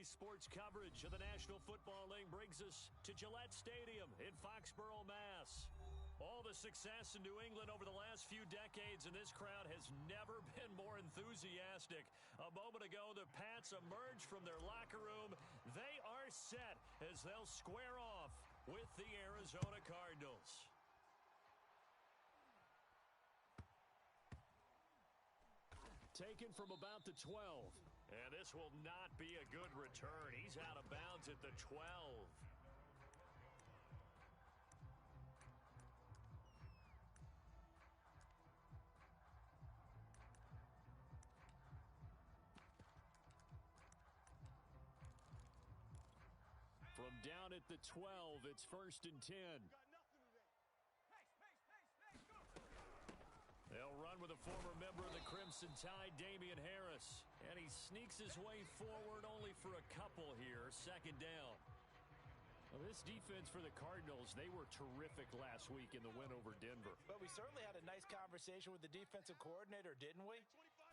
Today's sports coverage of the National Football League brings us to Gillette Stadium in Foxborough, Mass. All the success in New England over the last few decades, and this crowd has never been more enthusiastic. A moment ago, the Pats emerged from their locker room. They are set as they'll square off with the Arizona Cardinals. Taken from about the 12. And this will not be a good return. He's out of bounds at the 12. From down at the 12, it's 1st and 10. They'll run with a former member of the Crimson Tide, Damien Harris. And he sneaks his way forward only for a couple here. 2nd down. Well, this defense for the Cardinals, they were terrific last week in the win over Denver. But we certainly had a nice conversation with the defensive coordinator, didn't we?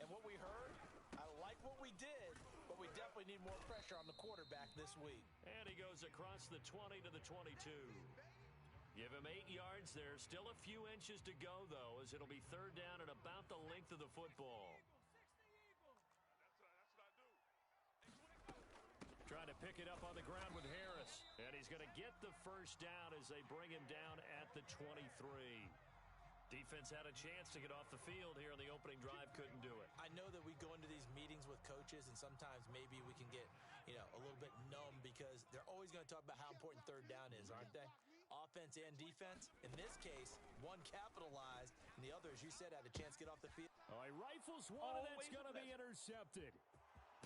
And what we heard, I like what we did, but we definitely need more pressure on the quarterback this week. And he goes across the 20 to the 22. Give him 8 yards there. Still a few inches to go, though, as it'll be 3rd down and about the length of the football. Trying to pick it up on the ground with Harris. And he's going to get the 1st down as they bring him down at the 23. Defense had a chance to get off the field here in the opening drive, couldn't do it. I know that we go into these meetings with coaches, and sometimes maybe we can get, a little bit numb because they're always going to talk about how important 3rd down is, aren't they? Offense and defense. In this case, one capitalized, and the other, as you said, had a chance to get off the field. All right, rifles one, and that's going to be intercepted.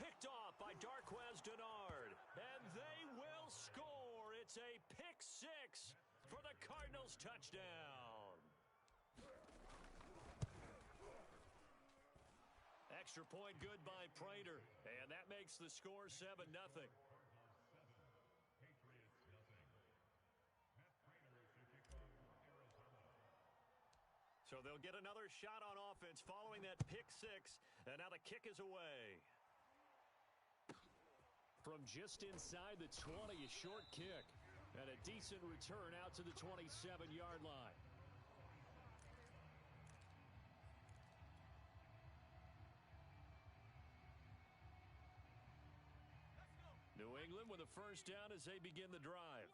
Picked off by Darquez Denard, and they will score. It's a pick 6 for the Cardinals touchdown. Extra point good by Prater, and that makes the score 7-0. So they'll get another shot on offense following that pick 6, and now the kick is away. From just inside the 20, a short kick, and a decent return out to the 27-yard line. New England with a 1st down as they begin the drive.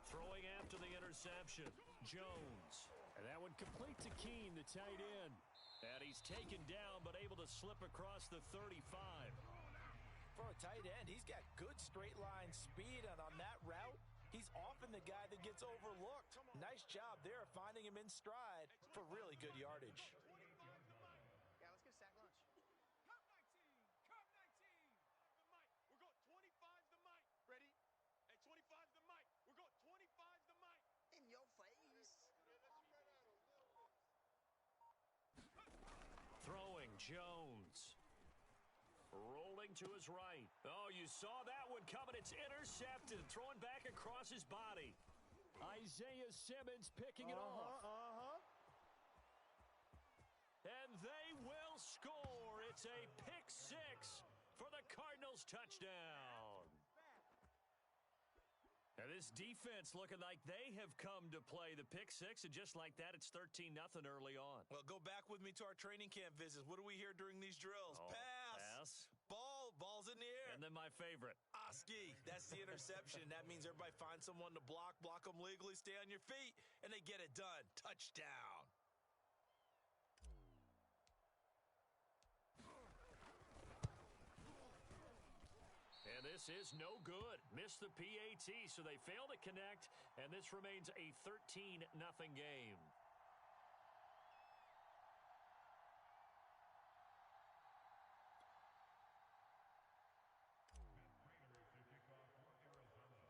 Throwing after the interception, Jones. And that one complete to Keene, the tight end. And he's taken down but able to slip across the 35. For a tight end, he's got good straight line speed, and on that route, he's often the guy that gets overlooked. Nice job there finding him in stride for really good yardage. Yeah, let's get a sack lunch. Cup 19. The mic. We're going 25's the mic. Ready? Hey, 25's the mic. We're going 25's the mic. In your face. Throwing Jones. Rolling to his right. Oh, you saw that one coming. It's intercepted. Throwing back across his body. Isaiah Simmons picking it off. And they will score. It's a pick 6 for the Cardinals touchdown. And this defense looking like they have come to play the pick 6, and just like that, it's 13-0 early on. Well, go back with me to our training camp visits. What do we hear during these drills? Oh, pass. Ball's in the air. And then my favorite. Oski, that's the interception. That means everybody finds someone to block them legally, stay on your feet, and they get it done. Touchdown. And this is no good. Missed the PAT, so they fail to connect, and this remains a 13-0 game.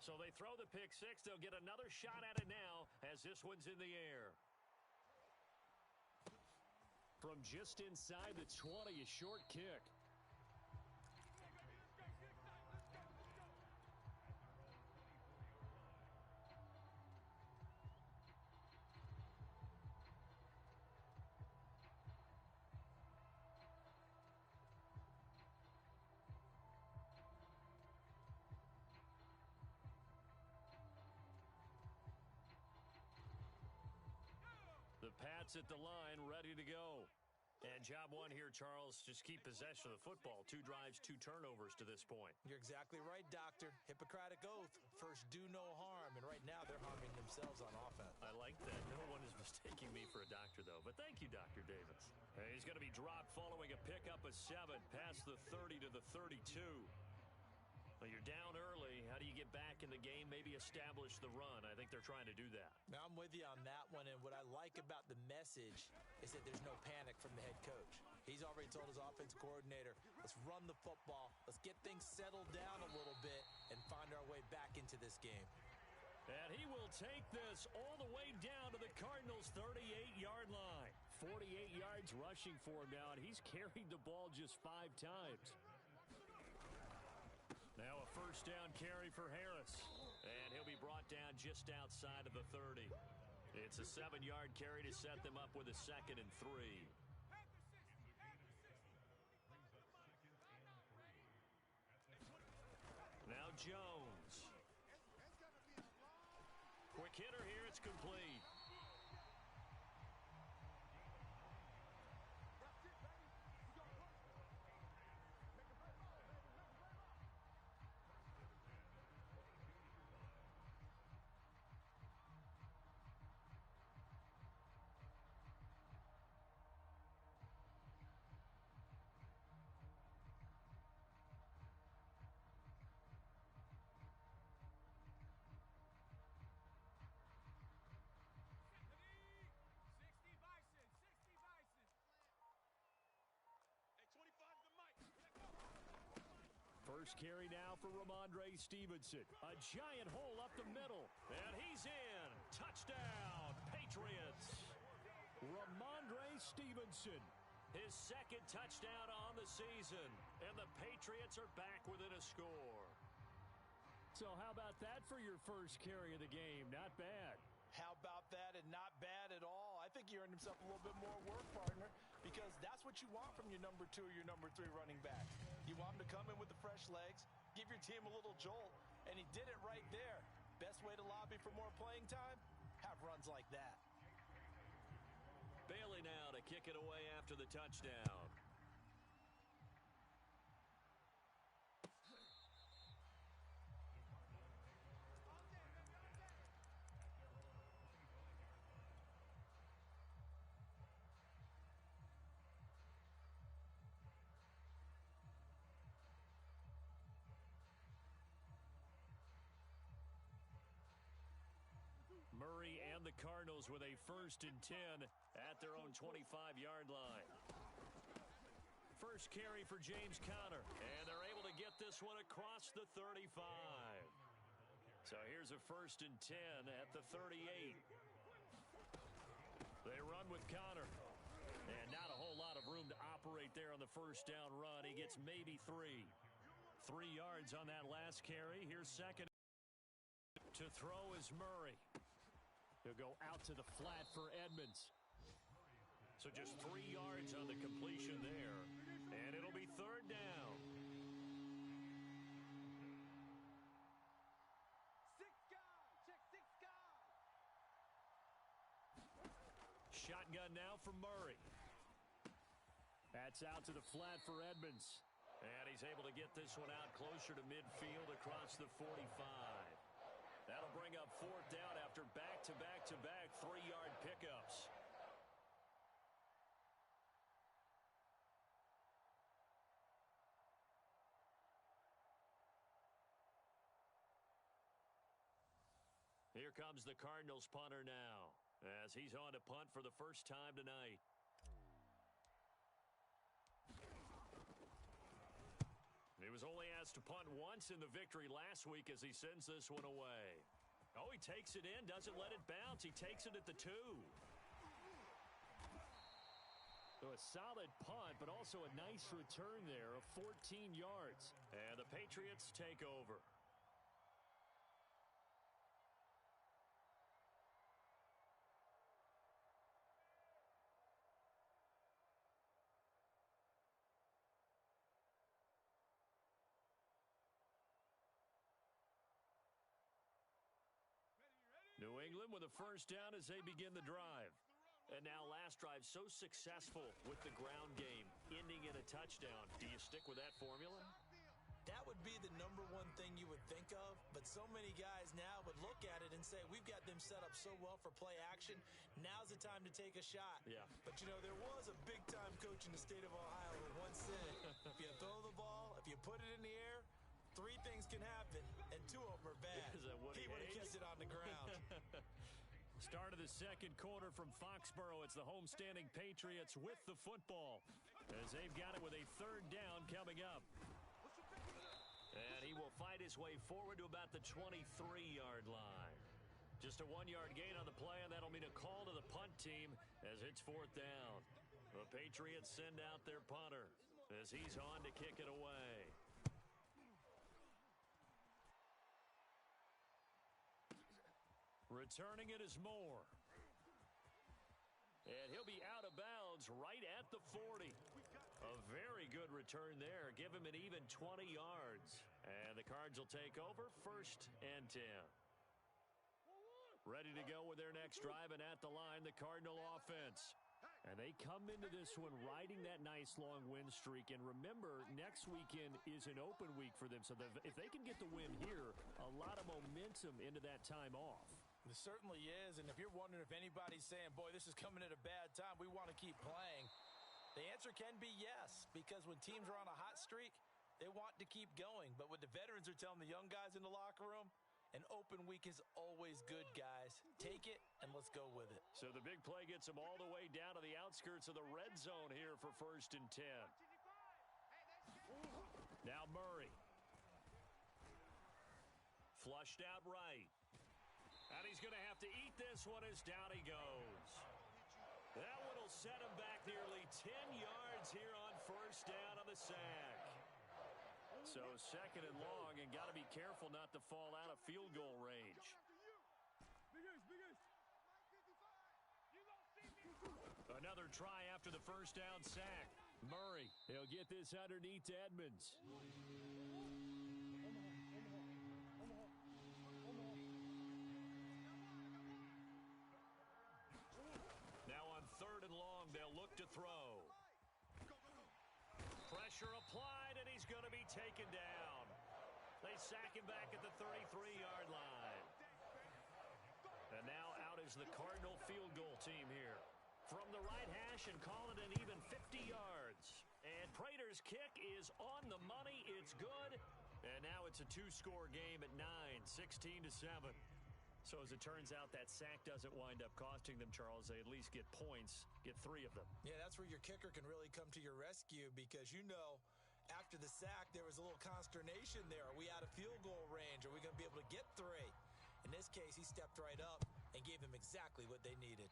So they throw the pick 6. They'll get another shot at it now as this one's in the air. From just inside the 20, a short kick. Pats at the line, ready to go. And job one here, Charles, just keep possession of the football. 2 drives, 2 turnovers to this point. You're exactly right, Doctor. Hippocratic oath. First, do no harm. And right now, they're harming themselves on offense. I like that. No one is mistaking me for a doctor, though. But thank you, Dr. Davis. And he's going to be dropped following a pickup of 7 past the 30 to the 32. Well, you're down early. How do you get back in the game, maybe establish the run? I think they're trying to do that. Now, I'm with you on that one, and what I like about the message is that there's no panic from the head coach. He's already told his offensive coordinator, let's run the football, let's get things settled down a little bit, and find our way back into this game. And he will take this all the way down to the Cardinals' 38-yard line. 48 yards rushing for him now, and he's carried the ball just 5 times. Now a first down carry for Harris. And he'll be brought down just outside of the 30. It's a 7-yard carry to set them up with a 2nd and 3. Now Jones. Quick hitter here, it's complete. First carry now for Ramondre Stevenson. A giant hole up the middle. And he's in. Touchdown, Patriots. Ramondre Stevenson. His 2nd touchdown on the season. And the Patriots are back within a score. So how about that for your first carry of the game? Not bad. How about that, and not bad at all? I think he earned himself a little bit more work, partner, because that's what you want from your number 2 or your number 3 running back. You want him to come in with the fresh legs, give your team a little jolt, and he did it right there. Best way to lobby for more playing time? Have runs like that. Bailey now to kick it away after the touchdown. Murray and the Cardinals with a 1st and 10 at their own 25-yard line. First carry for James Conner, and they're able to get this one across the 35. So here's a 1st and 10 at the 38. They run with Conner, and not a whole lot of room to operate there on the first down run. He gets maybe 3. 3 yards on that last carry. Here's 2nd to throw is Murray. He'll go out to the flat for Edmonds. So just 3 yards on the completion there. And it'll be 3rd down. 6 guys. Check 6 guys. Shotgun now for Murray. That's out to the flat for Edmonds. And he's able to get this one out closer to midfield across the 45. That'll bring up 4th down after back-to-back-to-back 3-yard pickups. Here comes the Cardinals punter now, as he's on to punt for the first time tonight. He was only asked to punt once in the victory last week as he sends this one away. Oh, he takes it in, doesn't let it bounce. He takes it at the 2. So a solid punt, but also a nice return there of 14 yards. And the Patriots take over. New England with a first down as they begin the drive. And now last drive so successful with the ground game, ending in a touchdown. Do you stick with that formula? That would be the number one thing you would think of, but so many guys now would look at it and say, we've got them set up so well for play action. Now's the time to take a shot. Yeah. But, you know, there was a big-time coach in the state of Ohio who once said, if you throw the ball, if you put it in the air, 3 things can happen, and 2 of them are bad. He would have kissed it on the ground. Start of the second quarter from Foxborough. It's the homestanding Patriots with the football, as they've got it with a 3rd down coming up. And he will fight his way forward to about the 23-yard line. Just a 1-yard gain on the play, and that'll mean a call to the punt team as it's 4th down. The Patriots send out their punter as he's on to kick it away. Returning it is Moore. And he'll be out of bounds right at the 40. A very good return there. Give him an even 20 yards. And the Cards will take over 1st and 10. Ready to go with their next drive, and at the line, the Cardinal offense. And they come into this one riding that nice long win streak. And remember, next weekend is an open week for them. So if they can get the win here, a lot of momentum into that time off. It certainly is, and if you're wondering if anybody's saying, boy, this is coming at a bad time, we want to keep playing, the answer can be yes, because when teams are on a hot streak, they want to keep going. But what the veterans are telling the young guys in the locker room, an open week is always good, guys. Take it, and let's go with it. So the big play gets them all the way down to the outskirts of the red zone here for 1st and 10. Now Murray. Flushed out right. And he's going to have to eat this one as down he goes. That one will set him back nearly 10 yards here on 1st down on the sack. So 2nd and long, and got to be careful not to fall out of field goal range. Another try after the 1st down sack. Murray, he'll get this underneath to Edmonds. Now on 3rd and long, they'll look to throw. Pressure applied, and he's going to be taken down. They sack him back at the 33-yard line. And now out is the Cardinal field goal team here. From the right hash and call it an even 50 yards. And Prater's kick is on the money. It's good. And now it's a 2-score game at 9, 16-7. So as it turns out, that sack doesn't wind up costing them, Charles. They at least get points, get 3 of them. Yeah, that's where your kicker can really come to your rescue, because you know after the sack there was a little consternation there. Are we out of field goal range? Are we going to be able to get 3? In this case, he stepped right up and gave them exactly what they needed.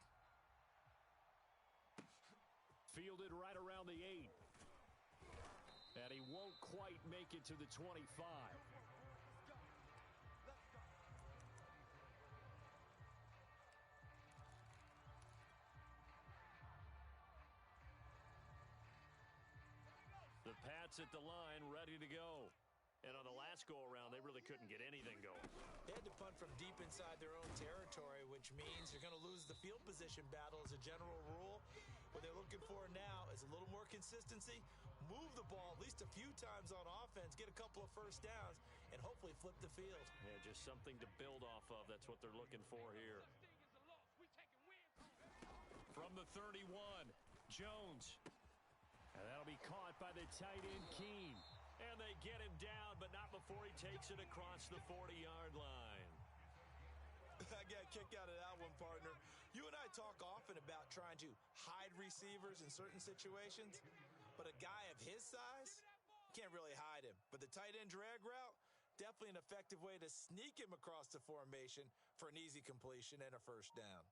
Fielded right around the 8. And he won't quite make it to the 25. The Pats at the line, ready to go. And on the last go-around, they really couldn't get anything going. They had to punt from deep inside their own territory, which means you're going to lose the field position battle as a general rule. What they're looking for now is a little more consistency, move the ball at least a few times on offense, get a couple of 1st downs, and hopefully flip the field. Yeah, just something to build off of. That's what they're looking for here. From the 31, Jones. And that'll be caught by the tight end, Keene. And they get him down, but not before he takes it across the 40-yard line. I got a kick out of that one, partner. You and I talk often about trying to hide receivers in certain situations, but a guy of his size can't really hide him. But the tight end drag route, definitely an effective way to sneak him across the formation for an easy completion and a 1st down.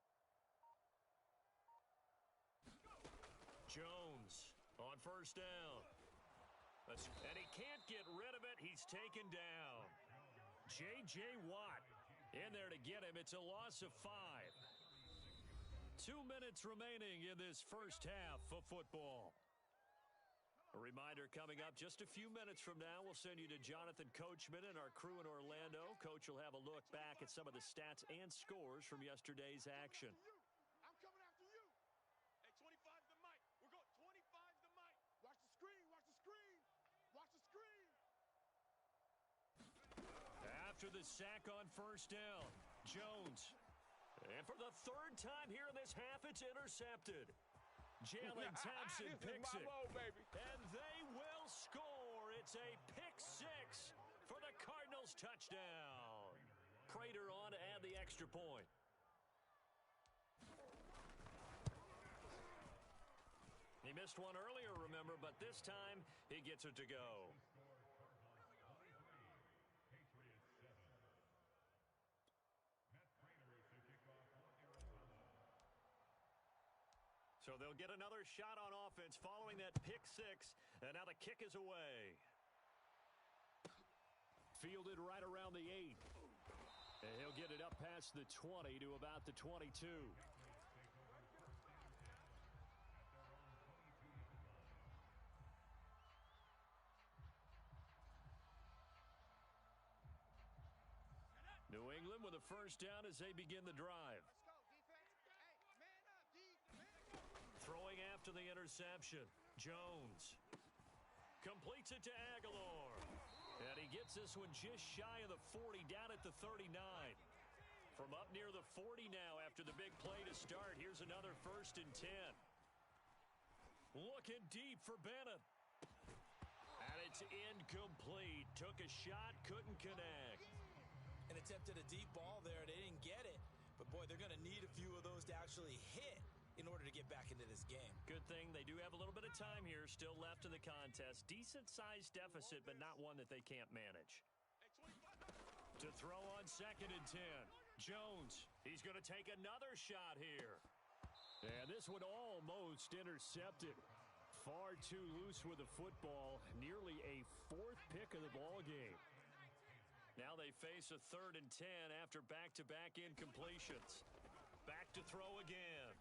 Jones on 1st down. And he can't get rid of it. He's taken down. J.J. Watt in there to get him. It's a loss of 5. 2 minutes remaining in this 1st half of football. A reminder coming up just a few minutes from now, we'll send you to Jonathan Coachman and our crew in Orlando. Coach will have a look back at some of the stats and scores from yesterday's action. after the sack on first down. Jones. And for the third time here in this half, it's intercepted. Jalen Thompson picks it. And they will score. It's a pick six for the Cardinals touchdown. Prater on to add the extra point. He missed one earlier, remember, but this time he gets it to go. So they'll get another shot on offense following that pick six, and now the kick is away. Fielded right around the 8. And he'll get it up past the 20 to about the 22. New England with a first down as they begin the drive. Throwing after the interception. Jones completes it to Aguilar. And he gets this one just shy of the 40, down at the 39. From up near the 40 now after the big play to start. Here's another 1st and 10. Looking deep for Bennett. And it's incomplete. Took a shot, couldn't connect. And attempted a deep ball there. They didn't get it. But, boy, they're going to need a few of those to actually hit in order to get back into this game. Good thing they do have a little bit of time here still left in the contest. Decent-sized deficit, but not one that they can't manage. To throw on 2nd and 10. Jones, he's going to take another shot here. And this one almost intercepted. Far too loose with the football. Nearly a 4th pick of the ball game. Now they face a 3rd and 10 after back-to-back incompletions. Back to throw again.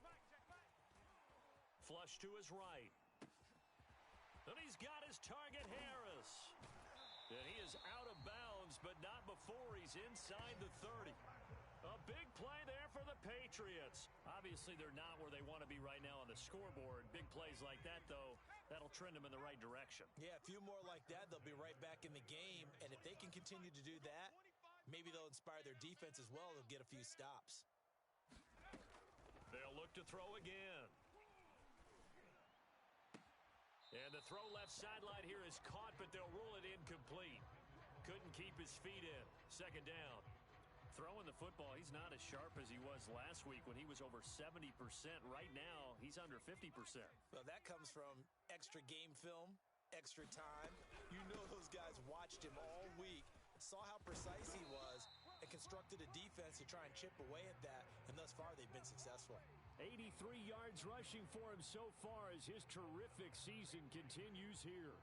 Flush to his right. And he's got his target, Harris. And he is out of bounds, but not before he's inside the 30. A big play there for the Patriots. Obviously, they're not where they want to be right now on the scoreboard. Big plays like that, though, that'll trend them in the right direction. Yeah, a few more like that, they'll be right back in the game. And if they can continue to do that, maybe they'll inspire their defense as well. They'll get a few stops. They'll look to throw again. And the throw left sideline here is caught, but they'll rule it incomplete. Couldn't keep his feet in. 2nd down. Throwing the football, he's not as sharp as he was last week when he was over 70%. Right now, he's under 50%. Well, that comes from extra game film, extra time. You know those guys watched him all week, saw how precise he was, and constructed a defense to try and chip away at that. And thus far, they've been successful. 83 yards rushing for him so far as his terrific season continues here.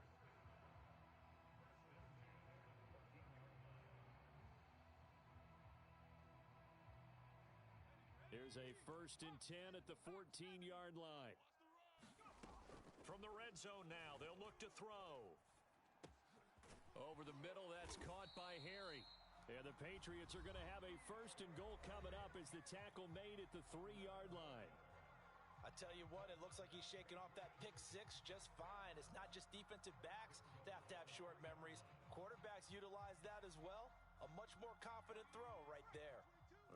Here's a 1st and 10 at the 14-yard line. From the red zone now, they'll look to throw. Over the middle, that's caught by Harry. And the Patriots are going to have a 1st and goal coming up as the tackle made at the 3-yard line. I tell you what, it looks like he's shaking off that pick six just fine. It's not just defensive backs that have to have short memories. Quarterbacks utilize that as well. A much more confident throw right there.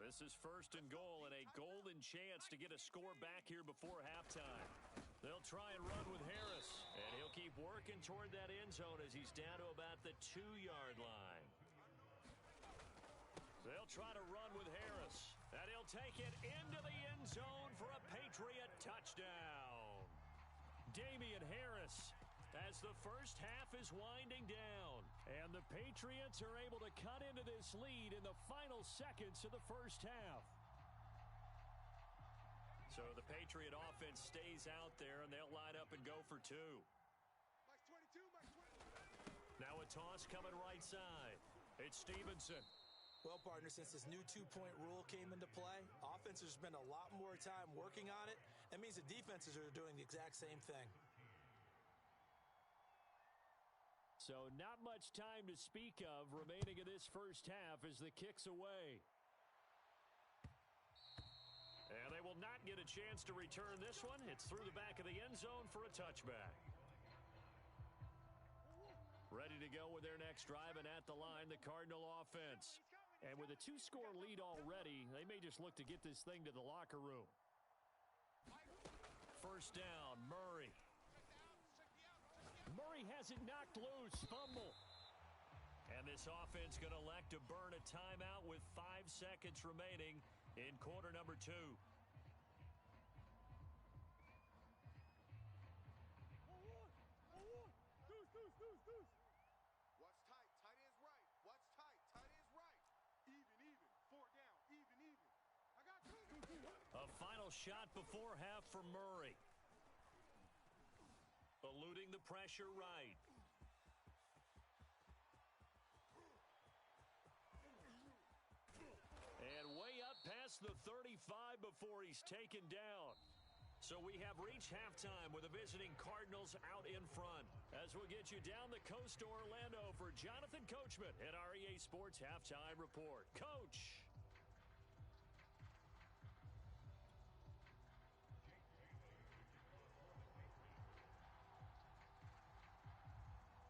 This is 1st and goal and a golden chance to get a score back here before halftime. They'll try and run with Harris, and he'll keep working toward that end zone as he's down to about the 2-yard line. They'll try to run with Harris, and he'll take it into the end zone for a Patriot touchdown. Damien Harris as the first half is winding down, and the Patriots are able to cut into this lead in the final seconds of the first half. So the Patriot offense stays out there, and they'll line up and go for 2. Now a toss coming right side. It's Stevenson. Well, partner, since this new two-point rule came into play, offenses spend a lot more time working on it. That means the defenses are doing the exact same thing. So not much time to speak of remaining in this first half as the kick's away. And they will not get a chance to return this one. It's through the back of the end zone for a touchback. Ready to go with their next drive, and at the line, the Cardinal offense. And with a 2-score lead already, they may just look to get this thing to the locker room. First down, Murray. Murray has it knocked loose. Fumble. And this offense going to elect to burn a timeout with 5 seconds remaining in quarter number 2. Watch tight. Tight ends right. Watch tight. Tight ends right. Even. 4 down. Even. I got 2. A final shot before half for Murray. Eluding the pressure right. And way up past the 35 before he's taken down. So we have reached halftime with the visiting Cardinals out in front. As we'll get you down the coast to Orlando for Jonathan Coachman at our EA Sports Halftime Report. Coach.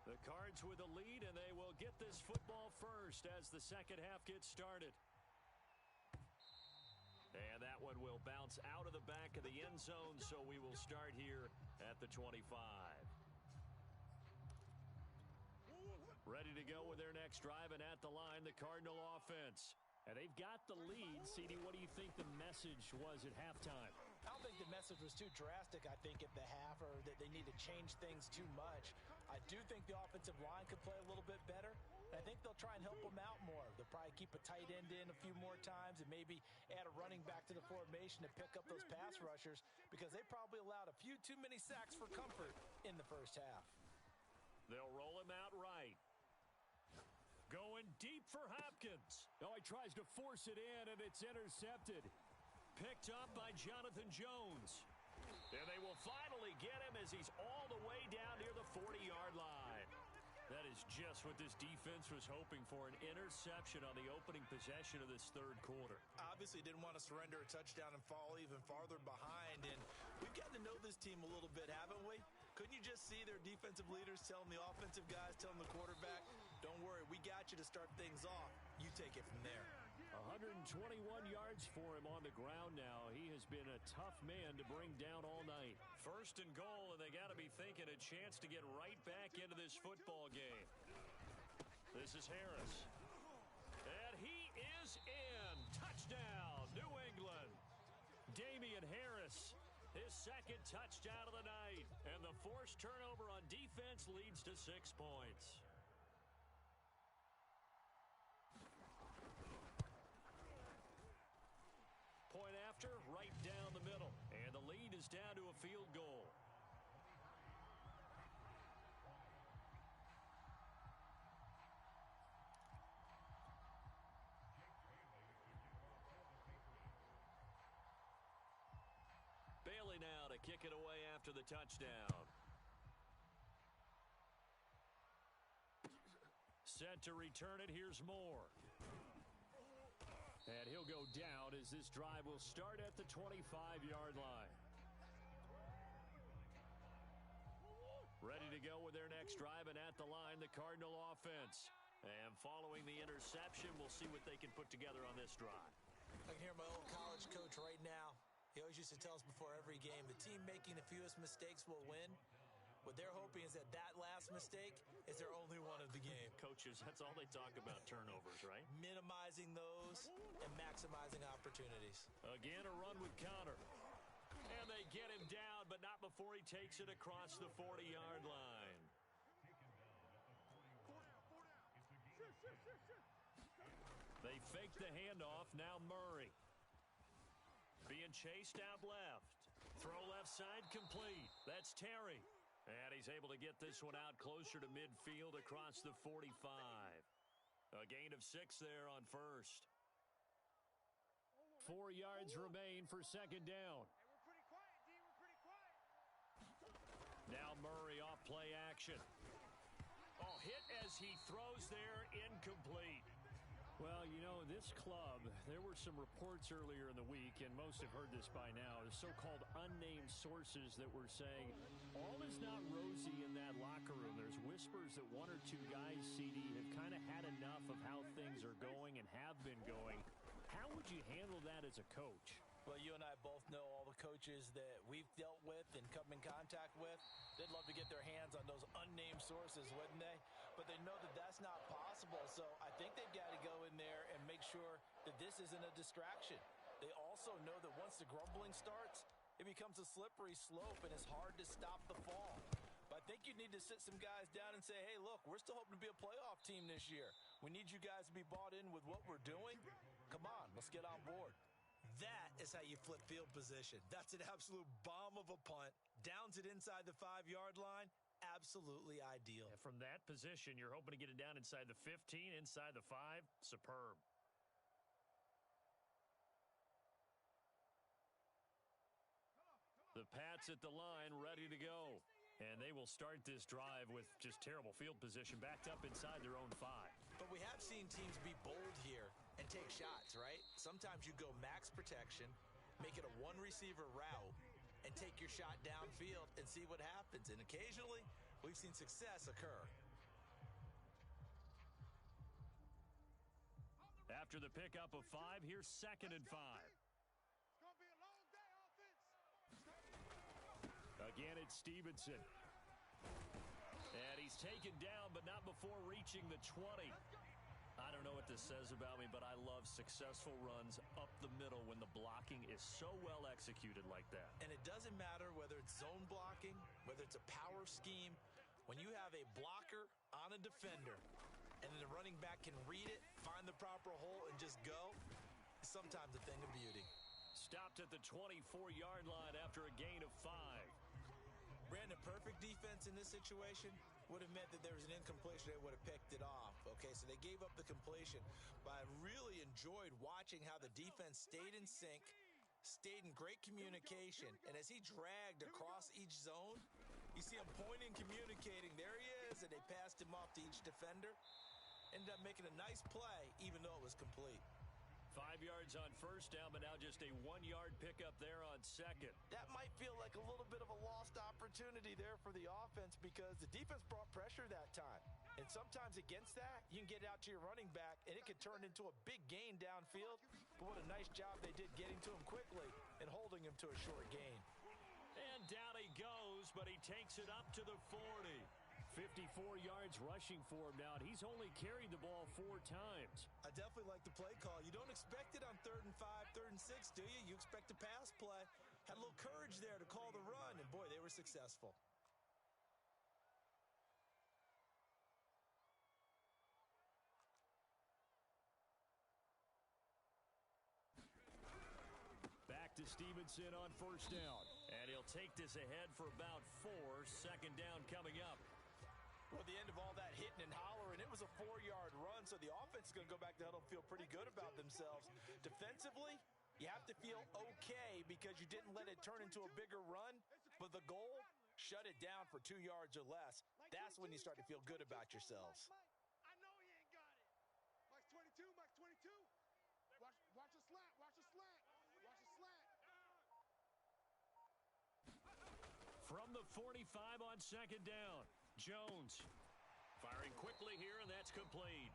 The Cards with a lead, and they will get this football first as the second half gets started. And that one will bounce out of the back of the end zone, so we will start here at the 25. Ready to go with their next drive, and at the line, the Cardinal offense. And they've got the lead. CD, what do you think the message was at halftime? I don't think the message was too drastic, I think, at the half, or that they need to change things too much. I do think the offensive line could play a little bit better. I think they'll try and help them out more. They'll probably keep a tight end in a few more times and maybe add a running back to the formation to pick up those pass rushers, because they probably allowed a few too many sacks for comfort in the first half. They'll roll him out right. Going deep for Hopkins. Oh, he tries to force it in, and it's intercepted. Picked up by Jonathan Jones. And they will finally get him as he's all the way down near the 40-yard line. That is just what this defense was hoping for, an interception on the opening possession of this third quarter. Obviously didn't want to surrender a touchdown and fall even farther behind, and we've gotten to know this team a little bit, haven't we? Couldn't you just see their defensive leaders telling the offensive guys, telling the quarterback, don't worry, we got you to start things off. You take it from there. 121 yards for him on the ground now. He has been a tough man to bring down all night. First and goal, and they got to be thinking a chance to get right back into this football game. This is Harris. And he is in. Touchdown, New England. Damien Harris, his second touchdown of the night. And the forced turnover on defense leads to 6 points. Point after, right down the middle. And the lead is down to a field goal. Bailey now to kick it away after the touchdown. Set to return it. Here's Moore. And he'll go down as this drive will start at the 25-yard line. Ready to go with their next drive, and at the line, the Cardinal offense. And following the interception, we'll see what they can put together on this drive. I can hear my old college coach right now. He always used to tell us before every game, the team making the fewest mistakes will win. What they're hoping is that last mistake is their only one of the game. Coaches, that's all they talk about, turnovers, right? Minimizing those and maximizing opportunities. Again, a run with Connor. And they get him down, but not before he takes it across the 40-yard line. They fake the handoff. Now Murray. Being chased out left. Throw left side complete. That's Terry. And he's able to get this one out closer to midfield across the 45. A gain of 6 there on first. 4 yards remain for second down. Hey, we're pretty quiet, D. We're pretty quiet. Now Murray off play action. Oh, hit as he throws there, incomplete. Well, you know, this club, there were some reports earlier in the week, and most have heard this by now, the so-called unnamed sources that were saying all is not rosy in that locker room. There's whispers that one or two guys, CD, have kind of had enough of how things are going and have been going. How would you handle that as a coach? Well, you and I both know all the coaches that we've dealt with and come in contact with. They'd love to get their hands on those unnamed sources, wouldn't they? But they know that that's not possible. So I think they've got to go in there and make sure that this isn't a distraction. They also know that once the grumbling starts, it becomes a slippery slope and it's hard to stop the fall. But I think you need to sit some guys down and say, hey, look, we're still hoping to be a playoff team this year. We need you guys to be bought in with what we're doing. Come on, let's get on board. That is how you flip field position. That's an absolute bomb of a punt. Downs it inside the 5-yard line. Absolutely ideal. And from that position, you're hoping to get it down inside the 15, inside the 5. Superb. The Pats at the line, ready to go. And they will start this drive with just terrible field position, backed up inside their own 5. But we have seen teams be bold here and take shots, right? Sometimes you go max protection, make it a one-receiver route, and take your shot downfield and see what happens. And occasionally, we've seen success occur. After the pickup of 5, here's 2nd and 5. It's going to be a long day, offense. Again, it's Stevenson. And he's taken down, but not before reaching the 20. I don't know what this says about me, but I love successful runs up the middle when the blocking is so well executed like that. And it doesn't matter whether it's zone blocking, whether it's a power scheme. When you have a blocker on a defender, and then the running back can read it, find the proper hole, and just go, it's sometimes a thing of beauty. Stopped at the 24-yard line after a gain of 5. Brandon, perfect defense in this situation would have meant that there was an incompletion. They would have picked it off. Okay, so they gave up the completion. But I really enjoyed watching how the defense stayed in sync, stayed in great communication. And as he dragged across each zone, you see him pointing, communicating. There he is, and they passed him off to each defender. Ended up making a nice play, even though it was complete. 5 yards on first down, but now just a 1-yard pickup there on 2nd. That might feel like a little bit of a lost opportunity there for the offense because the defense brought pressure that time. And sometimes against that, you can get out to your running back, and it could turn into a big gain downfield. But what a nice job they did getting to him quickly and holding him to a short gain. And down he goes, but he takes it up to the 40. 54 yards rushing for him now, and he's only carried the ball 4 times. I definitely like the play call. You don't expect it on 3rd and 5, 3rd and 6, do you? You expect a pass play. Had a little courage there to call the run, and boy, they were successful. Back to Stevenson on first down, and he'll take this ahead for about 4. 2nd down coming up. Well, the end of all that hitting and hollering, it was a 4-yard run, so the offense is going to go back to huddle and feel pretty good about themselves. Defensively, you have to feel okay because you didn't let it turn into a bigger run, but the goal, shut it down for 2 yards or less. That's when you start to feel good about yourselves. I know he ain't got it. Mike's 22, Mike's 22. Watch a slat, watch a slat, watch a slat. From the 45 on 2nd down, Jones firing quickly here, and that's complete.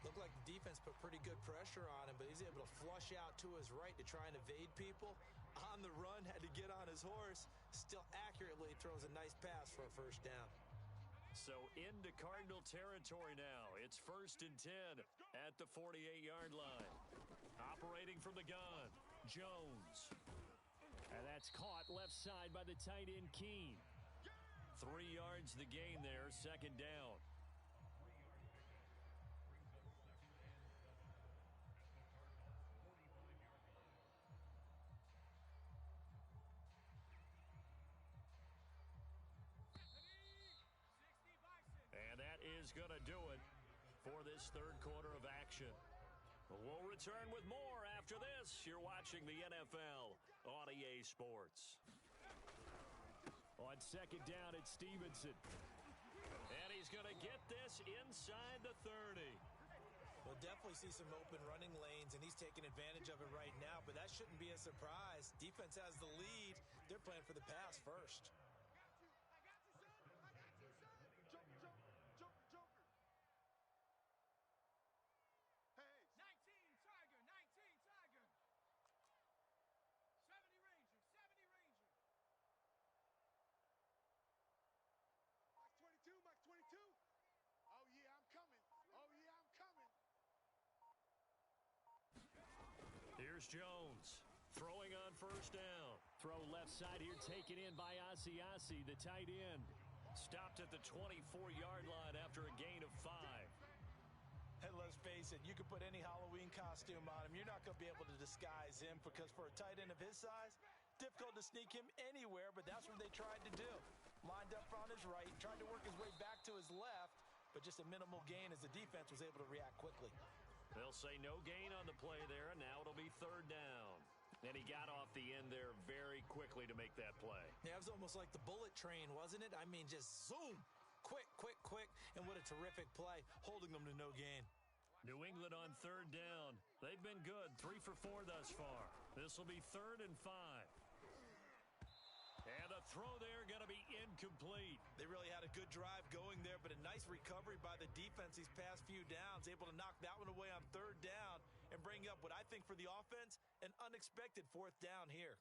Looked like the defense put pretty good pressure on him, but he's able to flush out to his right to try and evade people. On the run, had to get on his horse. Still accurately throws a nice pass for a first down. So into Cardinal territory now. It's 1st and 10 at the 48-yard line. Operating from the gun, Jones. And that's caught left side by the tight end, Keene. 3 yards the gain there, 2nd down. And that is going to do it for this 3rd quarter of action. We'll return with more after this. You're watching the NFL on EA Sports. On 2nd down, it's Stevenson. And he's going to get this inside the 30. Well, We'll definitely see some open running lanes, and he's taking advantage of it right now, but that shouldn't be a surprise. Defense has the lead. They're playing for the pass first. Here's Jones throwing on first down. Throw left side here, taken in by Asiasi, the tight end. Stopped at the 24-yard line after a gain of 5. And let's face it, you could put any Halloween costume on him. You're not going to be able to disguise him because for a tight end of his size, difficult to sneak him anywhere, but that's what they tried to do. Lined up on his right, tried to work his way back to his left, but just a minimal gain as the defense was able to react quickly. They'll say no gain on the play there, and now it'll be third down. And he got off the end there very quickly to make that play. Yeah, it was almost like the bullet train, wasn't it? I mean, just zoom. Quick, quick, quick. And what a terrific play, holding them to no gain. New England on third down. They've been good, 3 for 4 thus far. This will be 3rd and 5. And the throw there going to be incomplete. They really had a good drive going there, but a nice recovery by the defense these past few downs. Able to knock that one away on third down and bring up what I think for the offense, an unexpected 4th down here.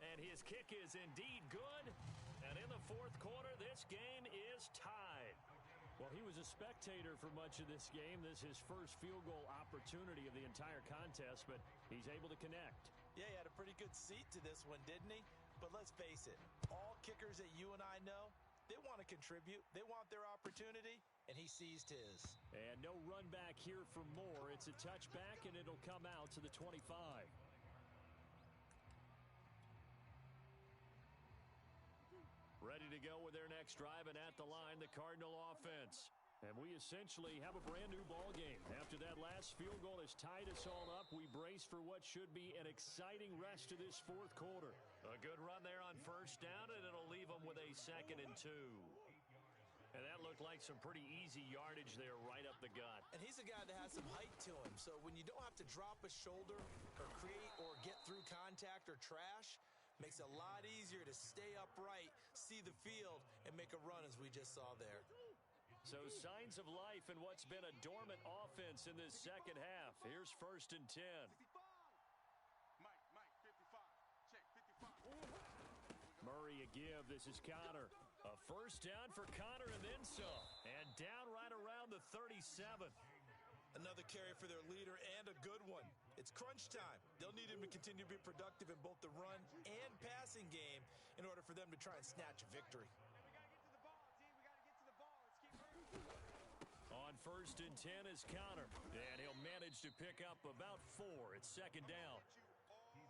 And his kick is indeed good. And in the 4th quarter, this game is tied. Well, he was a spectator for much of this game. This is his first field goal opportunity of the entire contest, but he's able to connect. Yeah, he had a pretty good seat to this one, didn't he? But let's face it, all kickers that you and I know, they want to contribute. They want their opportunity, and he seized his. And no run back here for more. It's a touchback, and it'll come out to the 25. Ready to go with their next drive, and at the line, the Cardinal offense. And we essentially have a brand-new ball game. After that last field goal has tied us all up, we brace for what should be an exciting rest of this 4th quarter. A good run there on first down, and it'll leave them with a 2nd and 2. And that looked like some pretty easy yardage there right up the gut. And he's a guy that has some height to him, so when you don't have to drop a shoulder or create or get through contact or trash, makes it a lot easier to stay upright, see the field, and make a run as we just saw there. So signs of life in what's been a dormant offense in this second half. Here's 1st and 10. Mike, 55. Check, 55. Murray a give. This is Connor. A first down for Connor and then some. And down right around the 37. Another carry for their leader and a good one. It's crunch time. They'll need him to continue to be productive in both the run and passing game in order for them to try and snatch a victory. On 1st and 10 is Connor. And he'll manage to pick up about 4. It's 2nd down.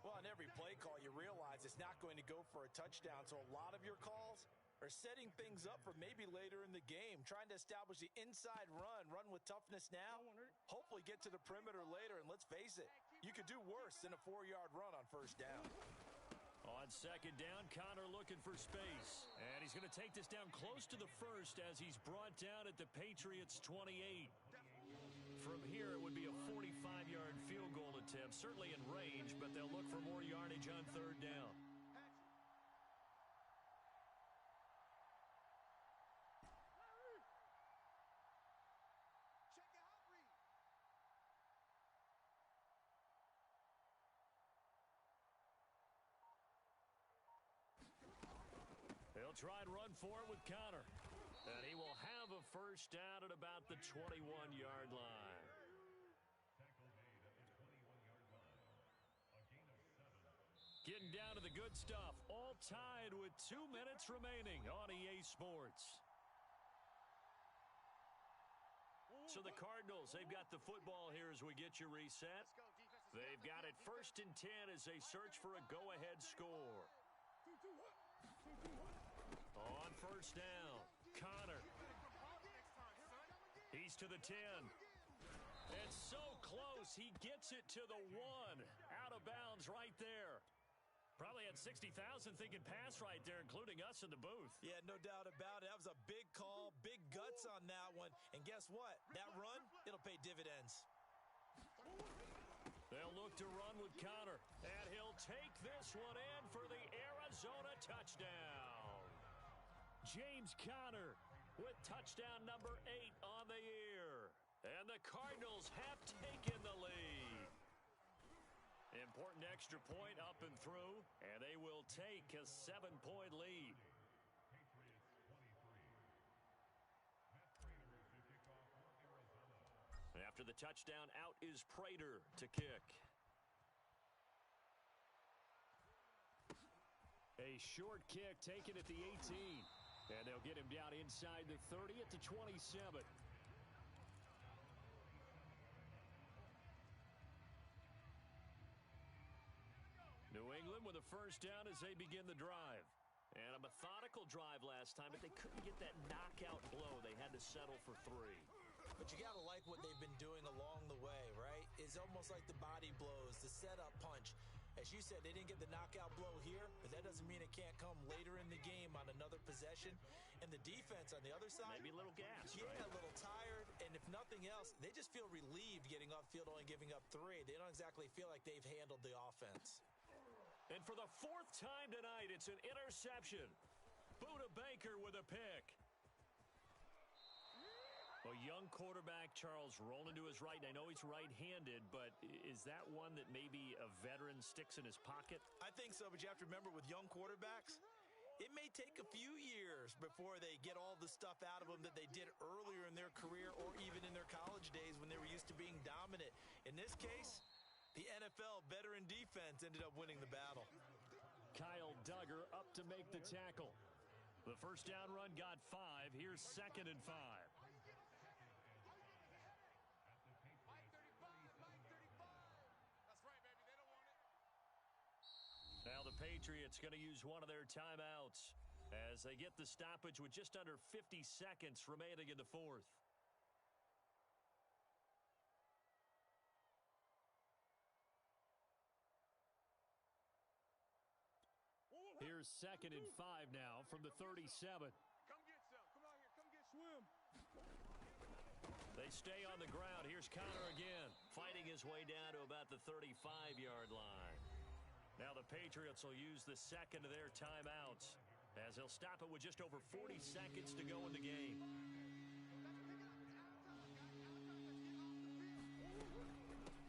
Well, on every play call, you realize it's not going to go for a touchdown. So a lot of your calls are setting things up for maybe later in the game, trying to establish the inside run with toughness now, hopefully get to the perimeter later. And let's face it, you could do worse than a 4-yard run on first down. On 2nd down, Connor looking for space. And he's going to take this down close to the 1st as he's brought down at the Patriots' 28. From here, it would be a 45-yard field goal attempt, certainly in range, but they'll look for more yardage on 3rd down. They'll try and run for it with Connor. And he will have a first down at about the 21-yard line. Getting down to the good stuff. All tied with 2 minutes remaining on EA Sports. So the Cardinals, they've got the football here as we get you reset. They've got it 1st and 10 as they search for a go-ahead score. On first down, Connor. He's to the 10. It's so close, he gets it to the 1. Out of bounds right there. Probably had 60,000 thinking pass right there, including us in the booth. Yeah, no doubt about it. That was a big call, big guts on that one. And guess what? That run, it'll pay dividends. They'll look to run with Conner, and he'll take this one in for the Arizona touchdown. James Conner with touchdown number 8 on the year. And the Cardinals have taken the lead. Important extra point up and through, and they will take a 7-point lead. After the touchdown, out is Prater to kick. A short kick taken at the 18. And they'll get him down inside the 30 at the 27. New England with a first down as they begin the drive. And a methodical drive last time, but they couldn't get that knockout blow. They had to settle for 3. But you got to like what they've been doing along the way, right? It's almost like the body blows, the setup punch. As you said, they didn't get the knockout blow here, but that doesn't mean it can't come later in the game on another possession. And the defense on the other side, maybe a little gas, yeah, right? A little tired. And if nothing else, they just feel relieved getting upfield, only giving up 3. They don't exactly feel like they've handled the offense. And for the 4th time tonight, it's an interception. Buda Baker with a pick. A young quarterback, Charles, rolling to his right. I know he's right-handed, but is that one that maybe a veteran sticks in his pocket? I think so, but you have to remember with young quarterbacks, it may take a few years before they get all the stuff out of them that they did earlier in their career or even in their college days when they were used to being dominant. In this case, the NFL veteran defense ended up winning the battle. Kyle Duggar up to make the tackle. The first down run got 5. Here's 2nd and 5. Now the Patriots going to use one of their timeouts as they get the stoppage with just under 50 seconds remaining in the 4th. Here's 2nd and 5 now from the 37. Come get some. Come out here. Come get swim. They stay on the ground. Here's Conner again, fighting his way down to about the 35-yard line. Now the Patriots will use the 2nd of their timeouts as they'll stop it with just over 40 seconds to go in the game.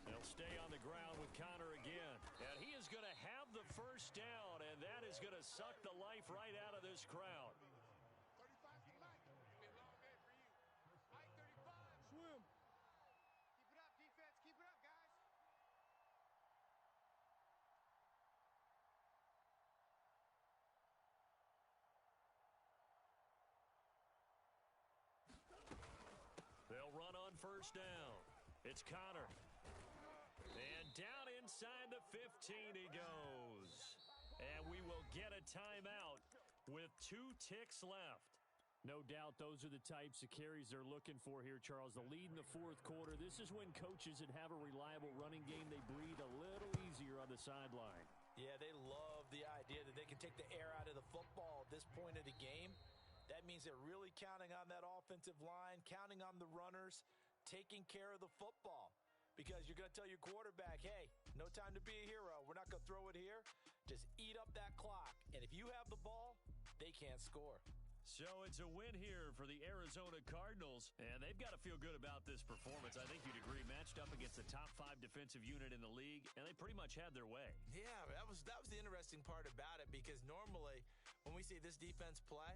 They'll stay on the ground with Conner again. And he is going to have the first down, and that is going to suck the life right out of this crowd. 35's the mic. It's been a long day for you. Mike 35. Swim. Keep it up, defense. Keep it up, guys. They'll run on first down. It's Conner. And down inside the 15 he goes. And we will get a timeout with 2 ticks left. No doubt those are the types of carries they're looking for here, Charles. The lead in the 4th quarter. This is when coaches that have a reliable running game, they breathe a little easier on the sideline. Yeah, they love the idea that they can take the air out of the football at this point of the game. That means they're really counting on that offensive line, counting on the runners, taking care of the football. Because you're going to tell your quarterback, hey, no time to be a hero. We're not going to throw it here. Just eat up that clock. And if you have the ball, they can't score. So it's a win here for the Arizona Cardinals, and they've got to feel good about this performance. I think you'd agree, matched up against the top 5 defensive unit in the league, and they pretty much had their way. Yeah, that was the interesting part about it, because normally when we see this defense play,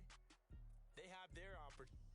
they have their opportunity.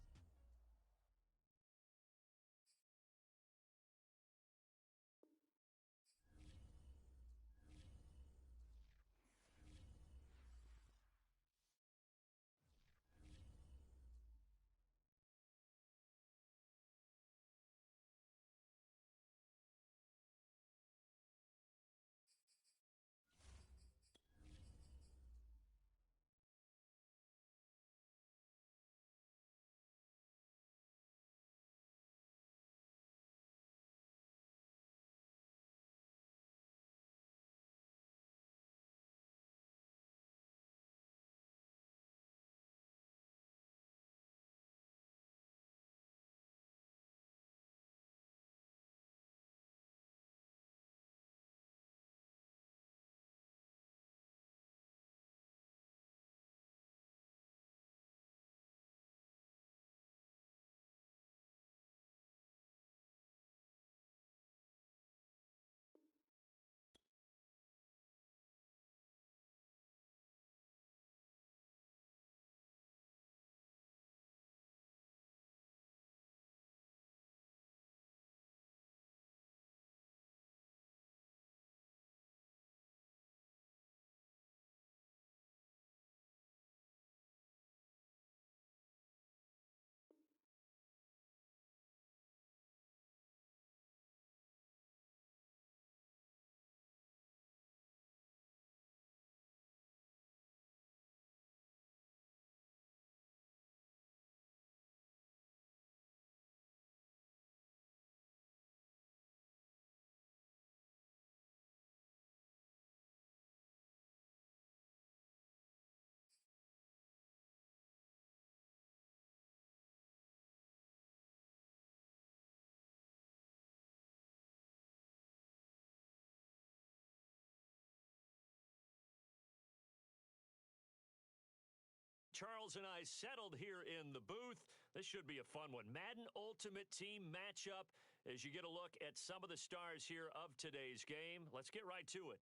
Charles and I settled here in the booth. This should be a fun one. Madden Ultimate Team matchup as you get a look at some of the stars here of today's game. Let's get right to it.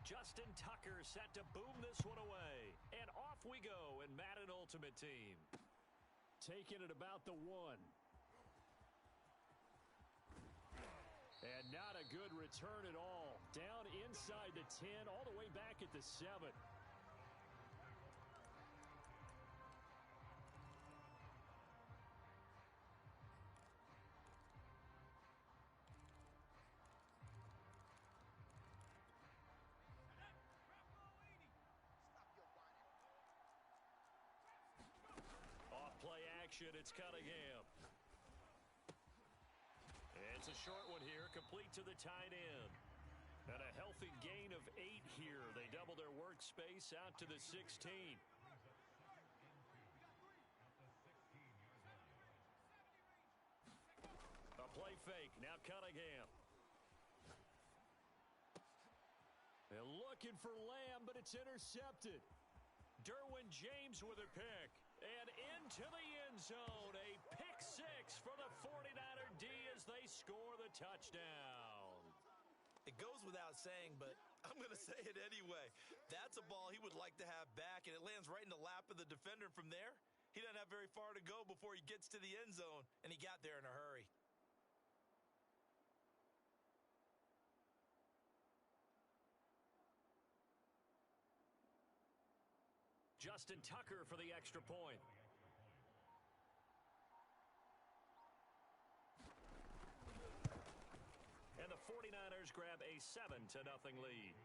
Justin Tucker set to boom this one away. And off we go in Madden Ultimate Team. Taking it about the 1. And not a good return at all. Down inside the 10, all the way back at the 7. It's Cunningham. It's a short one here, complete to the tight end. And a healthy gain of 8 here. They double their workspace out to the 16. A play fake. Now Cunningham. They're looking for Lamb, but it's intercepted. Derwin James with a pick. And into the end zone. A pick 6 for the 49er D as they score the touchdown. It goes without saying, but I'm going to say it anyway. That's a ball he would like to have back, and it lands right in the lap of the defender. From there, he doesn't have very far to go before he gets to the end zone, and he got there in a hurry. Justin Tucker for the extra point. And the 49ers grab a 7-0 lead.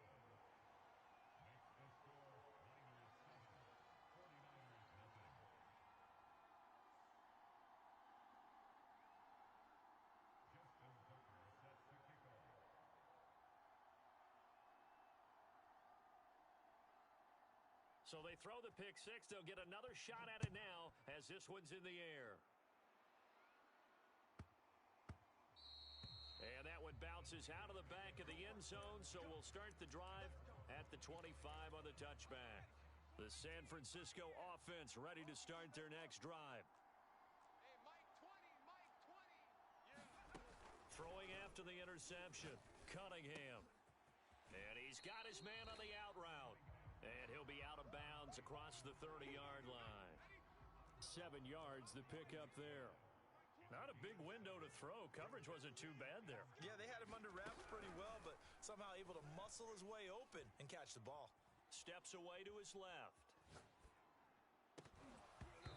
So they throw the pick 6. They'll get another shot at it now as this one's in the air. And that one bounces out of the back of the end zone, so we'll start the drive at the 25 on the touchback. The San Francisco offense ready to start their next drive. Hey, Mike 20, Mike 20. Yeah. Throwing after the interception, Cunningham. And he's got his man on the out route. And he'll be out of bounds across the 30-yard line. 7 yards, the pickup there. Not a big window to throw. Coverage wasn't too bad there. Yeah, they had him under wraps pretty well, but somehow able to muscle his way open and catch the ball. Steps away to his left.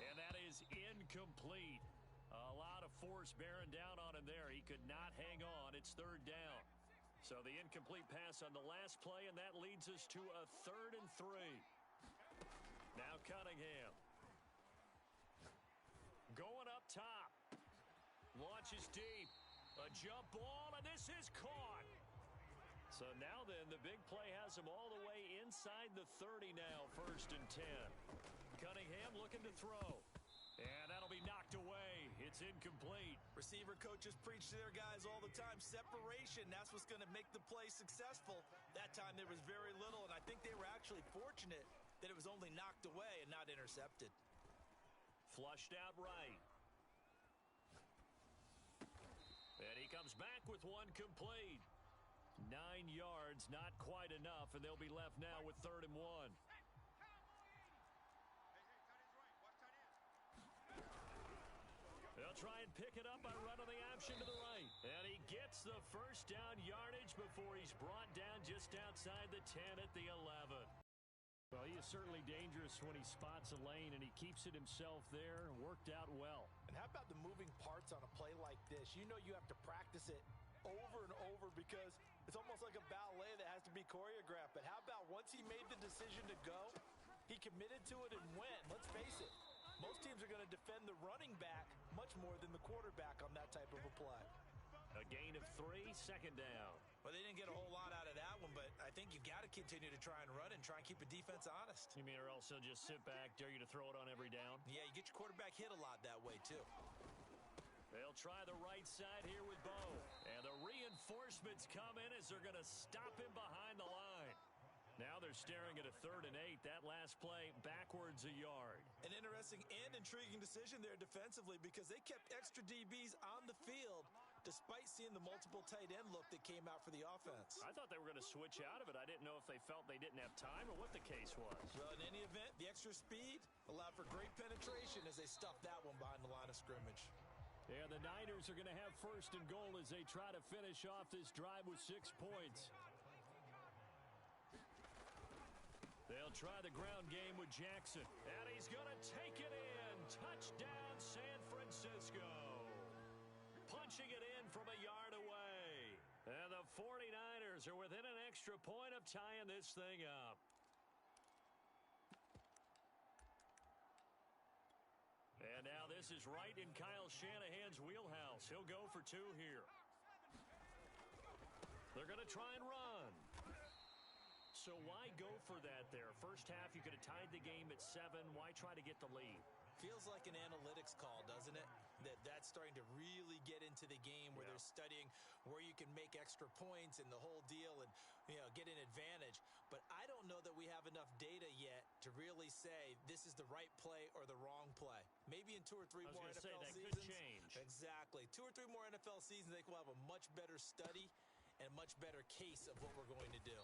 And that is incomplete. A lot of force bearing down on him there. He could not hang on. It's 3rd down. So the incomplete pass on the last play, and that leads us to a 3rd and 3. Now Cunningham. Going up top. Launches deep. A jump ball, and this is caught. So now then, the big play has him all the way inside the 30 now, 1st and 10. Cunningham looking to throw. And that'll be knocked away. It's incomplete. Receiver coaches preach to their guys all the time. Separation, that's what's going to make the play successful. That time there was very little, and I think they were actually fortunate that it was only knocked away and not intercepted. Flushed out right. And he comes back with one complete. 9 yards, not quite enough, and they'll be left now with 3rd and 1. They'll try and pick it up by running the option to the right. And he gets the 1st down yardage before he's brought down just outside the 10 at the 11. Well, he is certainly dangerous when he spots a lane, and he keeps it himself there. Worked out well. And how about the moving parts on a play like this? You know you have to practice it over and over because it's almost like a ballet that has to be be choreographed, but how about once he made the decision to go, he committed to it and went. Let's face it, most teams are going to defend the running back much more than the quarterback on that type of a play. A gain of 3, second down. Well, they didn't get a whole lot out of that one, but I think you got to continue to try and run and try and keep the defense honest. You mean or else he'll just sit back, dare you to throw it on every down? Yeah, you get your quarterback hit a lot that way, too. They'll try the right side here with Bo. And the reinforcements come in as they're going to stop him behind the line. Now they're staring at a 3rd and 8. That last play backwards a yard. An interesting and intriguing decision there defensively because they kept extra DBs on the field despite seeing the multiple tight end look that came out for the offense. I thought they were going to switch out of it. I didn't know if they felt they didn't have time or what the case was. Well, in any event, the extra speed allowed for great penetration as they stuffed that one behind the line of scrimmage. Yeah, the Niners are going to have 1st and goal as they try to finish off this drive with 6 points. They'll try the ground game with Jackson. And he's going to take it in. Touchdown, San Francisco. Punching it in from a yard away. And the 49ers are within an extra point of tying this thing up. And now this is right in Kyle Shanahan's wheelhouse. He'll go for 2 here. They're going to try and run. So why go for that there? First half, you could have tied the game at 7. Why try to get the lead? Feels like an analytics call, doesn't it? That's starting to really get into the game where they're studying where you can make extra points and the whole deal and, get an advantage. But I don't know that we have enough data yet to really say this is the right play or the wrong play. Maybe in 2 or 3 more NFL seasons. Could change. Exactly. 2 or 3 more NFL seasons, they will have a much better study and a much better case of what we're going to do.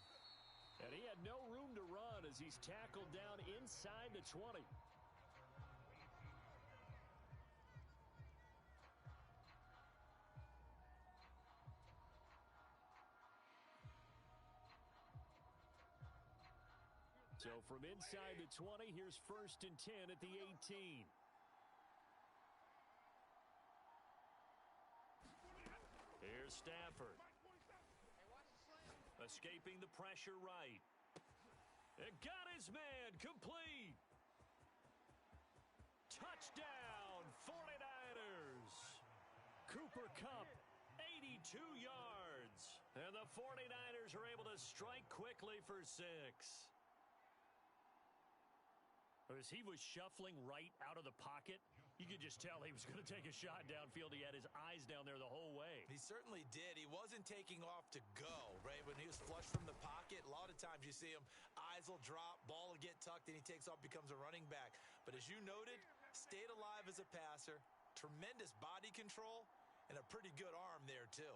And he had no room to run as he's tackled down inside the 20. So from inside the 20, here's 1st and 10 at the 18. Here's Stafford. Escaping the pressure right. It got his man complete. Touchdown, 49ers. Cooper Kupp, 82 yards. And the 49ers are able to strike quickly for 6. As he was shuffling right out of the pocket, you could just tell he was going to take a shot downfield. He had his eyes down there the whole way. He certainly did. He wasn't taking off to go, right? When he was flush from the pocket, a lot of times you see him, eyes will drop, ball will get tucked, and he takes off, becomes a running back. But as you noted, stayed alive as a passer, tremendous body control, and a pretty good arm there, too.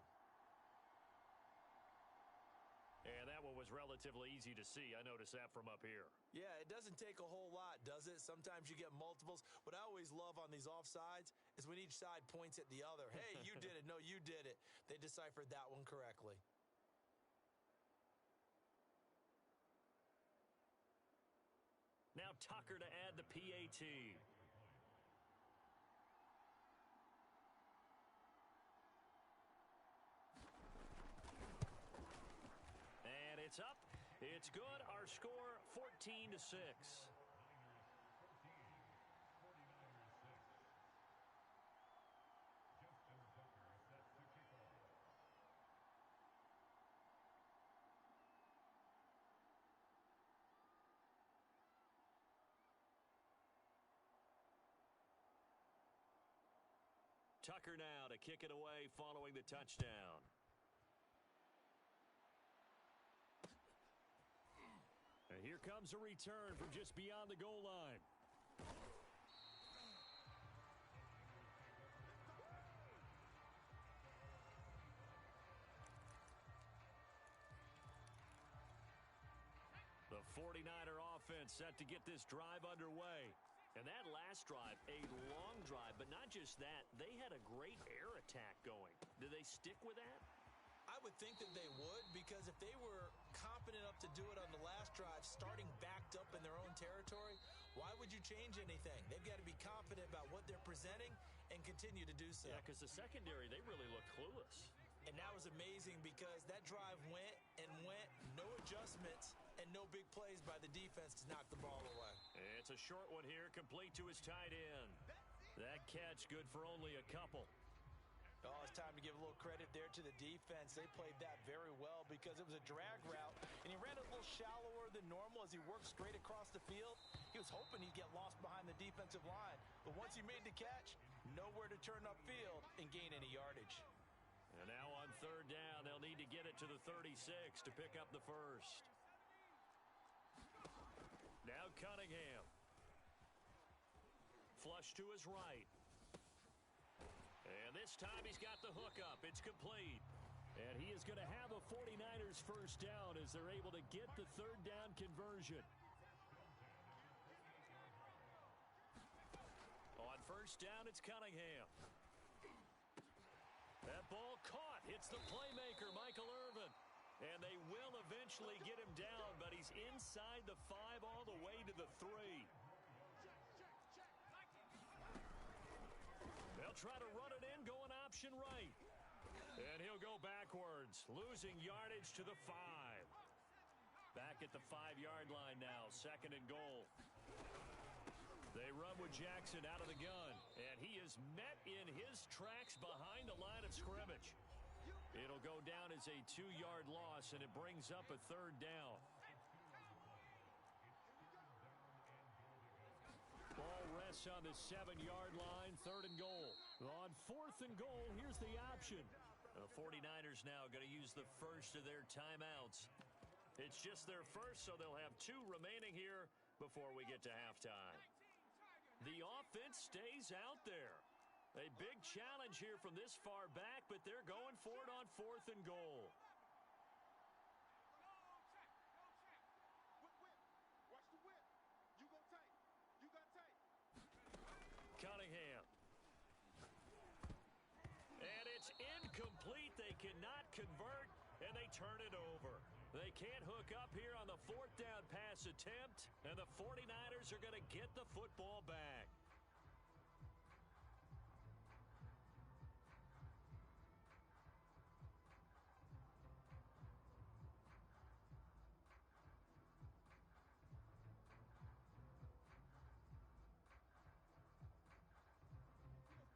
And that one was relatively easy to see. I noticed that from up here. Yeah, it doesn't take a whole lot, does it? Sometimes you get multiples. What I always love on these offsides is when each side points at the other. Hey, you did it. No, you did it. They deciphered that one correctly. Now Tucker to add the PAT. It's up. It's good. Our score 14-6. Tucker now to kick it away following the touchdown. And here comes a return from just beyond the goal line. The 49er offense set to get this drive underway. And that last drive, a long drive, but not just that. They had a great air attack going. Do they stick with that? I would think that they would, because if they were competent enough to do it on the last drive, starting backed up in their own territory, why would you change anything? They've got to be confident about what they're presenting and continue to do so. Yeah, because the secondary, they really looked clueless. And that was amazing because that drive went and went, no adjustments and no big plays by the defense to knock the ball away. It's a short one here, complete to his tight end. That catch good for only a couple. Oh, it's time to give a little credit there to the defense. They played that very well because it was a drag route, and he ran a little shallower than normal as he worked straight across the field. He was hoping he'd get lost behind the defensive line, but once he made the catch, nowhere to turn upfield and gain any yardage. And now on third down, they'll need to get it to the 36 to pick up the first. Now Cunningham. Flush to his right. And this time he's got the hook up. It's complete. And he is going to have a 49ers first down as they're able to get the third down conversion. On first down, it's Cunningham. That ball caught. Hits the playmaker, Michael Irvin. And they will eventually get him down, but he's inside the 5 all the way to the 3. They'll try to run it in, going option right. And he'll go backwards, losing yardage to the 5. Back at the 5-yard line now, second and goal. They run with Jackson out of the gun, and he is met in his tracks behind the line of scrimmage. It'll go down as a 2-yard loss, and it brings up a third down. Ball rests on the 7-yard line, third and goal. On fourth and goal, here's the option. The 49ers now going to use the first of their timeouts. It's just their first, so they'll have 2 remaining here before we get to halftime. The offense stays out there. A big challenge here from this far back, but they're going for it on fourth and goal. Watch the whip. You go tight. You got tight. Cunningham. And it's incomplete. They cannot convert, and they turn it over. They can't hook up here on the fourth down pass attempt, and the 49ers are going to get the football back.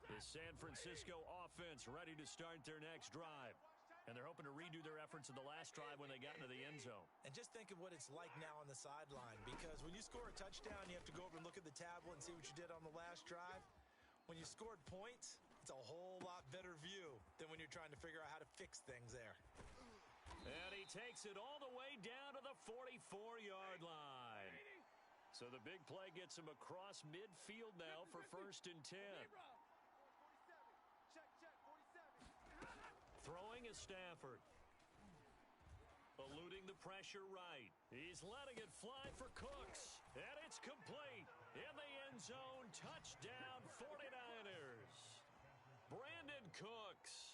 The San Francisco offense ready to start their next drive. And they're hoping to redo their efforts in the last drive when they got into the end zone. And just think of what it's like now on the sideline, because when you score a touchdown, you have to go over and look at the tablet and see what you did on the last drive. When you scored points, it's a whole lot better view than when you're trying to figure out how to fix things there. And he takes it all the way down to the 44-yard line. So the big play gets him across midfield now for first and 10. Throwing is Stafford. Eluding the pressure right. He's letting it fly for Cooks. And it's complete. In the end zone, touchdown 49ers. Brandon Cooks.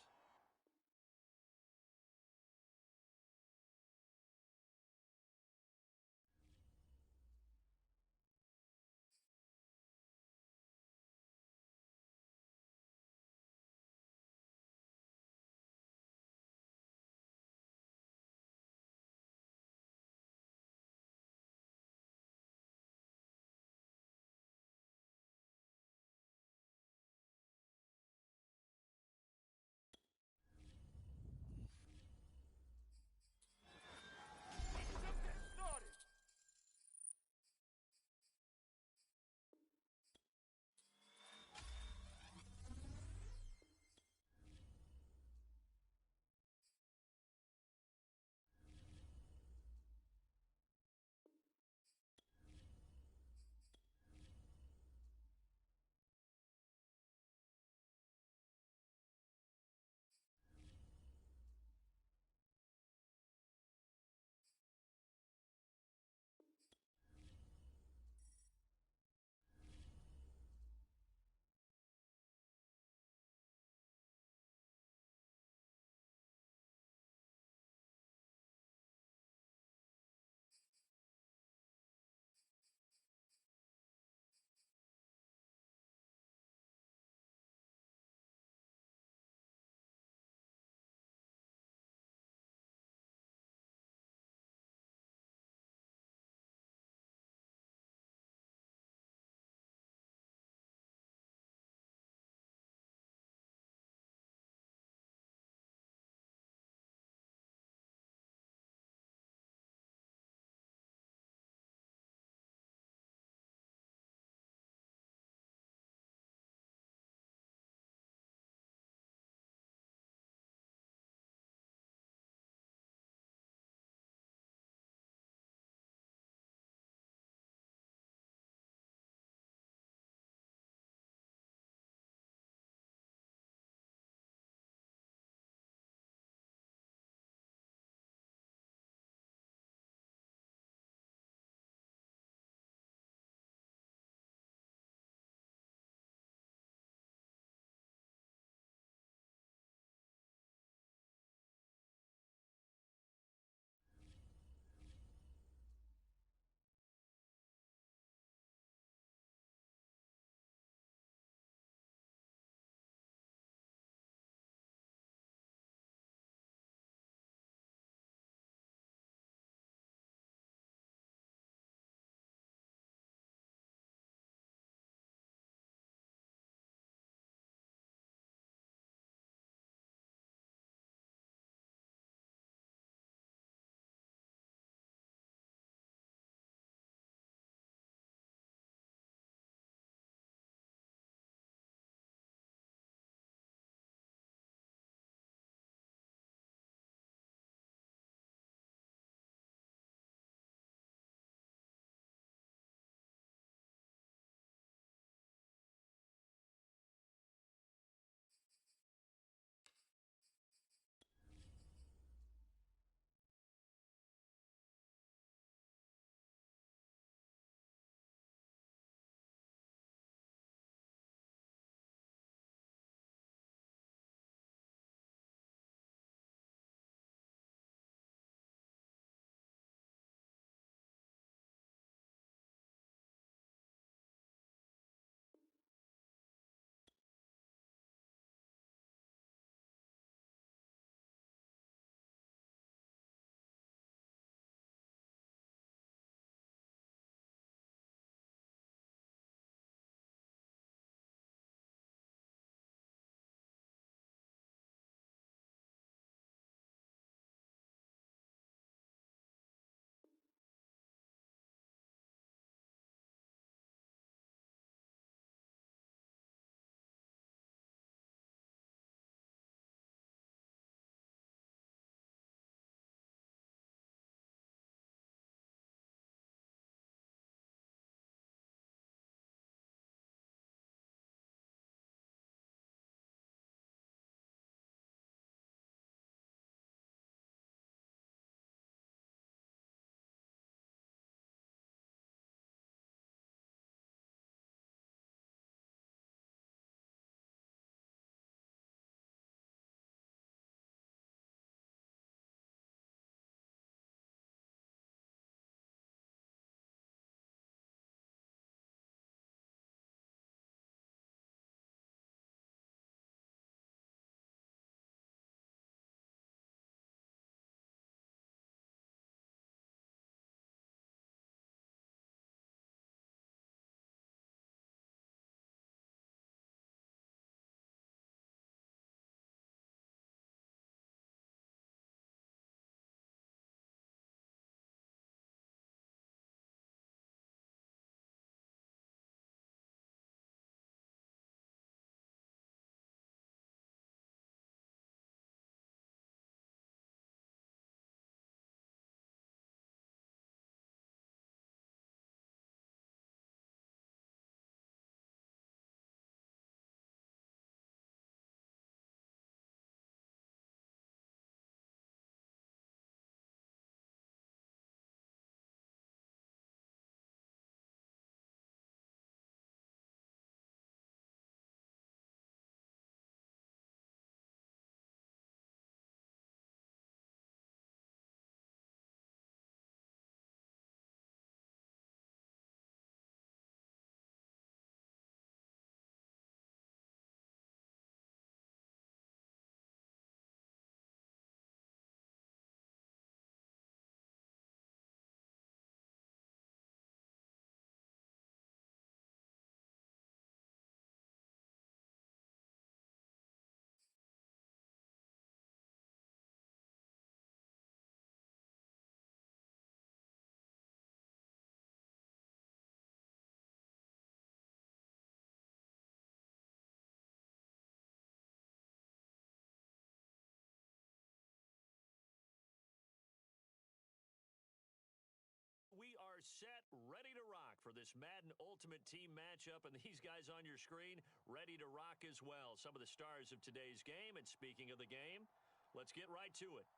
are set, ready to rock for this Madden Ultimate Team matchup, and these guys on your screen ready to rock as well. Some of the stars of today's game, and speaking of the game, let's get right to it.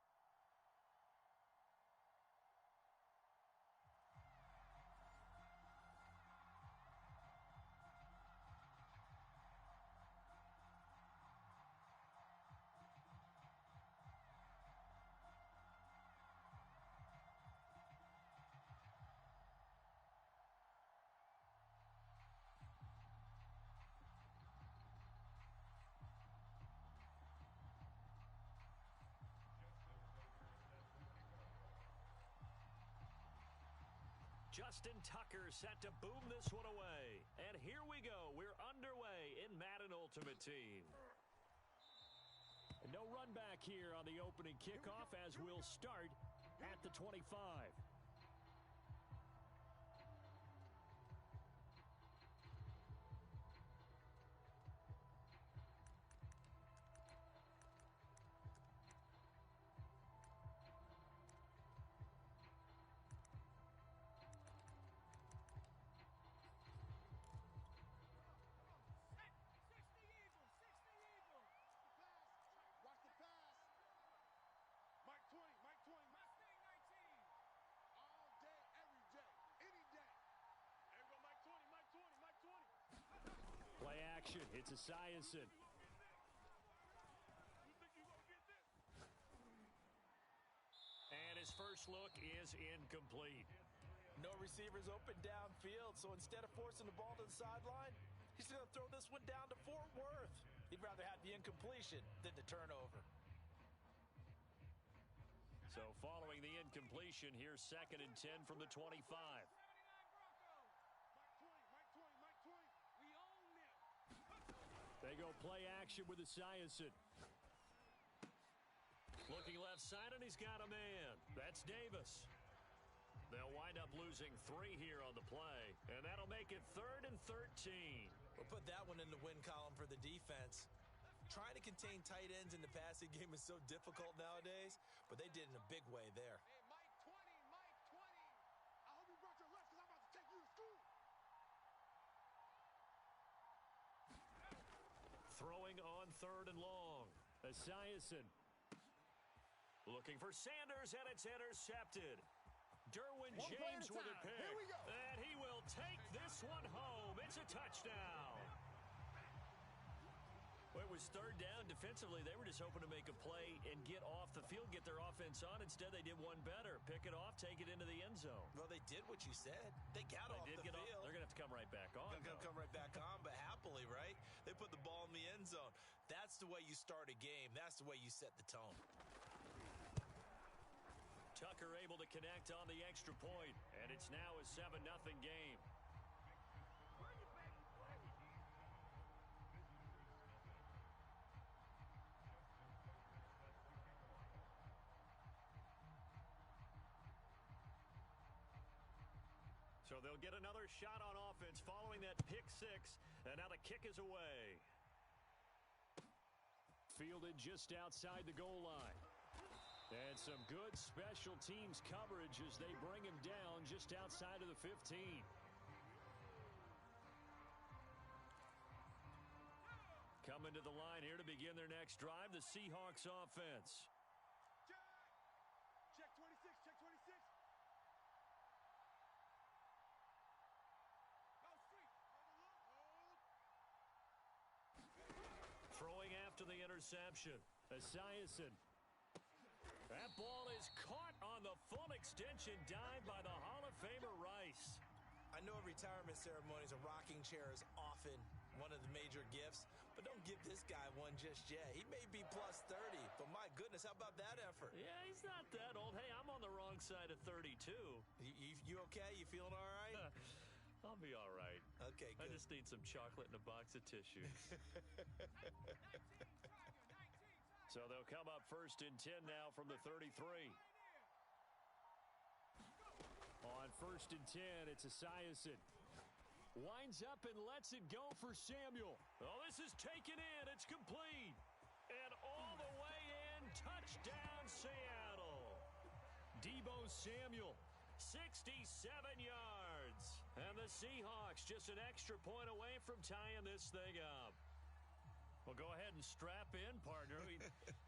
Justin Tucker set to boom this one away. And here we go. We're underway in Madden Ultimate Team. No run back here on the opening kickoff as we'll start at the 25. Play action. It's a Esiason. And his first look is incomplete. No receivers open downfield, so instead of forcing the ball to the sideline, he's going to throw this one down to Fort Worth. He'd rather have the incompletion than the turnover. So following the incompletion, here's 2nd and 10 from the 25. They go play action with Esiason. Looking left side, and he's got a man. That's Davis. They'll wind up losing 3 here on the play, and that'll make it 3rd and 13. We'll put that one in the win column for the defense. Trying to contain tight ends in the passing game is so difficult nowadays, but they did in a big way there. Hey, Mike 20, Mike 20. I hope you brought your lunch because I'm about to take you to school. Throwing on 3rd and long. Esiason. Looking for Sanders, and it's intercepted. Derwin James with a pick. Here we go. And he will take this one home. It's a touchdown. Well, it was 3rd down. Defensively, they were just hoping to make a play and get off the field, get their offense on. Instead, they did one better. Pick it off, take it into the end zone. Well, they did what you said. They got off the field. They're going to have to come right back on. They're going to come right back on, but happily, right? They put the ball in the end zone. That's the way you start a game. That's the way you set the tone. Tucker able to connect on the extra point, and it's now a 7-0 game. So they'll get another shot on offense following that pick 6, and now the kick is away. Fielded just outside the goal line. And some good special teams coverage as they bring him down just outside of the 15. Coming to the line here to begin their next drive, the Seahawks offense. Check 26, check 26. Throwing after the interception. Esiason. That ball is caught on the full extension dive by the Hall of Famer Rice. I know at retirement ceremonies, a rocking chair is often one of the major gifts, but don't give this guy one just yet. He may be plus 30, but my goodness, how about that effort? Yeah, he's not that old. Hey, I'm on the wrong side of 32. You okay? You feeling all right? I'll be all right. Okay, good. I just need some chocolate and a box of tissues. So they'll come up 1st and 10 now from the 33. On 1st and 10, it's Esiason. Winds up and lets it go for Samuel. Oh, this is taken in. It's complete. And all the way in. Touchdown, Seattle. Deebo Samuel 67 yards. And the Seahawks just an extra point away from tying this thing up. Well, go ahead and strap in, partner.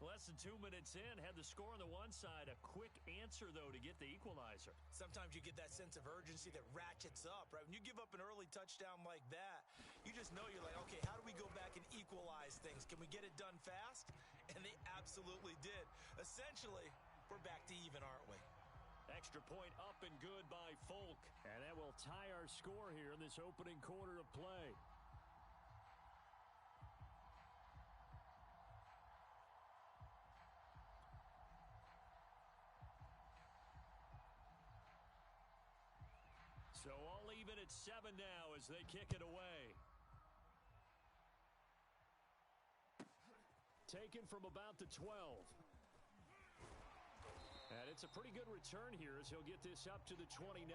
Less than 2 minutes in, had the score on the one side. A quick answer, though, to get the equalizer. Sometimes you get that sense of urgency that ratchets up, right? When you give up an early touchdown like that, you just know you're like, okay, how do we go back and equalize things? Can we get it done fast? And they absolutely did. Essentially, we're back to even, aren't we? Extra point up and good by Folk. And that will tie our score here in this opening quarter of play. So all even at 7 now as they kick it away. Taken from about the 12. And it's a pretty good return here as he'll get this up to the 29.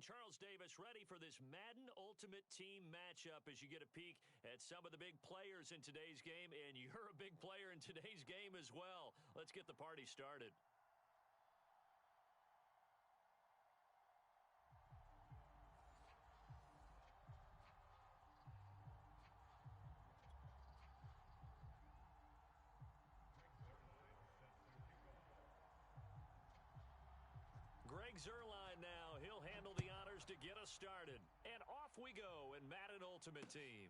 Charles Davis ready for this Madden Ultimate Team matchup as you get a peek at some of the big players in today's game, and you're a big player in today's game as well. Let's get the party started. Greg Zuerlein now. He'll handle the honors to get us started. And off we go in Madden Ultimate Team.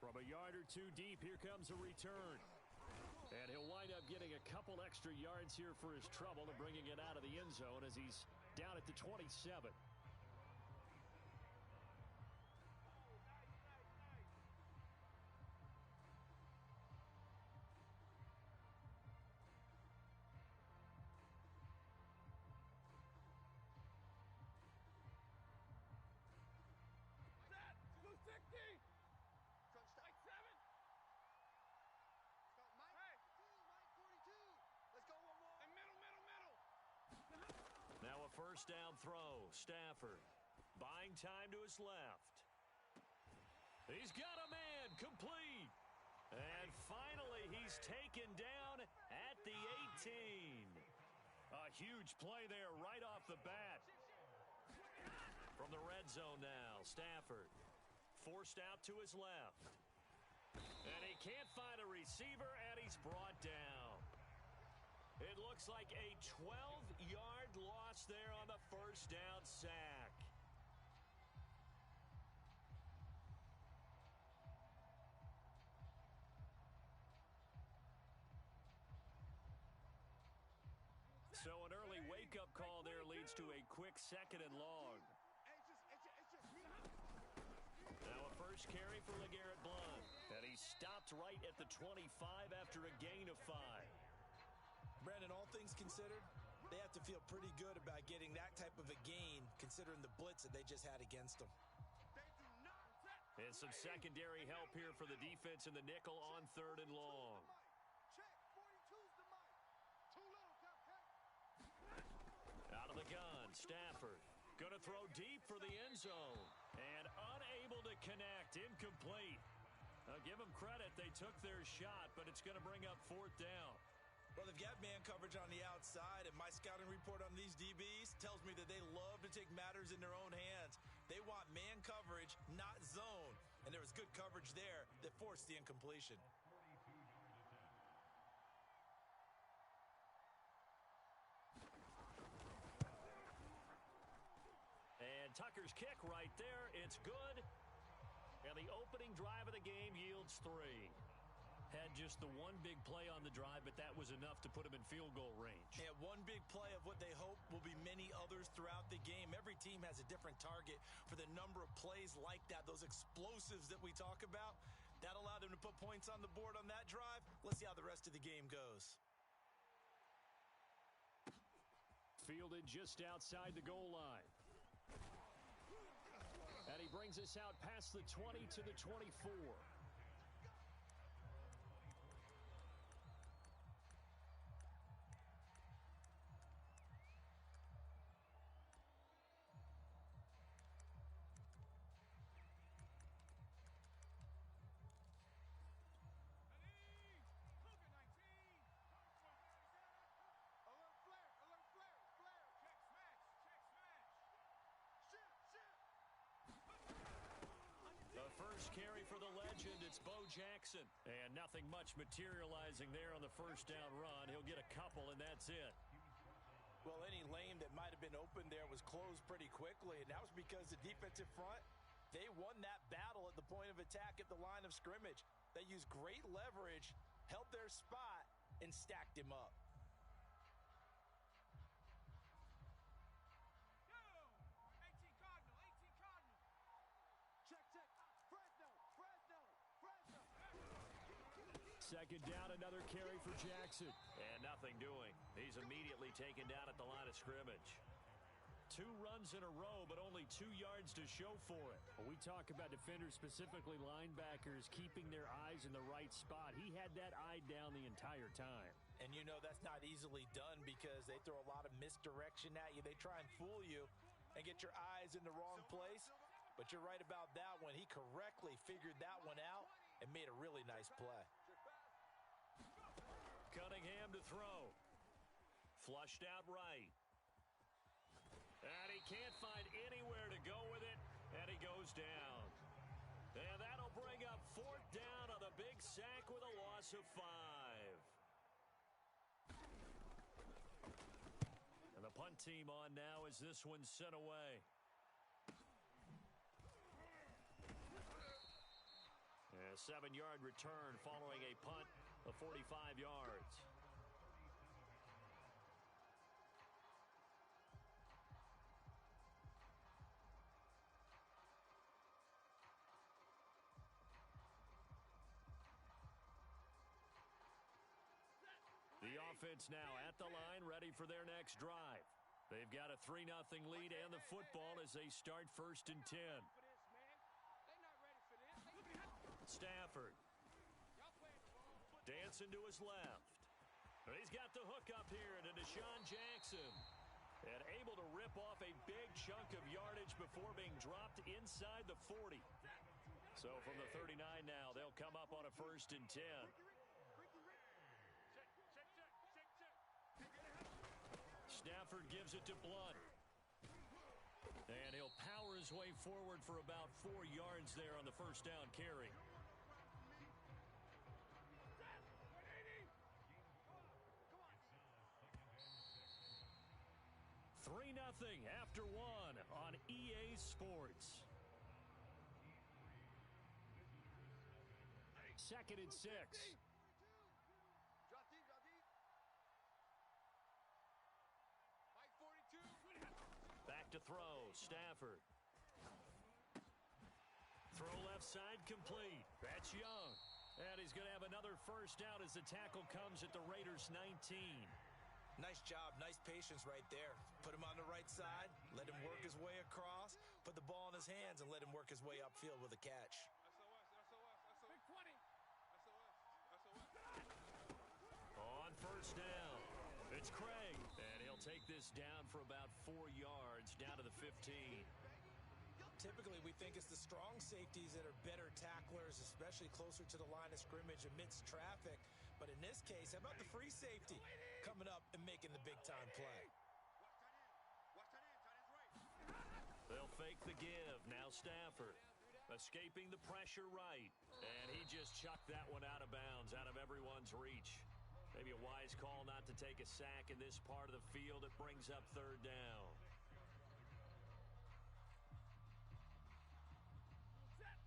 From a yard or two deep, here comes a return. And he'll wind up getting a couple extra yards here for his trouble and bringing it out of the end zone as he's down at the 27. Now a first down throw. Stafford buying time to his left. He's got a man complete. And finally he's taken down at the 18. A huge play there right off the bat. From the red zone now, Stafford forced out to his left. And he can't find a receiver, and he's brought down. It looks like a 12-yard loss there on the first down sack. So an early wake-up call there leads to a quick second and long. Now a first carry for LeGarrette Blount. And he stopped right at the 25 after a gain of 5. Brandon, all things considered, they have to feel pretty good about getting that type of a gain considering the blitz that they just had against them. And some secondary help here for the defense in the nickel on 3rd and long. Out of the gun, Stafford. Going to throw deep for the end zone. And unable to connect, incomplete. I'll give them credit, they took their shot, but it's going to bring up 4th down. Well, they've got man coverage on the outside, and my scouting report on these DBs tells me that they love to take matters in their own hands. They want man coverage, not zone. And there was good coverage there that forced the incompletion. And Tucker's kick right there. It's good. And the opening drive of the game yields 3. Had just the one big play on the drive, but that was enough to put him in field goal range. Yeah, one big play of what they hope will be many others throughout the game. Every team has a different target for the number of plays like that, those explosives that we talk about. That allowed them to put points on the board on that drive. Let's see how the rest of the game goes. Fielded just outside the goal line. And he brings us out past the 20 to the 24. First carry for the legend, it's Bo Jackson. And nothing much materializing there on the first down run. He'll get a couple, and that's it. Well, any lane that might have been open there was closed pretty quickly, and that was because the defensive front, they won that battle at the point of attack at the line of scrimmage. They used great leverage, held their spot, and stacked him up. Second down, another carry for Jackson. And nothing doing. He's immediately taken down at the line of scrimmage. 2 runs in a row, but only 2 yards to show for it. When we talk about defenders, specifically linebackers, keeping their eyes in the right spot. He had that eye down the entire time. And you know that's not easily done because they throw a lot of misdirection at you. They try and fool you and get your eyes in the wrong place. But you're right about that one. He correctly figured that one out and made a really nice play. Cunningham to throw. Flushed out right. And he can't find anywhere to go with it, and he goes down. And that'll bring up 4th down on the big sack with a loss of 5. And the punt team on now as this one's sent away. A 7-yard return following a punt of 45 yards. The offense now at the line, ready for their next drive. They've got a 3-0 lead and the football as they start 1st and 10. Stafford. Dancing to his left. He's got the hook up here to Deshaun Jackson. And able to rip off a big chunk of yardage before being dropped inside the 40. So from the 39 now, they'll come up on a 1st and 10. Stafford gives it to Blunt. And he'll power his way forward for about 4 yards there on the 1st down carry. Nothing after 1 on EA Sports. 2nd and 6. Back to throw. Stafford. Throw left side complete. That's Young. And he's going to have another 1st down as the tackle comes at the Raiders' 19. Nice job, nice patience right there. Put him on the right side, let him work his way across, put the ball in his hands, and let him work his way upfield with a catch. On 1st down, it's Craig, and he'll take this down for about 4 yards, down to the 15. Typically, we think it's the strong safeties that are better tacklers, especially closer to the line of scrimmage amidst traffic. But in this case, how about the free safety coming up and making the big-time play? They'll fake the give. Now Stafford escaping the pressure right. And he just chucked that one out of bounds, out of everyone's reach. Maybe a wise call not to take a sack in this part of the field. It brings up 3rd down.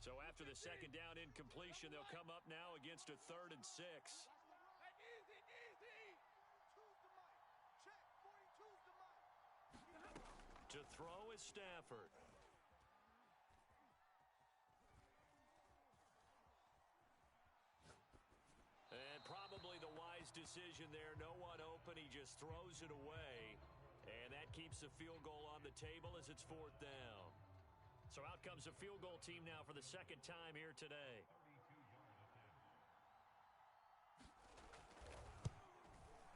So after the 2nd down incompletion, they'll come up now against a 3rd and 6. To throw is Stafford. And probably the wise decision there. No one open. He just throws it away. And that keeps the field goal on the table as it's 4th down. So out comes the field goal team now for the 2nd time here today.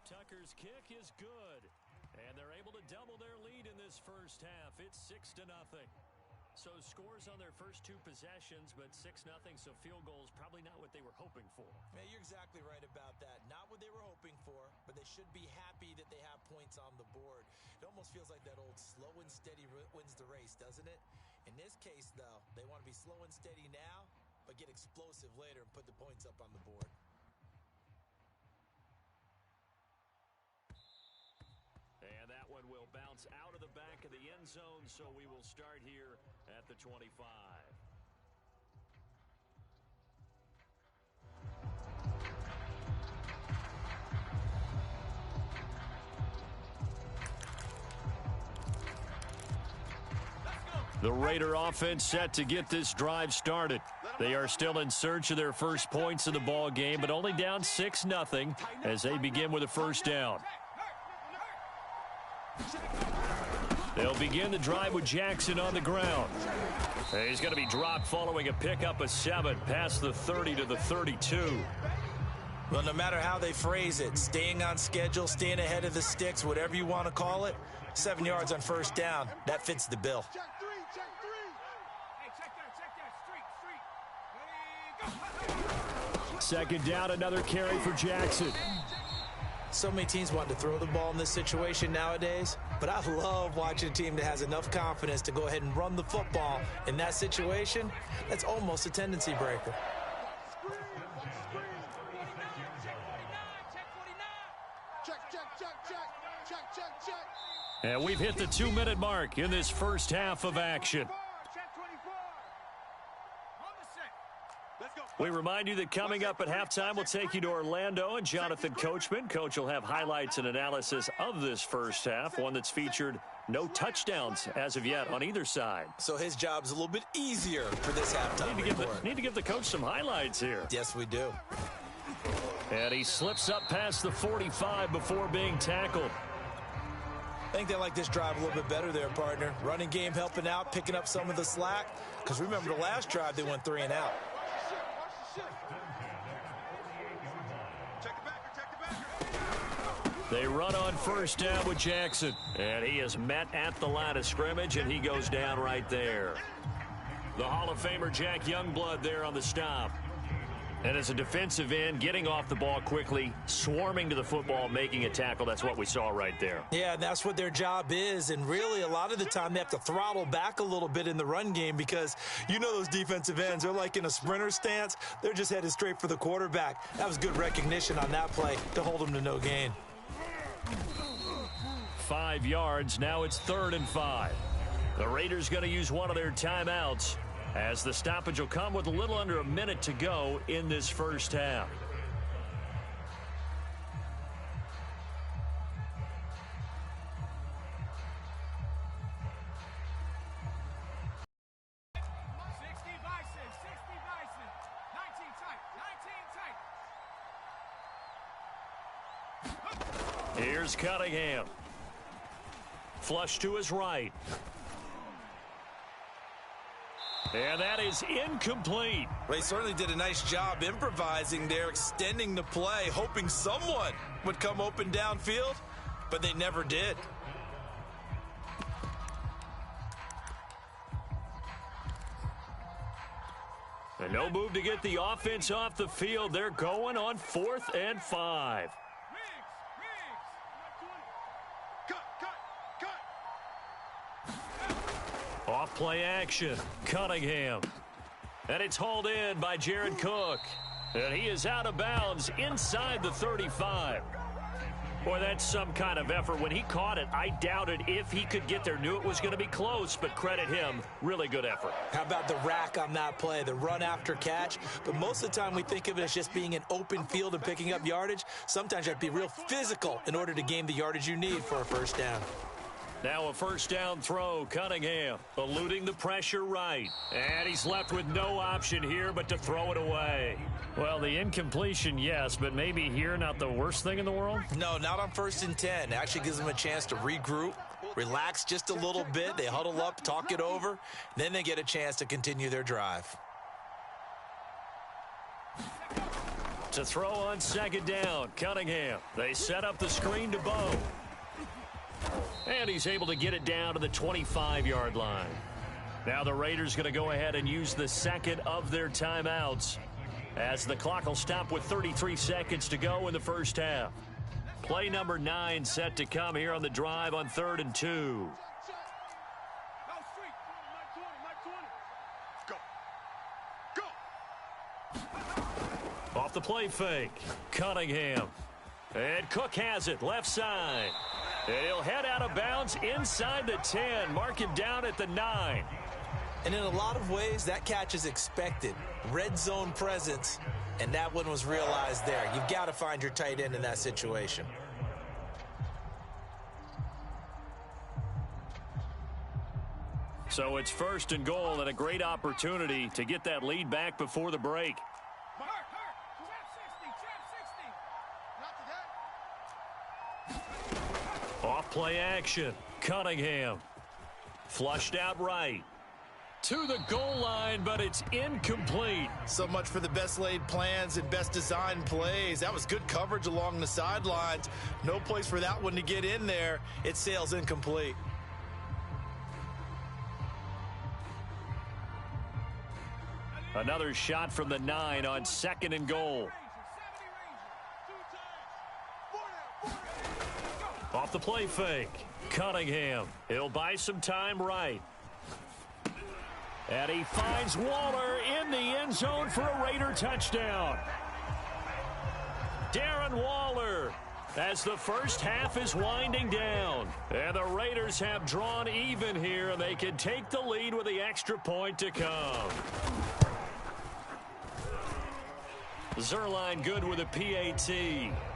Tucker's kick is good. And they're able to double their lead in this 1st half. It's 6-0. So scores on their first 2 possessions, but 6-0, so field goals probably not what they were hoping for. Yeah, you're exactly right about that. Not what they were hoping for, but they should be happy that they have points on the board. It almost feels like that old slow and steady wins the race, doesn't it? In this case, though, they want to be slow and steady now, but get explosive later and put the points up on the board. And that one will bounce out of the back of the end zone, so we will start here at the 25. The Raider offense set to get this drive started. They are still in search of their first points of the ball game, but only down 6-0 as they begin with a 1st down. They'll begin the drive with Jackson on the ground. He's going to be dropped following a pickup of 7 past the 30 to the 32. Well, no matter how they phrase it, staying on schedule, staying ahead of the sticks, whatever you want to call it, 7 yards on 1st down, that fits the bill. Second down, another carry for Jackson. So many teams want to throw the ball in this situation nowadays, but I love watching a team that has enough confidence to go ahead and run the football. In that situation, that's almost a tendency breaker. And we've hit the 2-minute mark in this first half of action. We remind you that coming up at halftime, we'll take you to Orlando and Jonathan Coachman. Coach will have highlights and analysis of this first half, one that's featured no touchdowns as of yet on either side. So his job's a little bit easier for this halftime report. Need to give the coach some highlights here. Yes, we do. And he slips up past the 45 before being tackled. I think they like this drive a little bit better there, partner. Running game helping out, picking up some of the slack. Because remember, the last drive, they went 3 and out. They run on first down with Jackson. And he is met at the line of scrimmage, and he goes down right there. The Hall of Famer Jack Youngblood there on the stop. And as a defensive end, getting off the ball quickly, swarming to the football, making a tackle, that's what we saw right there. Yeah, and that's what their job is. And really, a lot of the time, they have to throttle back a little bit in the run game because you know those defensive ends, they're like in a sprinter stance. They're just headed straight for the quarterback. That was good recognition on that play to hold them to no gain. 5 yards. Now it's 3rd and 5. The Raiders going to use one of their timeouts, as the stoppage will come with a little under a minute to go in this first half. Here's Cunningham. Flush to his right. And that is incomplete. Well, he certainly did a nice job improvising there, extending the play, hoping someone would come open downfield, but they never did. And no move to get the offense off the field. They're going on 4th and 5. Off play action. Cunningham. And it's hauled in by Jared Cook. And he is out of bounds inside the 35. Boy, that's some kind of effort. When he caught it, I doubted if he could get there. Knew it was going to be close, but credit him. Really good effort. How about the rack on that play, the run after catch? But most of the time we think of it as just being an open field and picking up yardage. Sometimes you have to be real physical in order to gain the yardage you need for a first down. Now a first down throw. Cunningham eluding the pressure right. And he's left with no option here but to throw it away. Well, the incompletion, yes, but maybe here not the worst thing in the world? No, not on 1st and 10. It actually gives them a chance to regroup, relax just a little bit. They huddle up, talk it over. Then they get a chance to continue their drive. To throw on 2nd down, Cunningham. They set up the screen to Bo. And he's able to get it down to the 25-yard line. Now the Raiders going to go ahead and use the second of their timeouts, as the clock will stop with 33 seconds to go in the first half. Play number 9 set to come here on the drive on 3rd and 2. Off the play fake. Cunningham. And Cook has it left side. And he'll head out of bounds inside the 10. Mark him down at the 9. And in a lot of ways, that catch is expected. Red zone presence, and that one was realized there. You've got to find your tight end in that situation. So it's 1st and goal, and a great opportunity to get that lead back before the break. Off play action. Cunningham. Flushed out right. To the goal line, but it's incomplete. So much for the best laid plans and best designed plays. That was good coverage along the sidelines. No place for that one to get in there. It sails incomplete. Another shot from the 9 on 2nd and goal. Off the play fake. Cunningham. He'll buy some time right. And he finds Waller in the end zone for a Raider touchdown. Darren Waller As the first half is winding down, and the Raiders have drawn even here, and they can take the lead with the extra point to come. Zerline good with a PAT,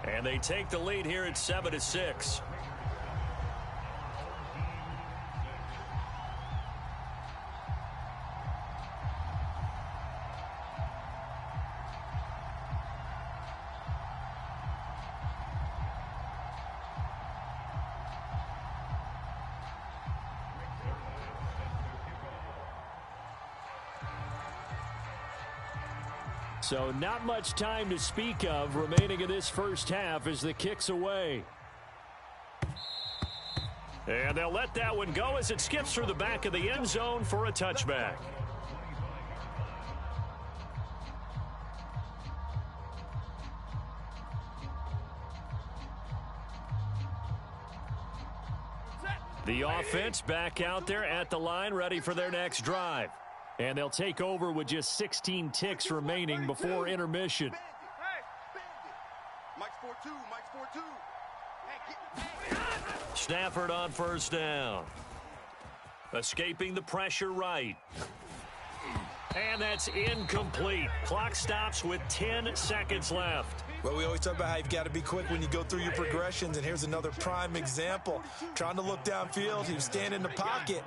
and they take the lead here at 7-6. So not much time to speak of remaining in this first half as the kick's away. And they'll let that one go as it skips through the back of the end zone for a touchback. The offense back out there at the line, ready for their next drive. And they'll take over with just 16 ticks remaining before intermission. Stafford on first down. Escaping the pressure right. And that's incomplete. Clock stops with 10 seconds left. Well, we always talk about how you've got to be quick when you go through your progressions, and here's another prime example. Trying to look downfield, he was standing in the pocket,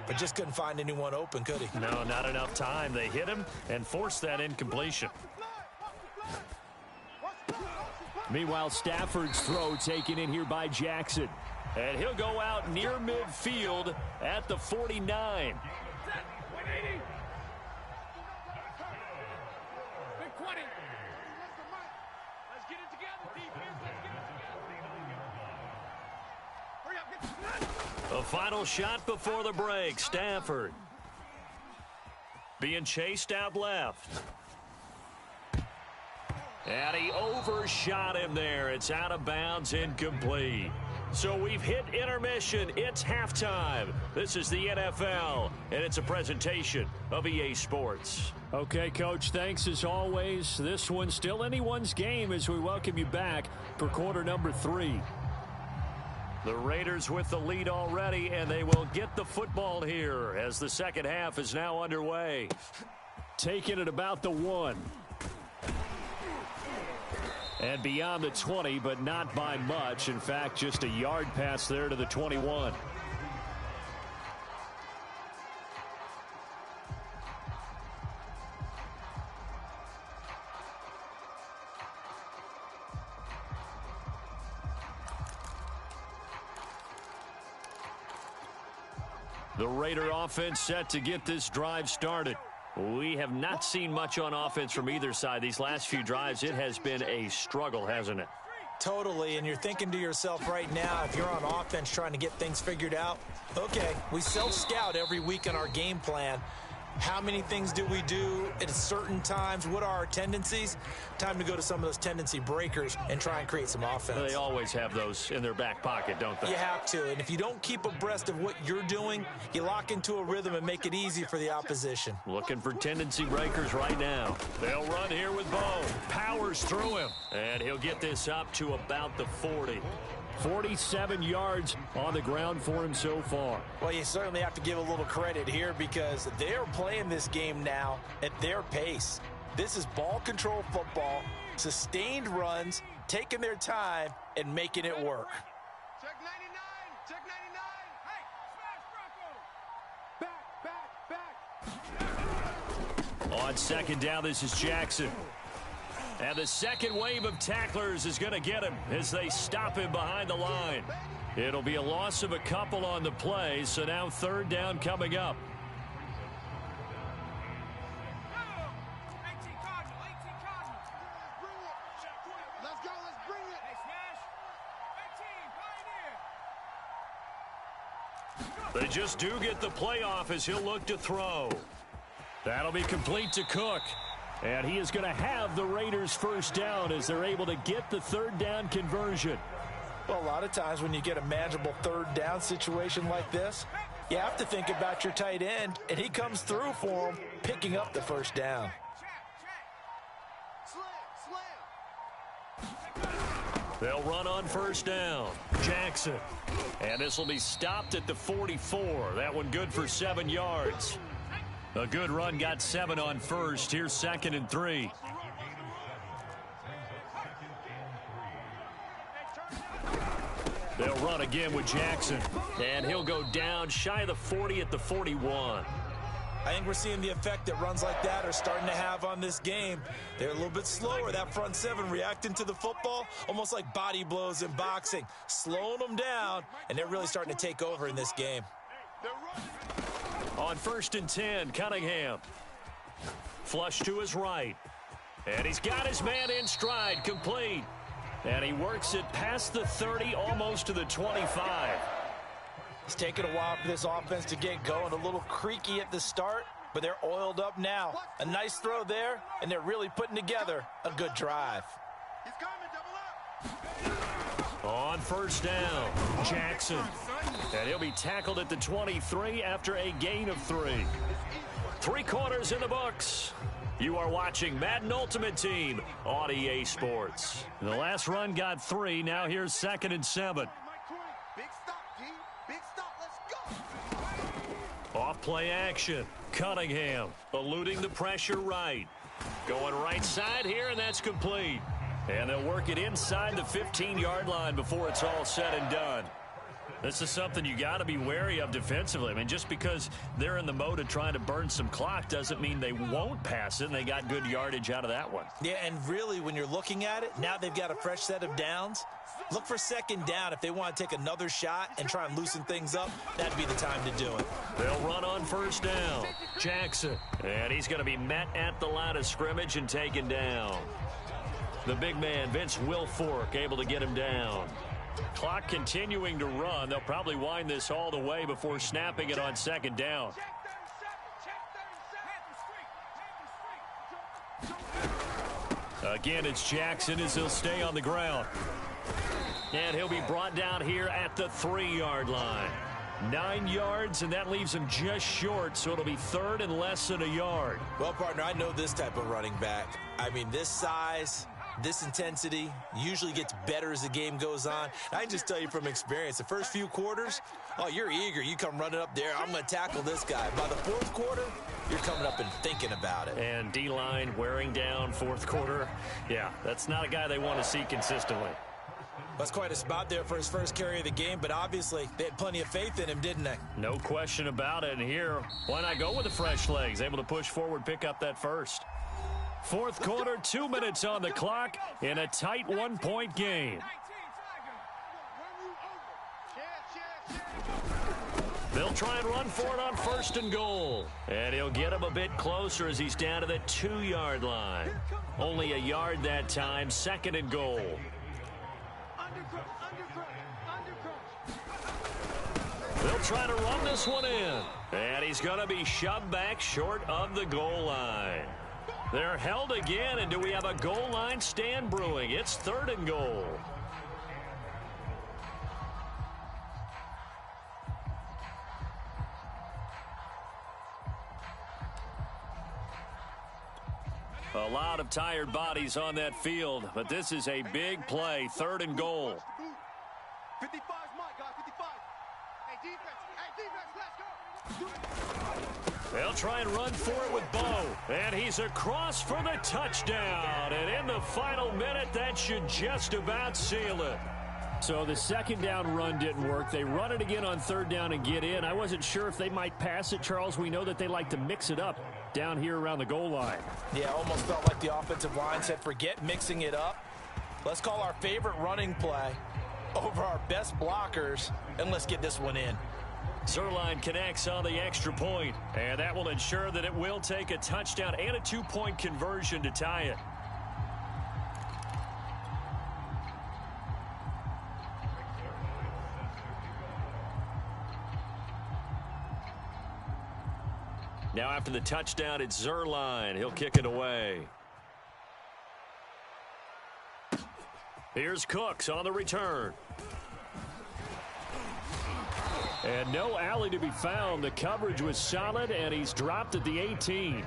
but just couldn't find anyone open, could he? No, not enough time. They hit him and forced that incompletion. Meanwhile, Stafford's throw taken in here by Jackson. And he'll go out near midfield at the 49. A final shot before the break. Stafford being chased out left. And he overshot him there. It's out of bounds, incomplete. So we've hit intermission. It's halftime. This is the NFL, and it's a presentation of EA Sports. Okay, Coach, thanks as always. This one's still anyone's game as we welcome you back for quarter number 3. The Raiders with the lead already, and they will get the football here as the second half is now underway. Taking it about the 1. And beyond the 20, but not by much. In fact, just a yard pass there to the 21. The Raider offense set to get this drive started. We have not seen much on offense from either side. These last few drives, it has been a struggle, hasn't it? Totally, and you're thinking to yourself right now, if you're on offense trying to get things figured out, okay, we self-scout every week in our game plan. How many things do we do at certain times? What are our tendencies? Time to go to some of those tendency breakers and try and create some offense. They always have those in their back pocket, don't they? You have to, and if you don't keep abreast of what you're doing, you lock into a rhythm and make it easy for the opposition. Looking for tendency breakers right now. They'll run here with Bo. Powers through him, and he'll get this up to about the 40. 47 yards on the ground for him so far. Well, you certainly have to give a little credit here because they're playing this game now at their pace. This is ball control football, sustained runs, taking their time and making it work. Check 99, check 99. Hey, smash, Bronco. Back. On second down, this is Jackson. And the second wave of tacklers is going to get him as they stop him behind the line. It'll be a loss of a couple on the play, so now third down coming up. Let's go, let's bring it. They just do get the playoff as he'll look to throw. That'll be complete to Cook. And he is going to have the Raiders first down as they're able to get the third down conversion. Well, a lot of times when you get a manageable third down situation like this, you have to think about your tight end, and he comes through for him, picking up the first down. They'll run on first down. Jackson. And this will be stopped at the 44. That one good for 7 yards. A good run got 7 on first. Here's 2nd and 3. They'll run again with Jackson. And he'll go down shy of the 40 at the 41. I think we're seeing the effect that runs like that are starting to have on this game. They're a little bit slower, that front seven reacting to the football, almost like body blows in boxing, slowing them down, and they're really starting to take over in this game. On 1st and 10, Cunningham. Flush to his right. And he's got his man in stride, complete. And he works it past the 30, almost to the 25. It's taken a while for this offense to get going. A little creaky at the start, but they're oiled up now. A nice throw there, and they're really putting together a good drive. He's coming, double up. On first down, Jackson. And he'll be tackled at the 23 after a gain of 3. 3 quarters in the books. You are watching Madden Ultimate Team on EA Sports. The last run got 3. Now here's 2nd and 7. Big stop, G. Big stop. Let's go. Off play action. Cunningham eluding the pressure right. Going right side here, and that's complete. And they'll work it inside the 15-yard line before it's all said and done. This is something you got to be wary of defensively. I mean, just because they're in the mode of trying to burn some clock doesn't mean they won't pass it, and they got good yardage out of that one. Yeah, and really, when you're looking at it, now they've got a fresh set of downs. Look for 2nd down. If they want to take another shot and try and loosen things up, that'd be the time to do it. They'll run on first down. Jackson. And he's going to be met at the line of scrimmage and taken down. The big man, Vince Wilfork, able to get him down. Clock continuing to run. They'll probably wind this all the way before snapping it on 2nd down. Again, it's Jackson as he'll stay on the ground. And he'll be brought down here at the 3-yard line. 9 yards, and that leaves him just short, so it'll be 3rd and less than a yard. Well, partner, I know this type of running back. I mean, this size, this intensity usually gets better as the game goes on. I can just tell you from experience, the first few quarters, oh, you're eager. You come running up there, I'm going to tackle this guy. By the 4th quarter, you're coming up and thinking about it. And D-line wearing down 4th quarter. Yeah, that's not a guy they want to see consistently. That's quite a spot there for his first carry of the game, but obviously they had plenty of faith in him, didn't they? No question about it. And here, why not go with the fresh legs? Able to push forward, pick up that first. 4th quarter, 2 minutes on the clock in a tight 1-point game. They'll try and run for it on 1st and goal. And he'll get him a bit closer as he's down to the 2-yard line. Only a yard that time, 2nd and goal. They'll try to run this one in. And he's going to be shoved back short of the goal line. They're held again, and do we have a goal line stand brewing? It's 3rd and goal. A lot of tired bodies on that field, but this is a big play, 3rd and goal. 55's my guy, 55. Hey, defense, let's go. They'll try and run for it with Bo. And he's across for the touchdown. And in the final minute, that should just about seal it. So the 2nd down run didn't work. They run it again on 3rd down and get in. I wasn't sure if they might pass it, Charles. We know that they like to mix it up down here around the goal line. Yeah, almost felt like the offensive line said, forget mixing it up. Let's call our favorite running play over our best blockers, and let's get this one in. Zerline connects on the extra point, and that will ensure that it will take a touchdown and a 2-point conversion to tie it. Now after the touchdown, it's Zerline. He'll kick it away. Here's Cooks on the return. And no alley to be found. The coverage was solid, and he's dropped at the 18.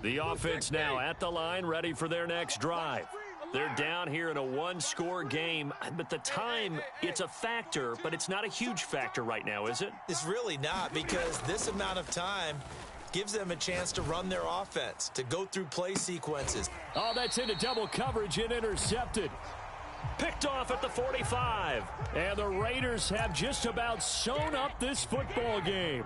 The offense now at the line, ready for their next drive. They're down here in a one-score game, but the time, it's a factor, but it's not a huge factor right now, is it? It's really not, because this amount of time gives them a chance to run their offense, to go through play sequences. Oh, that's into double coverage and intercepted. Picked off at the 45. And the Raiders have just about sewn up this football game.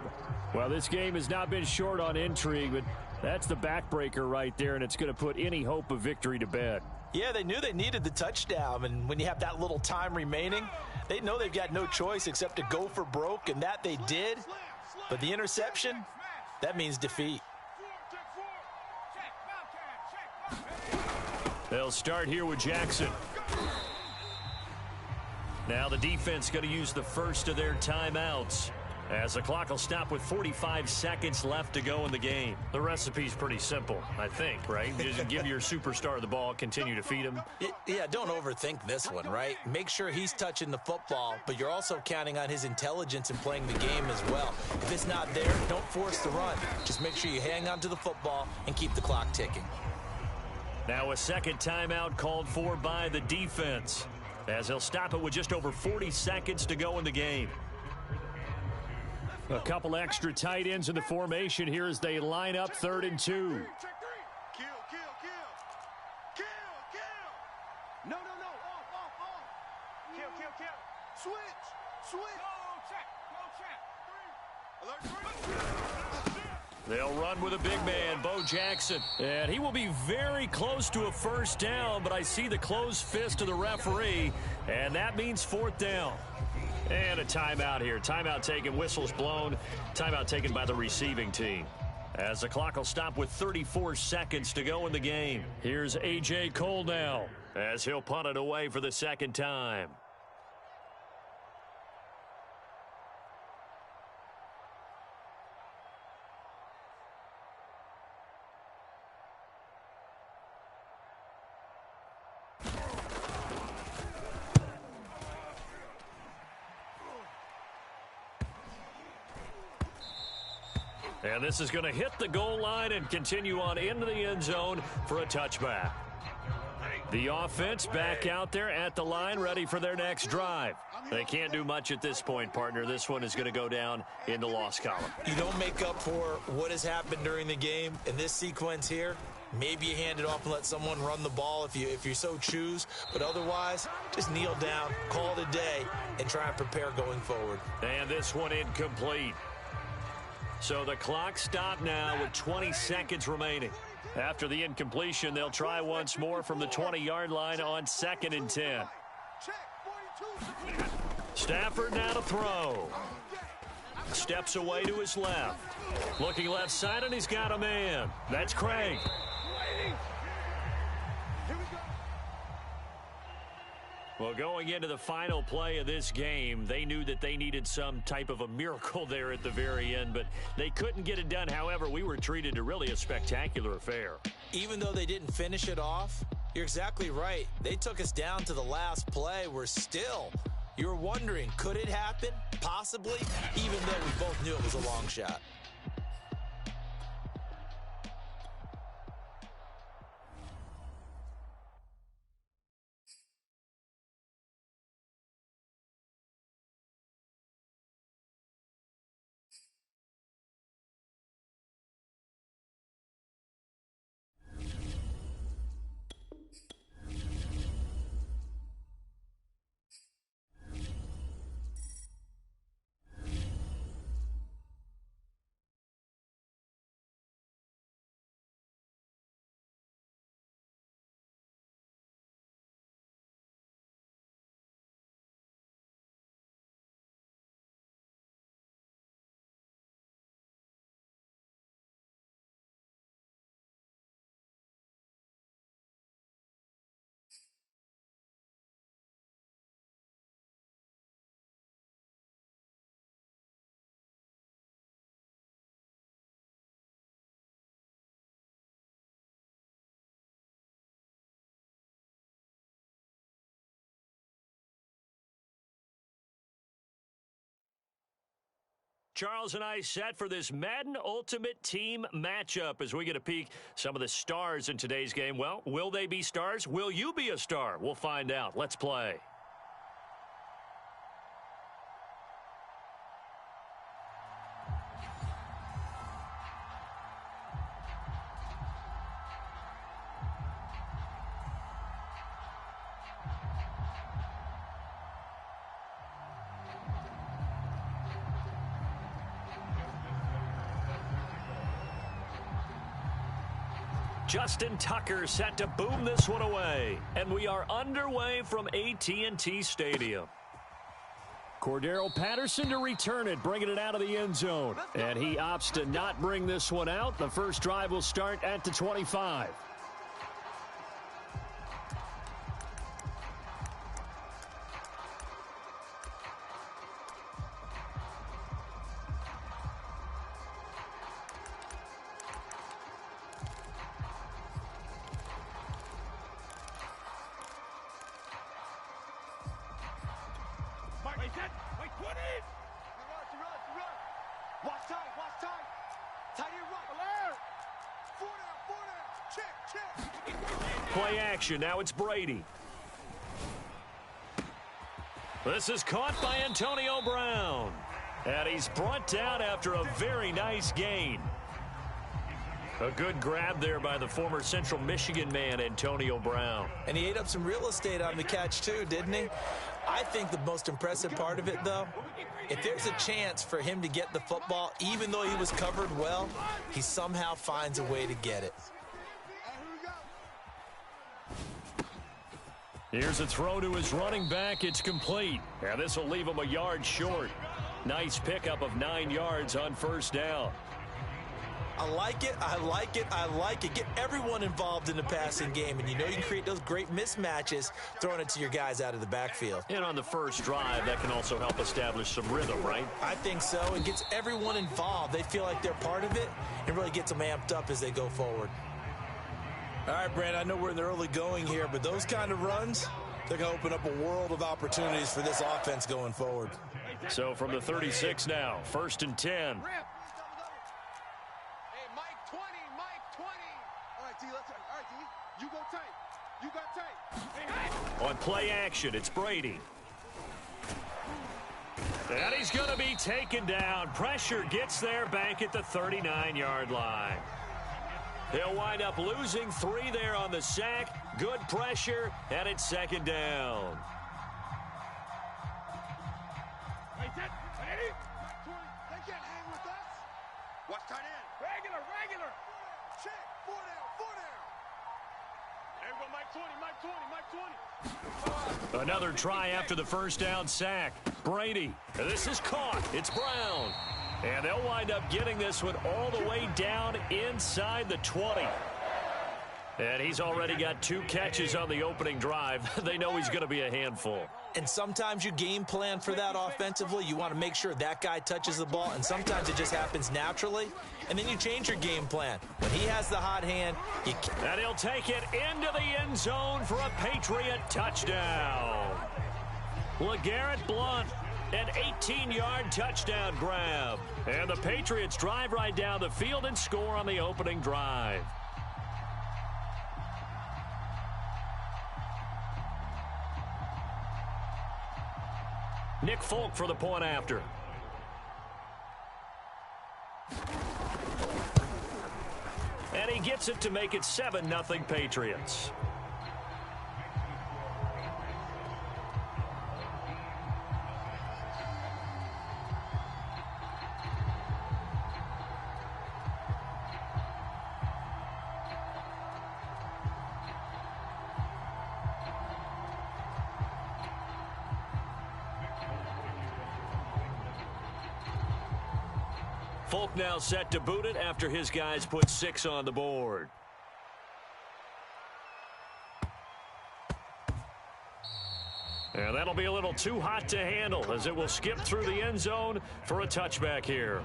Well, this game has not been short on intrigue, but that's the backbreaker right there, and it's going to put any hope of victory to bed. Yeah, they knew they needed the touchdown, and when you have that little time remaining, they know they've got no choice except to go for broke, and that they did. But the interception, that means defeat. They'll start here with Jackson. Now the defense going to use the first of their timeouts, as the clock will stop with 45 seconds left to go in the game. The recipe's pretty simple, I think, right? Just give your superstar the ball, continue to feed him. Yeah, don't overthink this one, right? Make sure he's touching the football, but you're also counting on his intelligence in playing the game as well. If it's not there, don't force the run. Just make sure you hang on to the football and keep the clock ticking. Now a second timeout called for by the defense, as he'll stop it with just over 40 seconds to go in the game. A couple extra tight ends in the formation here as they line up 3rd and 2. Kill. No. Off. Kill. Switch. Go check. They'll run with a big man, Bo Jackson. And he will be very close to a first down, but I see the closed fist of the referee, and that means 4th down. And a timeout here. Timeout taken, whistles blown. Timeout taken by the receiving team, as the clock will stop with 34 seconds to go in the game. Here's A.J. Cole now, as he'll punt it away for the second time. And this is going to hit the goal line and continue on into the end zone for a touchback. The offense back out there at the line, ready for their next drive. They can't do much at this point, partner. This one is going to go down in the loss column. You don't make up for what has happened during the game in this sequence here. Maybe you hand it off and let someone run the ball if you so choose. But otherwise, just kneel down, call it a day, and try and prepare going forward. And this one incomplete. So the clock stopped now with 20 seconds remaining. After the incompletion, they'll try once more from the 20-yard line on 2nd and 10. Stafford now to throw. Steps away to his left. Looking left side, and he's got a man. That's Craig. Well, going into the final play of this game, they knew that they needed some type of a miracle there at the very end, but they couldn't get it done. However, we were treated to really a spectacular affair. Even though they didn't finish it off, you're exactly right. They took us down to the last play. You're wondering, could it happen? Possibly, even though we both knew it was a long shot. Charles and I set for this Madden Ultimate Team matchup as we get a peek some of the stars in today's game. Well, will they be stars? Will you be a star? We'll find out. Let's play. Justin Tucker set to boom this one away. And we are underway from AT&T Stadium. Cordero Patterson to return it, bringing it out of the end zone. And he opts to not bring this one out. The first drive will start at the 25. Play action. Now it's Brady. This is caught by Antonio Brown. And he's brought down after a very nice gain. A good grab there by the former Central Michigan man, Antonio Brown. And he ate up some real estate on the catch, too, didn't he? I think the most impressive part of it, though, if there's a chance for him to get the football, even though he was covered well, he somehow finds a way to get it. Here's a throw to his running back. It's complete. And this will leave him a yard short. Nice pickup of 9 yards on first down. I like it. I like it. I like it. Get everyone involved in the passing game. And you know you can create those great mismatches throwing it to your guys out of the backfield. And on the first drive, that can also help establish some rhythm, right? I think so. It gets everyone involved. They feel like they're part of it and really gets them amped up as they go forward. All right, Brand, I know we're in the early going here, but those kind of runs, they're going to open up a world of opportunities for this offense going forward. So from the 36 now, 1st and 10. Hey, Mike 20, Mike 20. All right, D, let's, all right, D, you go tight. You got tight. Hey. On play action, it's Brady. And he's going to be taken down. Pressure gets there back at the 39-yard line. He'll wind up losing 3 there on the sack. Good pressure, and it's 2nd down. They can't hang with us. Watch tight end. Regular. Check. 4 down. There we go, Mike 20. Another try after the first down sack. Brady. This is caught. It's Brown. And they'll wind up getting this one all the way down inside the 20. And he's already got 2 catches on the opening drive. They know he's going to be a handful. And sometimes you game plan for that offensively. You want to make sure that guy touches the ball, and sometimes it just happens naturally. And then you change your game plan. When he has the hot hand, and he'll take it into the end zone for a Patriot touchdown. LeGarrette Blount. An 18-yard touchdown grab. And the Patriots drive right down the field and score on the opening drive. Nick Folk for the point after. And he gets it to make it 7-0 Patriots. Folk now set to boot it after his guys put 6 on the board. And that'll be a little too hot to handle as it will skip through the end zone for a touchback here.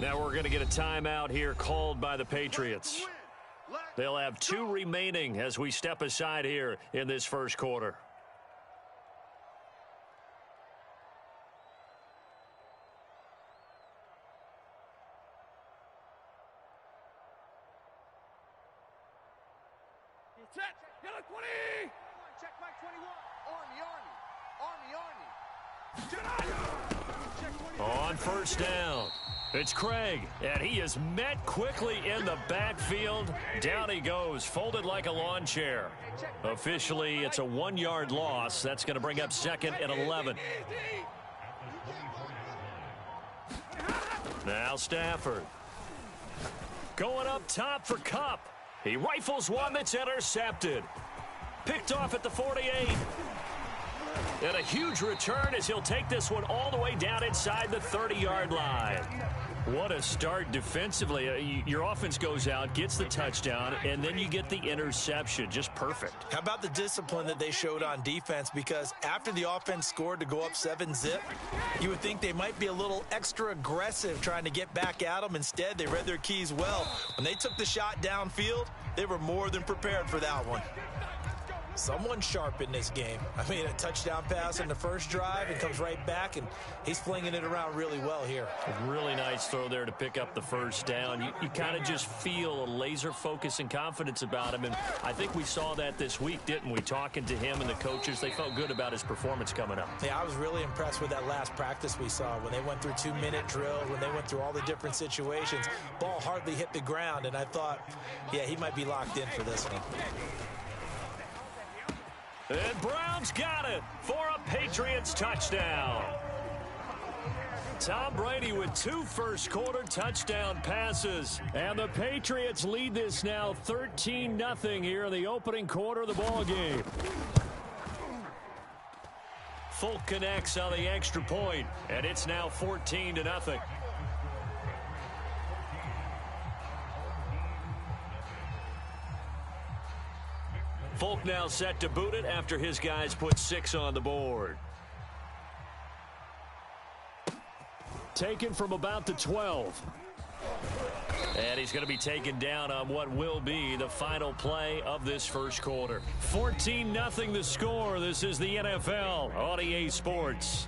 Now we're going to get a timeout here called by the Patriots. They'll have 2 remaining as we step aside here in this first quarter. Set. Yellow 20. Check back 21. Army. On first down, it's Craig, and he is met quickly in the backfield. Down he goes, folded like a lawn chair. Officially, it's a 1-yard loss. That's going to bring up 2nd and 11. Now Stafford. Going up top for Kupp. He rifles one that's intercepted. Picked off at the 48. And a huge return as he'll take this one all the way down inside the 30-yard line. What a start defensively. Your offense goes out, gets the touchdown, and then you get the interception. Just perfect. How about the discipline that they showed on defense? Because after the offense scored to go up 7-zip, you would think they might be a little extra aggressive trying to get back at them. Instead, they read their keys well. When they took the shot downfield, they were more than prepared for that one. Someone sharp in this game. I mean, a touchdown pass in the first drive and comes right back, and he's flinging it around really well here. A really nice throw there to pick up the first down. You kind of just feel a laser focus and confidence about him, and I think we saw that this week, didn't we? Talking to him and the coaches, they felt good about his performance coming up. Yeah, I was really impressed with that last practice we saw when they went through 2-minute drills, when they went through all the different situations. Ball hardly hit the ground, and I thought, yeah, he might be locked in for this one. And Brown's got it for a Patriots touchdown. Tom Brady with 2 first-quarter touchdown passes. And the Patriots lead this now 13-0 here in the opening quarter of the ball game. Folk connects on the extra point, and it's now 14-0. Folk now set to boot it after his guys put 6 on the board. Taken from about the 12. And he's going to be taken down on what will be the final play of this first quarter. 14-0 the score. This is the NFL on EA Sports.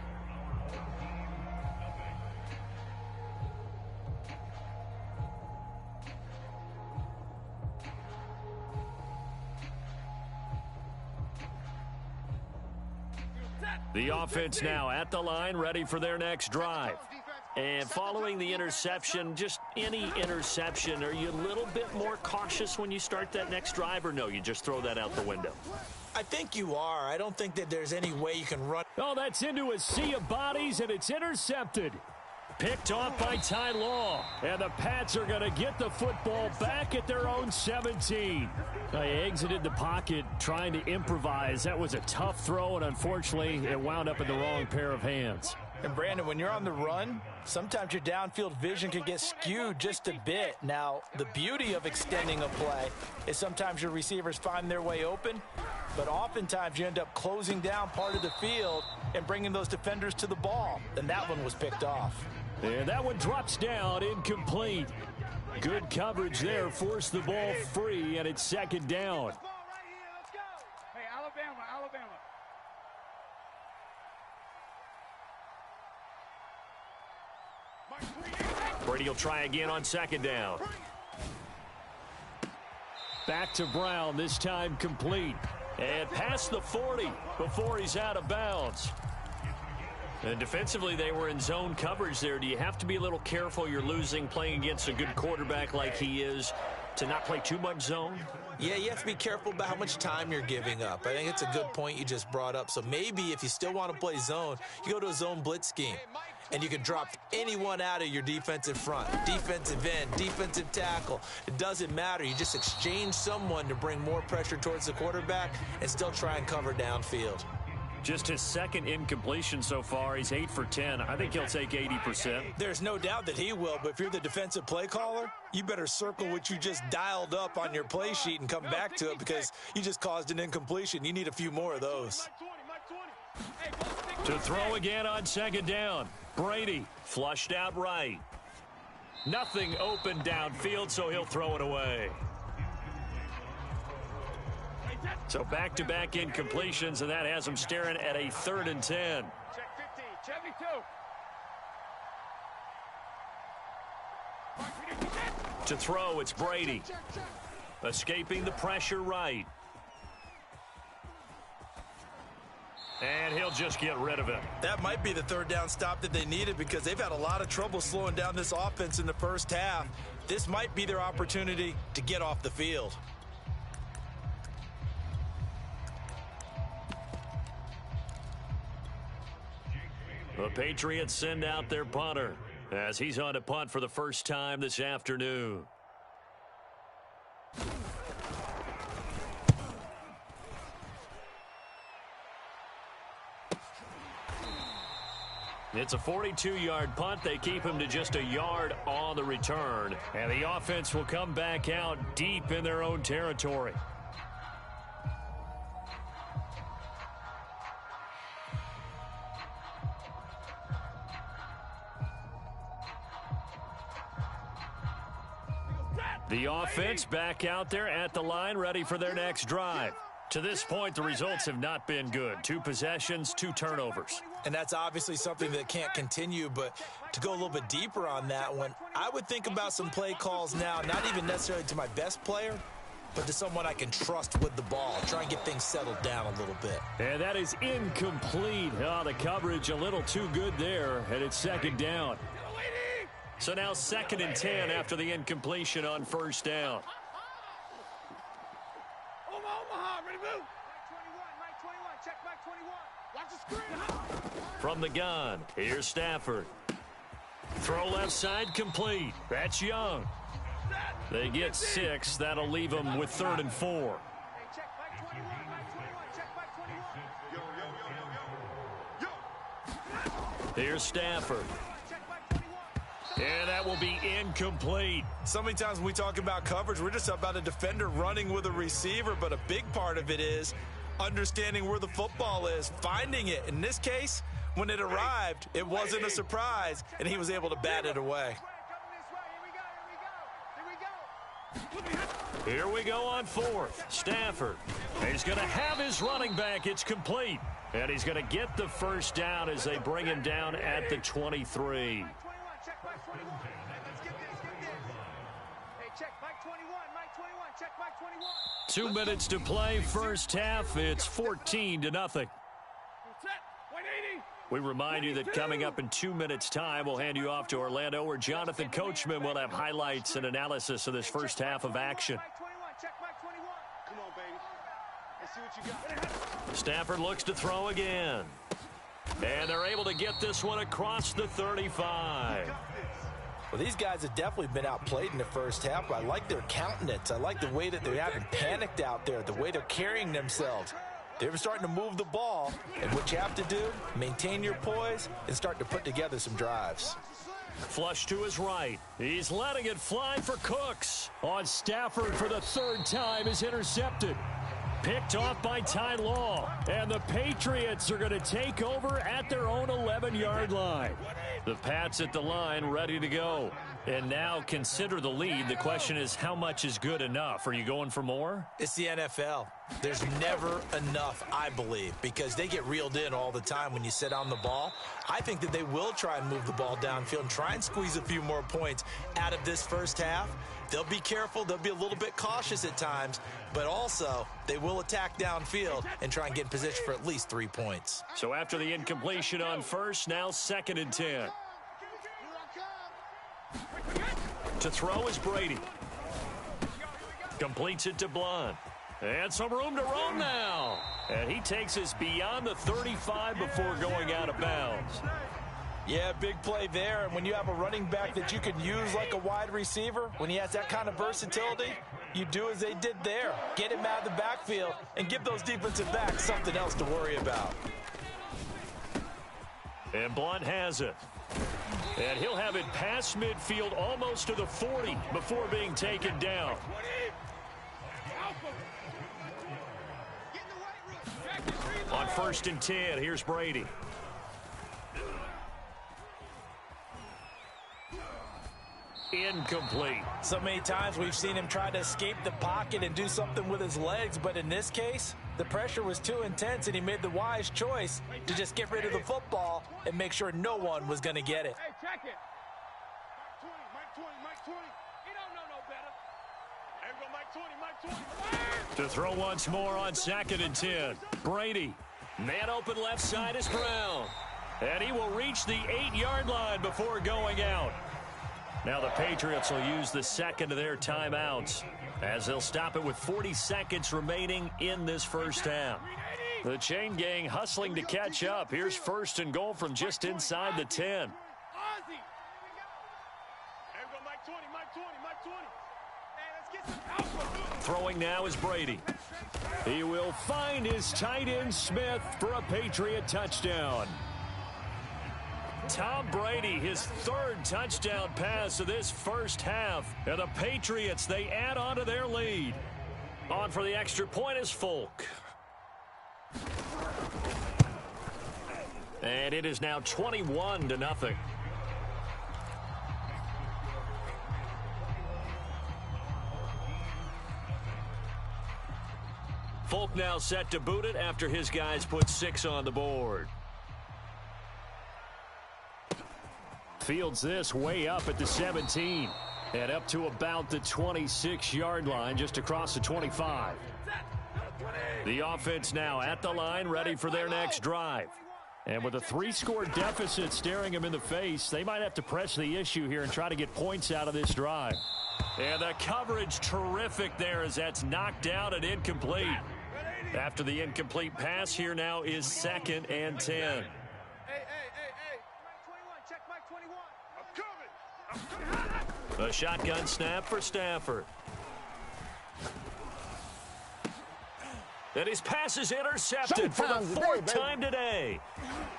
The offense now at the line, ready for their next drive. And following the interception, just any interception, are you a little bit more cautious when you start that next drive, or no, you just throw that out the window? I think you are. I don't think that there's any way you can run. Oh, that's into a sea of bodies, and it's intercepted. Picked off by Ty Law. And the Pats are going to get the football back at their own 17. They exited the pocket trying to improvise. That was a tough throw, and unfortunately, it wound up in the wrong pair of hands. And, Brandon, when you're on the run, sometimes your downfield vision can get skewed just a bit. Now, the beauty of extending a play is sometimes your receivers find their way open, but oftentimes you end up closing down part of the field and bringing those defenders to the ball. And that one was picked off. And that one drops down, incomplete. Good coverage there, forced the ball free, and it's second down. Hey, Alabama. Brady will try again on second down. Back to Brown, this time complete. And past the 40 before he's out of bounds. And defensively, they were in zone coverage there. Do you have to be a little careful? You're losing, playing against a good quarterback like he is, to not play too much zone? Yeah, you have to be careful about how much time you're giving up. I think it's a good point you just brought up. So maybe if you still want to play zone, you go to a zone blitz scheme. And you can drop anyone out of your defensive front, defensive end, defensive tackle. It doesn't matter. You just exchange someone to bring more pressure towards the quarterback and still try and cover downfield. Just his second incompletion so far. He's 8 for 10. I think he'll take 80%. There's no doubt that he will, but if you're the defensive play caller, you better circle what you just dialed up on your play sheet and come back to it because you just caused an incompletion. You need a few more of those. To throw again on second down. Brady flushed out right. Nothing open downfield, so he'll throw it away. So back-to-back incompletions, and that has him staring at a 3rd and 10. Check 50, 72. To throw, it's Brady. Escaping the pressure right. And he'll just get rid of it. That might be the 3rd down stop that they needed because they've had a lot of trouble slowing down this offense in the first half. This might be their opportunity to get off the field. The Patriots send out their punter as he's on to punt for the first time this afternoon. It's a 42-yard punt. They keep him to just a yard on the return. And the offense will come back out deep in their own territory. The offense back out there at the line, ready for their next drive. To this point, the results have not been good. 2 possessions, 2 turnovers. And that's obviously something that can't continue, but to go a little bit deeper on that one, I would think about some play calls now, not even necessarily to my best player, but to someone I can trust with the ball. Try and get things settled down a little bit. And that is incomplete. Oh, the coverage a little too good there, and it's 2nd down. So now 2nd and 10 after the incompletion on 1st down. Omaha, ready to move. Mike 21, check Mike 21. Watch the screen. From the gun, here's Stafford. Throw left side, complete. That's Young. They get 6. That'll leave them with 3rd and 4. Hey, check Mike 21, Mike 21, check Mike 21. Here's Stafford. And that will be incomplete. So many times when we talk about coverage, we're just about a defender running with a receiver, but a big part of it is understanding where the football is, finding it. In this case, when it arrived, it wasn't a surprise, and he was able to bat it away. Here we go on 4th. Stafford. He's going to have his running back. It's complete. And he's going to get the 1st down as they bring him down at the 23. 2 minutes to play, first half. It's 14-0. We remind you that coming up in 2 minutes' time, we'll hand you off to Orlando, where Jonathan Coachman will have highlights and analysis of this first half of action. Come on, baby. Let's see what you got. Stafford looks to throw again. And they're able to get this one across the 35. Well, these guys have definitely been outplayed in the first half, but I like their countenance. I like the way that they haven't panicked out there, the way they're carrying themselves. They're starting to move the ball, and what you have to do, maintain your poise and start to put together some drives. Flush to his right. He's letting it fly for Cooks. On Stafford for the 3rd time is intercepted. Picked off by Ty Law. And the Patriots are going to take over at their own 11-yard line. The Pats at the line ready to go. And now consider the lead. The question is, how much is good enough? Are you going for more? It's the NFL. There's never enough, I believe, because they get reeled in all the time when you sit on the ball. I think that they will try and move the ball downfield and try and squeeze a few more points out of this first half. They'll be careful. They'll be a little bit cautious at times, but also they will attack downfield and try and get in position for at least 3 points. So after the incompletion on first, now 2nd and 10. To throw is Brady. Completes it to Blunt. And some room to roam now. And he takes us beyond the 35 before going out of bounds. Yeah, big play there. And when you have a running back that you can use like a wide receiver, when he has that kind of versatility, you do as they did there. Get him out of the backfield and give those defensive backs something else to worry about. And Blunt has it. And he'll have it past midfield almost to the 40 before being taken down. On 1st and 10, here's Brady. incomplete. So many times we've seen him try to escape the pocket and do something with his legs, but in this case, the pressure was too intense, and he made the wise choice to just get rid of the football and make sure no one was going to get it. Hey, check it. Mike 20, Mike 20. He don't know no better. Hey, we go Mike 20, Mike 20. To throw once more on 2nd and 10. Brady. Man open left side is Brown. And he will reach the 8-yard line before going out. Now the Patriots will use the second of their timeouts as they'll stop it with 40 seconds remaining in this first half. The chain gang hustling to catch up. Here's 1st and goal from just inside the 10. Hey, we go Mike 20, Mike 20, Mike 20. Hey, let's get some alpha. Throwing now is Brady. He will find his tight end Smith for a Patriot touchdown. Tom Brady, his 3rd touchdown pass of this first half. And the Patriots, they add on to their lead. On for the extra point is Folk. And it is now 21-0. Folk now set to boot it after his guys put 6 on the board. Fields this way up at the 17 and up to about the 26-yard line, just across the 25. The offense now at the line, ready for their next drive. And with a 3-score deficit staring them in the face, they might have to press the issue here and try to get points out of this drive. And the coverage terrific there as that's knocked out and incomplete. After the incomplete pass, here now is 2nd and 10. A shotgun snap for Stafford. And his pass is intercepted for the 4th time today.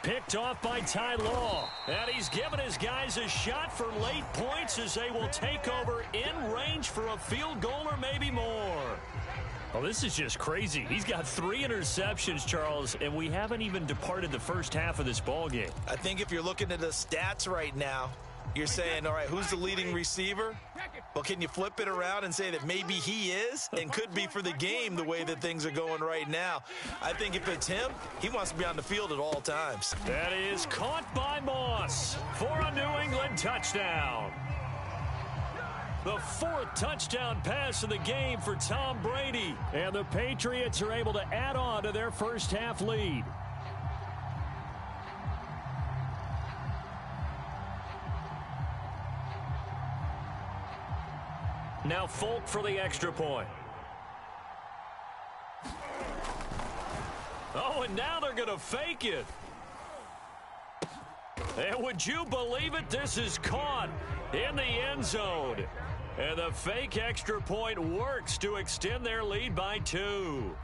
Picked off by Ty Law. And he's given his guys a shot for late points as they will take over in range for a field goal or maybe more. Well, this is just crazy. He's got 3 interceptions, Charles, and we haven't even departed the first half of this ballgame. I think if you're looking at the stats right now, you're saying, all right, who's the leading receiver? Well, can you flip it around and say that maybe he is and could be for the game the way that things are going right now? I think if it's him, he wants to be on the field at all times. That is caught by Moss for a New England touchdown. The 4th touchdown pass of the game for Tom Brady. And the Patriots are able to add on to their first half lead. Now Folk for the extra point. Oh, and now they're going to fake it. And would you believe it? This is caught in the end zone. And the fake extra point works to extend their lead by 2.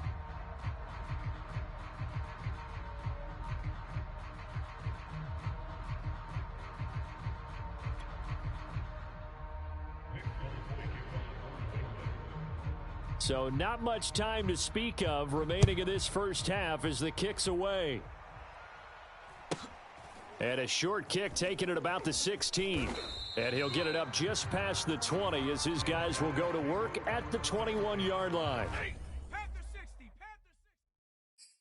So not much time to speak of remaining in this first half as the kick's away. And a short kick taken at about the 16. And he'll get it up just past the 20 as his guys will go to work at the 21-yard line. Panther 60, Panther 60.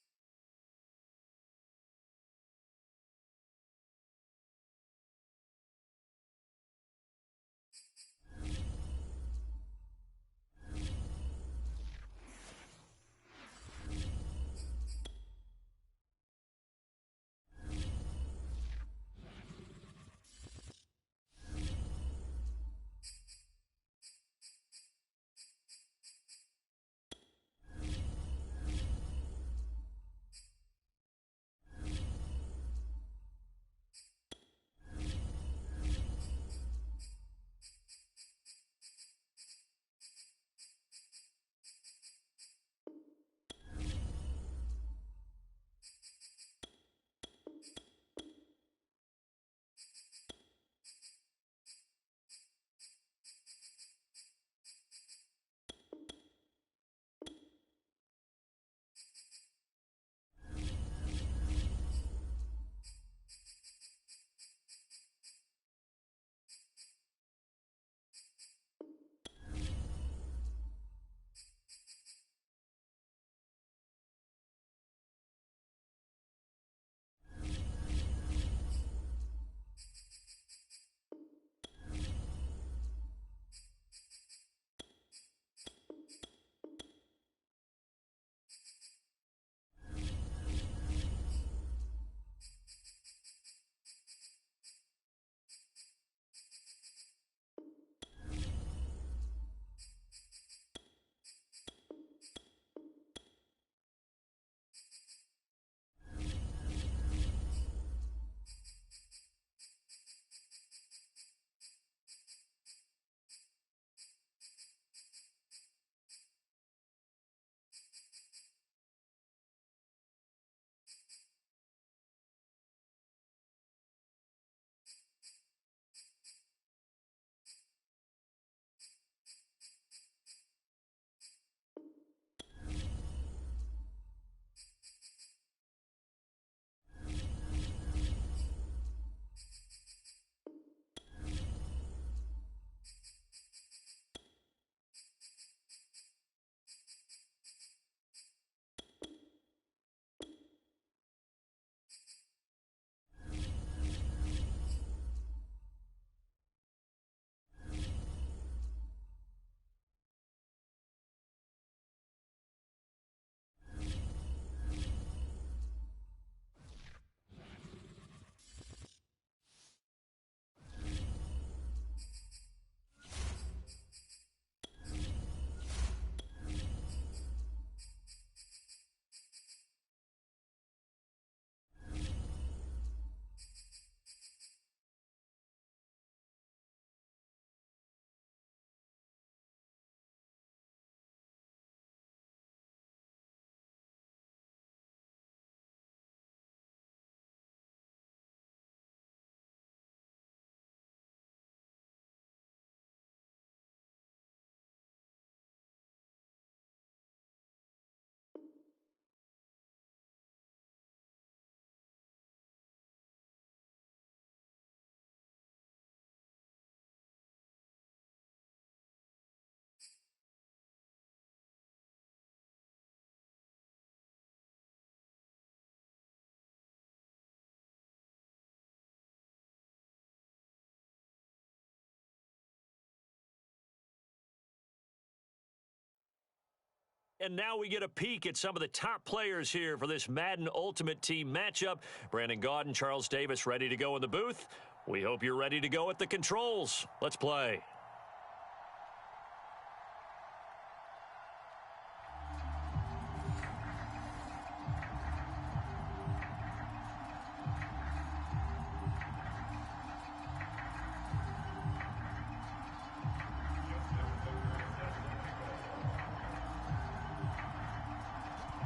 And now we get a peek at some of the top players here for this Madden Ultimate Team matchup. Brandon Gaudin, Charles Davis ready to go in the booth. We hope you're ready to go at the controls. Let's play.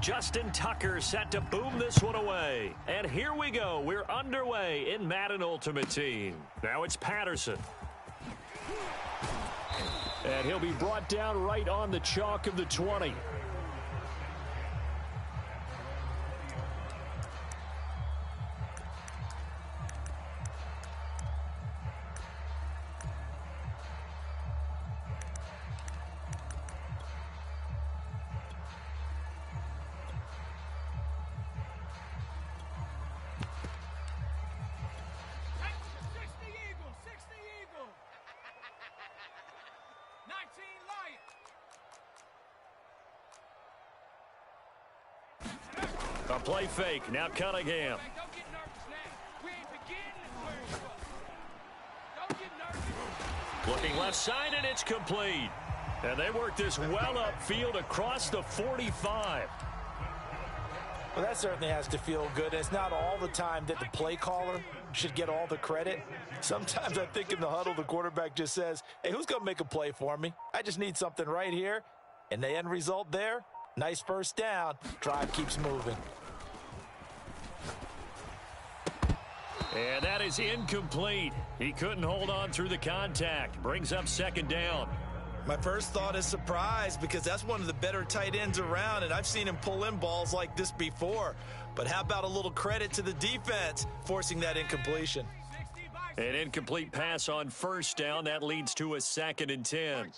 Justin Tucker set to boom this one away. And here we go. We're underway in Madden Ultimate Team. Now it's Patterson. And he'll be brought down right on the chalk of the 20. A play fake. Now Cunningham. Looking left side, and it's complete. And they work this well upfield across the 45. Well, that certainly has to feel good. It's not all the time that the play caller should get all the credit. Sometimes I think in the huddle, the quarterback just says, hey, who's going to make a play for me? I just need something right here. And the end result there, nice first down. Drive keeps moving. And that is incomplete. He couldn't hold on through the contact. Brings up second down. My first thought is surprise because that's one of the better tight ends around, and I've seen him pull in balls like this before. But how about a little credit to the defense forcing that incompletion? An incomplete pass on first down. That leads to a 2nd and 10.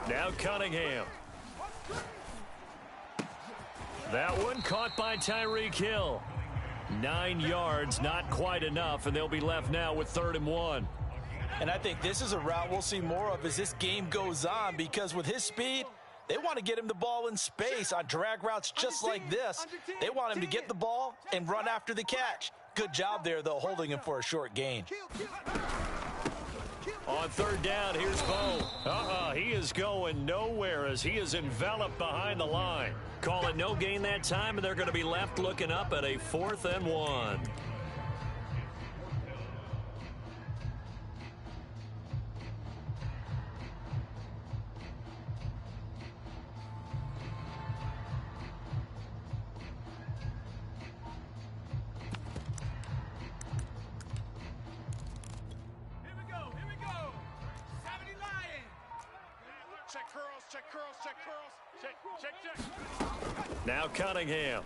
Now Cunningham. That one caught by Tyreek Hill. 9 yards, not quite enough, and they'll be left now with 3rd and 1. And I think this is a route we'll see more of as this game goes on because with his speed, they want to get him the ball in space on drag routes just like this. They want him to get the ball and run after the catch. Good job there, though, holding him for a short gain. On 3rd down, here's Bo. He is going nowhere as he is enveloped behind the line. Call it no gain that time, and they're going to be left looking up at a 4th and 1. Now Cunningham.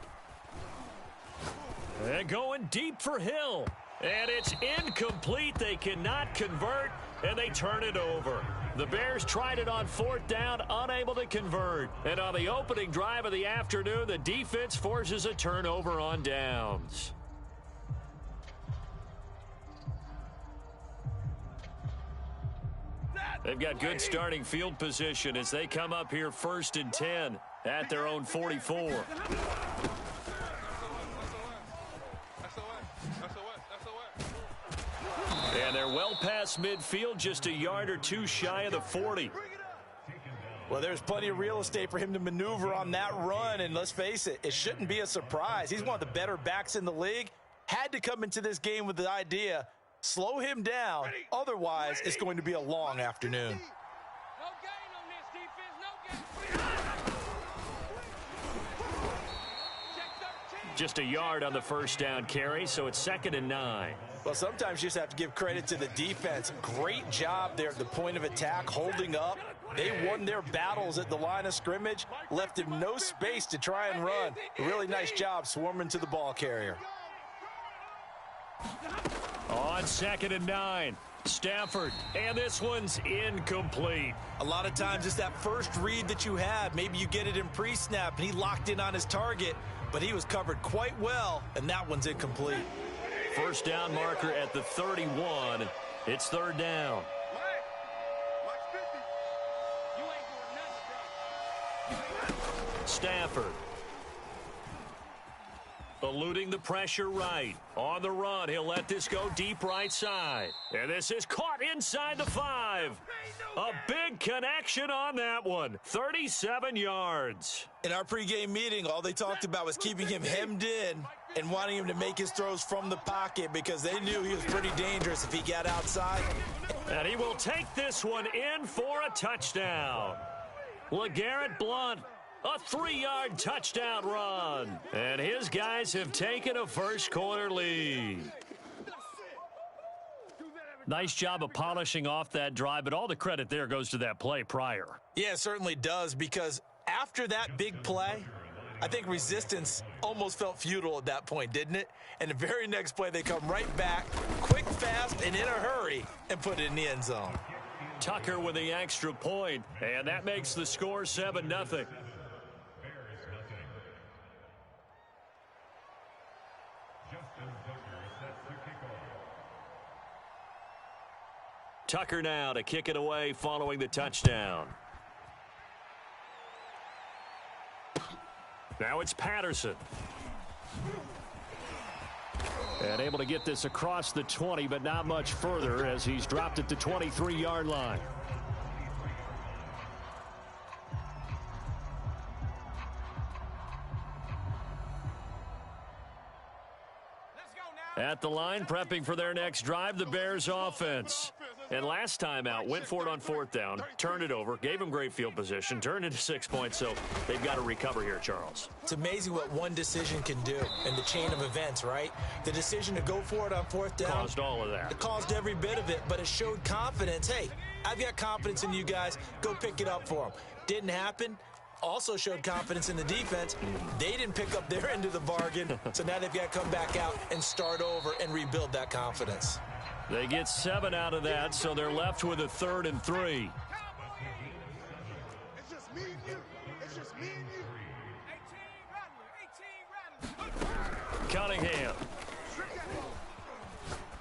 And going deep for Hill. And it's incomplete. They cannot convert, and they turn it over. The Bears tried it on 4th down, unable to convert. And on the opening drive of the afternoon, the defense forces a turnover on downs. They've got good starting field position as they come up here 1st and 10 at their own 44. And they're well past midfield, just a yard or two shy of the 40. Well, there's plenty of real estate for him to maneuver on that run, and let's face it, it shouldn't be a surprise. He's one of the better backs in the league. Had to come into this game with the idea, slow him down, otherwise it's going to be a long afternoon. Just a yard on the first down carry, so it's 2nd and 9. Well, sometimes you just have to give credit to the defense. Great job there at the point of attack, holding up. They won their battles at the line of scrimmage, left him no space to try and run. A really nice job swarming to the ball carrier. On 2nd and 9, Stafford, and this one's incomplete. A lot of times it's that first read that you have. Maybe you get it in pre-snap, and he locked in on his target, but he was covered quite well, and that one's incomplete. First down marker at the 31. It's 3rd down. Stafford. Eluding the pressure right. On the run, he'll let this go deep right side. And this is caught inside the 5. A big connection on that one. 37 yards. In our pregame meeting, all they talked about was keeping him hemmed in and wanting him to make his throws from the pocket because they knew he was pretty dangerous if he got outside. And he will take this one in for a touchdown. LeGarrette Blount. A 3-yard touchdown run. And his guys have taken a first-quarter lead. Nice job of polishing off that drive, but all the credit there goes to that play prior. Yeah, it certainly does, because after that big play, I think resistance almost felt futile at that point, didn't it? And the very next play, they come right back, quick, fast, and in a hurry, and put it in the end zone. Tucker with the extra point, and that makes the score 7-0. Tucker now to kick it away following the touchdown. Now it's Patterson. And able to get this across the 20, but not much further as he's dropped at the 23-yard line. At the line, prepping for their next drive, the Bears offense. And last time out, went for it on 4th down, turned it over, gave them great field position, turned into 6 points, so they've got to recover here, Charles. It's amazing what one decision can do in the chain of events, right? The decision to go for it on 4th down. Caused all of that. It caused every bit of it, but it showed confidence. Hey, I've got confidence in you guys. Go pick it up for them. Didn't happen. Also showed confidence in the defense. They didn't pick up their end of the bargain, so now they've got to come back out and start over and rebuild that confidence. They get 7 out of that, so they're left with a 3rd and 3. It's just me and you. It's just me and you. Cunningham.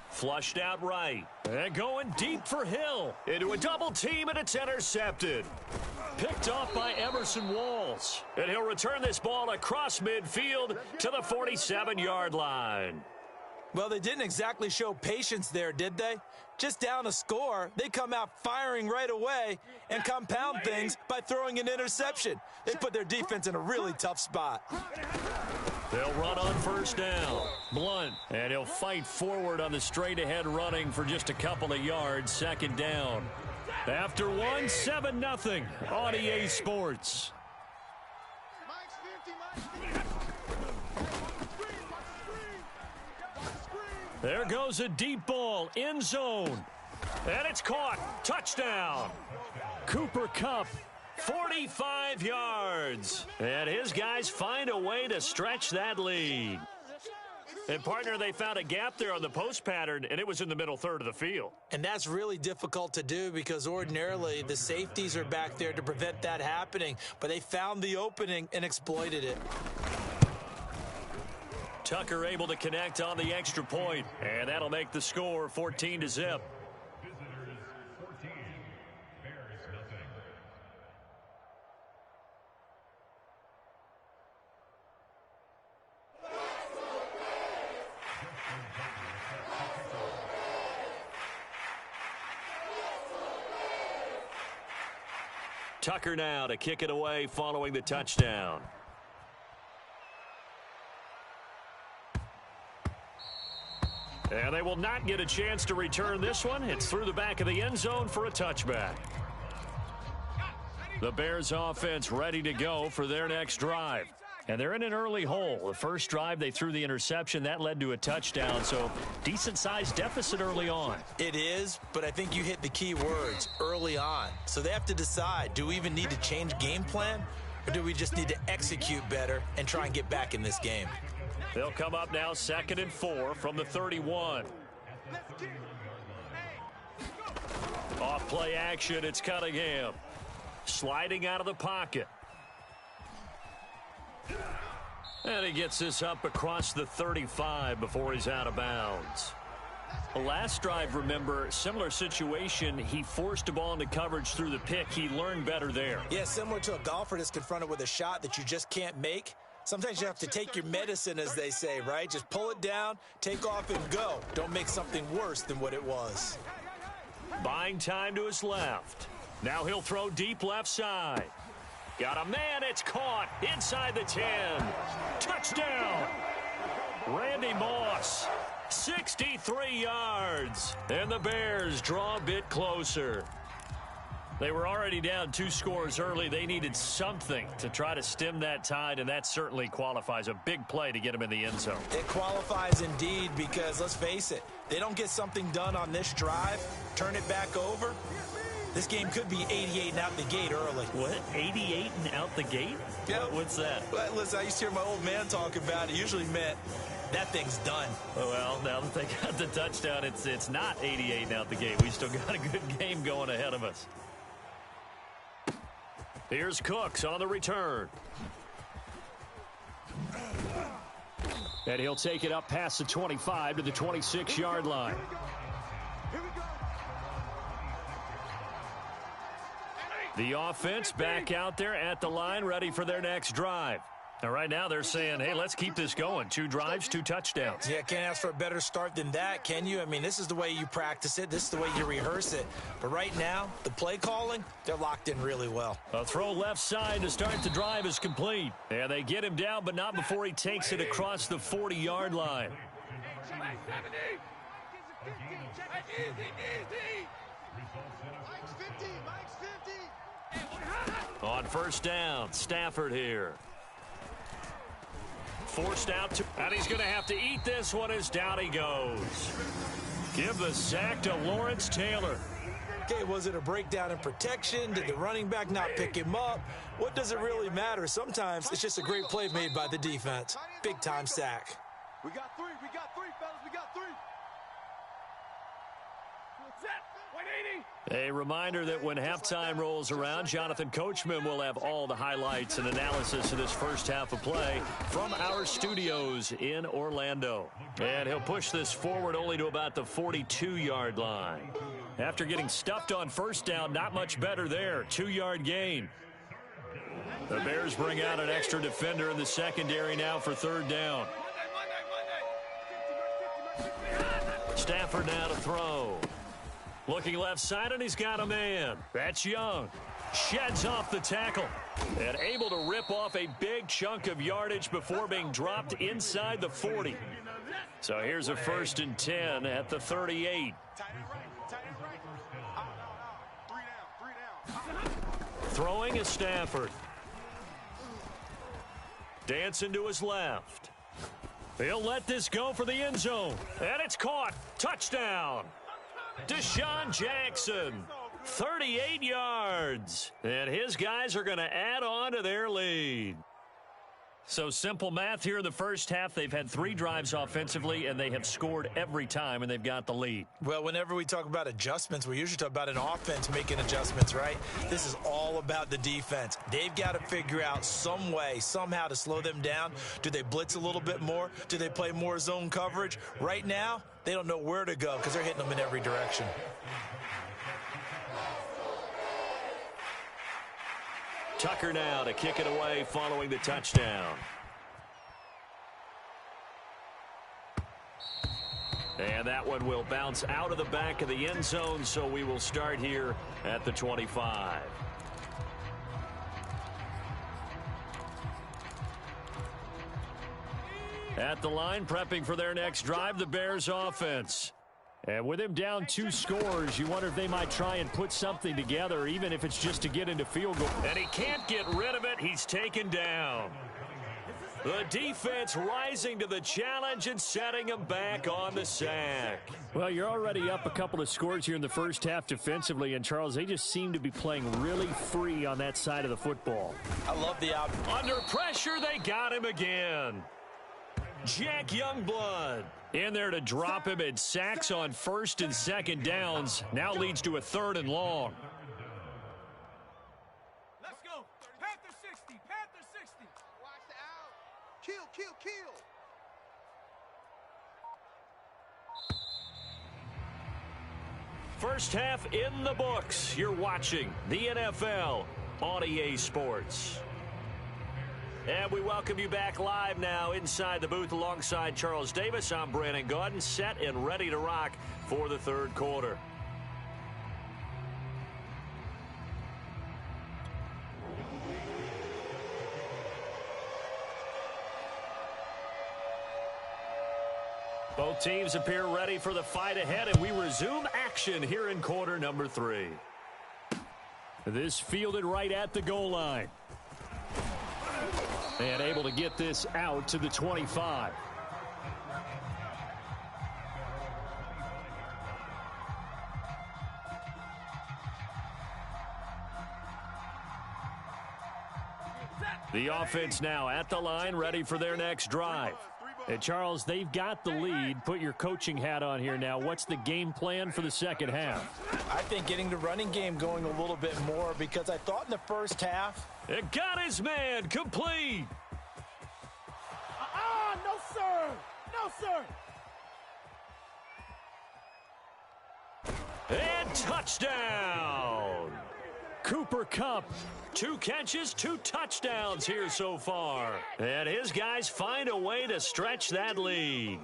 Flushed out right. And going deep for Hill. Into a double team, and it's intercepted. Picked off by Emerson Walls. And he'll return this ball across midfield to the 47-yard line. Well, they didn't exactly show patience there, did they? Just down a score, they come out firing right away and compound things by throwing an interception. They put their defense in a really tough spot. They'll run on 1st down. Blount, and he'll fight forward on the straight-ahead running for just a couple of yards. 2nd down. After 1, 7-0 on EA Sports. There goes a deep ball, end zone. And it's caught. Touchdown. Cooper Kupp, 45 yards. And his guys find a way to stretch that lead. And, partner, they found a gap there on the post pattern, and it was in the middle third of the field. And that's really difficult to do because ordinarily the safeties are back there to prevent that happening. But they found the opening and exploited it. Tucker able to connect on the extra point, and that'll make the score 14-0. Tucker now to kick it away following the touchdown. And they will not get a chance to return this one. It's through the back of the end zone for a touchback. The Bears offense ready to go for their next drive. And they're in an early hole. The first drive, they threw the interception. That led to a touchdown, so decent-sized deficit early on. It is, but I think you hit the key words, early on. So they have to decide, do we even need to change game plan, or do we just need to execute better and try and get back in this game? They'll come up now 2nd and 4 from the 31. Off play action, it's Cunningham. Sliding out of the pocket. And he gets this up across the 35 before he's out of bounds. The last drive, remember, similar situation. He forced a ball into coverage through the pick. He learned better there. Yeah, similar to a golfer that's confronted with a shot that you just can't make. Sometimes you have to take your medicine, as they say, right? Just pull it down, take off, and go. Don't make something worse than what it was. Buying time to his left. Now he'll throw deep left side. Got a man. It's caught inside the 10. Touchdown. Randy Moss. 63 yards. And the Bears draw a bit closer. They were already down 2 scores early. They needed something to try to stem that tide, and that certainly qualifies. A big play to get them in the end zone. It qualifies indeed because, let's face it, they don't get something done on this drive, turn it back over, this game could be 88 and out the gate early. What? 88 and out the gate? Yeah. What's that? Well, listen, I used to hear my old man talk about it. Usually meant that thing's done. Well, now that they got the touchdown, it's not 88 and out the gate. We still got a good game going ahead of us. Here's Cooks on the return. And he'll take it up past the 25 to the 26-yard line. The offense back out there at the line, ready for their next drive. Now, right now, they're saying, hey, let's keep this going. 2 drives, 2 touchdowns. Yeah, can't ask for a better start than that, can you? I mean, this is the way you practice it. This is the way you rehearse it. But right now, the play calling, they're locked in really well. A throw left side to start the drive is complete. And they get him down, but not before he takes it across the 40-yard line. On first down, Stafford here. Forced out to, and he's going to have to eat this one as down he goes. Give the sack to Lawrence Taylor. Okay, was it a breakdown in protection? Did the running back not pick him up? What does it really matter? Sometimes it's just a great play made by the defense. Big-time sack. We got 3, fellas, we got 3. Set, 180. A reminder that when halftime rolls around, Jonathan Coachman will have all the highlights and analysis of this first half of play from our studios in Orlando. And he'll push this forward only to about the 42-yard line. After getting stuffed on first down, not much better there. 2-yard gain. The Bears bring out an extra defender in the secondary now for third down. Stafford now to throw. Looking left side, and he's got a man. That's Young. Sheds off the tackle. And able to rip off a big chunk of yardage before being dropped inside the 40. So here's a 1st and 10 at the 38. Throwing is Stafford. Dancing to his left. He'll let this go for the end zone. And it's caught. Touchdown. Deshaun Jackson, 38 yards. And his guys are going to add on to their lead. So simple math here in the first half. They've had 3 drives offensively, and they have scored every time, and they've got the lead. Well, whenever we talk about adjustments, we usually talk about an offense making adjustments, right? This is all about the defense. They've got to figure out some way, somehow to slow them down. Do they blitz a little bit more? Do they play more zone coverage? Right now, they don't know where to go because they're hitting them in every direction. Tucker now to kick it away following the touchdown. And that one will bounce out of the back of the end zone, so we will start here at the 25. At the line, prepping for their next drive, the Bears offense. And with him down 2 scores, you wonder if they might try and put something together, even if it's just to get into field goal. And he can't get rid of it. He's taken down. The defense rising to the challenge and setting him back on the sack. Well, you're already up a couple of scores here in the first half defensively, and Charles, they just seem to be playing really free on that side of the football. I love the option. Under pressure, they got him again. Jack Youngblood in there to drop him, and sacks on 1st and 2nd downs. Now leads to a 3rd and long. Let's go. Panther 60. Panther 60. Watch the out. Kill. First half in the books. You're watching the NFL on EA Sports. And we welcome you back live now inside the booth alongside Charles Davis. I'm Brandon Gaudin, set and ready to rock for the third quarter. Both teams appear ready for the fight ahead, and we resume action here in quarter number 3. This fielded right at the goal line. And able to get this out to the 25. The offense now at the line, ready for their next drive. And Charles, they've got the lead. Put your coaching hat on here now. What's the game plan for the second half? I think getting the running game going a little bit more, because I thought in the first half. It got his man complete. No, sir. No, sir. And touchdown. Cooper Kupp, 2 catches, 2 touchdowns here so far. And his guys find a way to stretch that lead.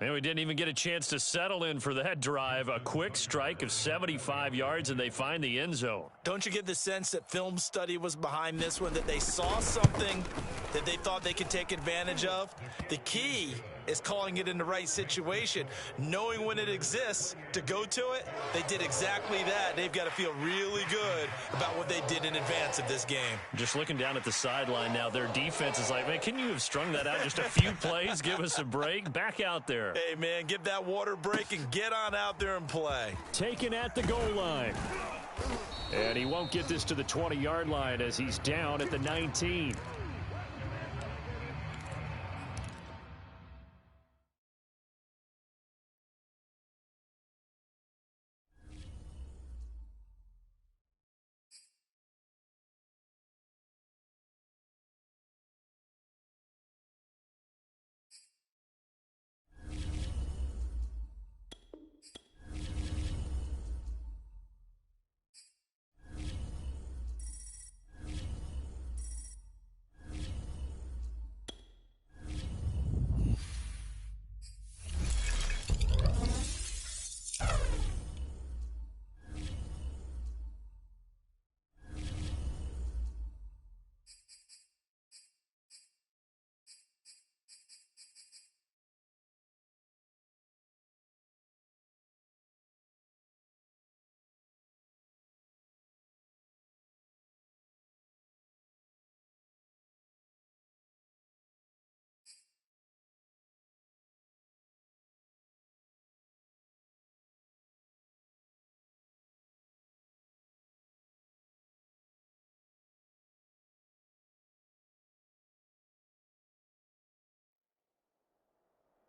And we didn't even get a chance to settle in for that drive. A quick strike of 75 yards, and they find the end zone. Don't you get the sense that film study was behind this one, that they saw something that they thought they could take advantage of? The key is calling it in the right situation, knowing when it exists to go to it. They did exactly that. They've got to feel really good about what they did in advance of this game. Just looking down at the sideline now, their defense is like, man, can you have strung that out just a few plays? Give us a break. Back out there. Hey, man, give that water break and get on out there and play. Taken at the goal line. And he won't get this to the 20-yard line as he's down at the 19.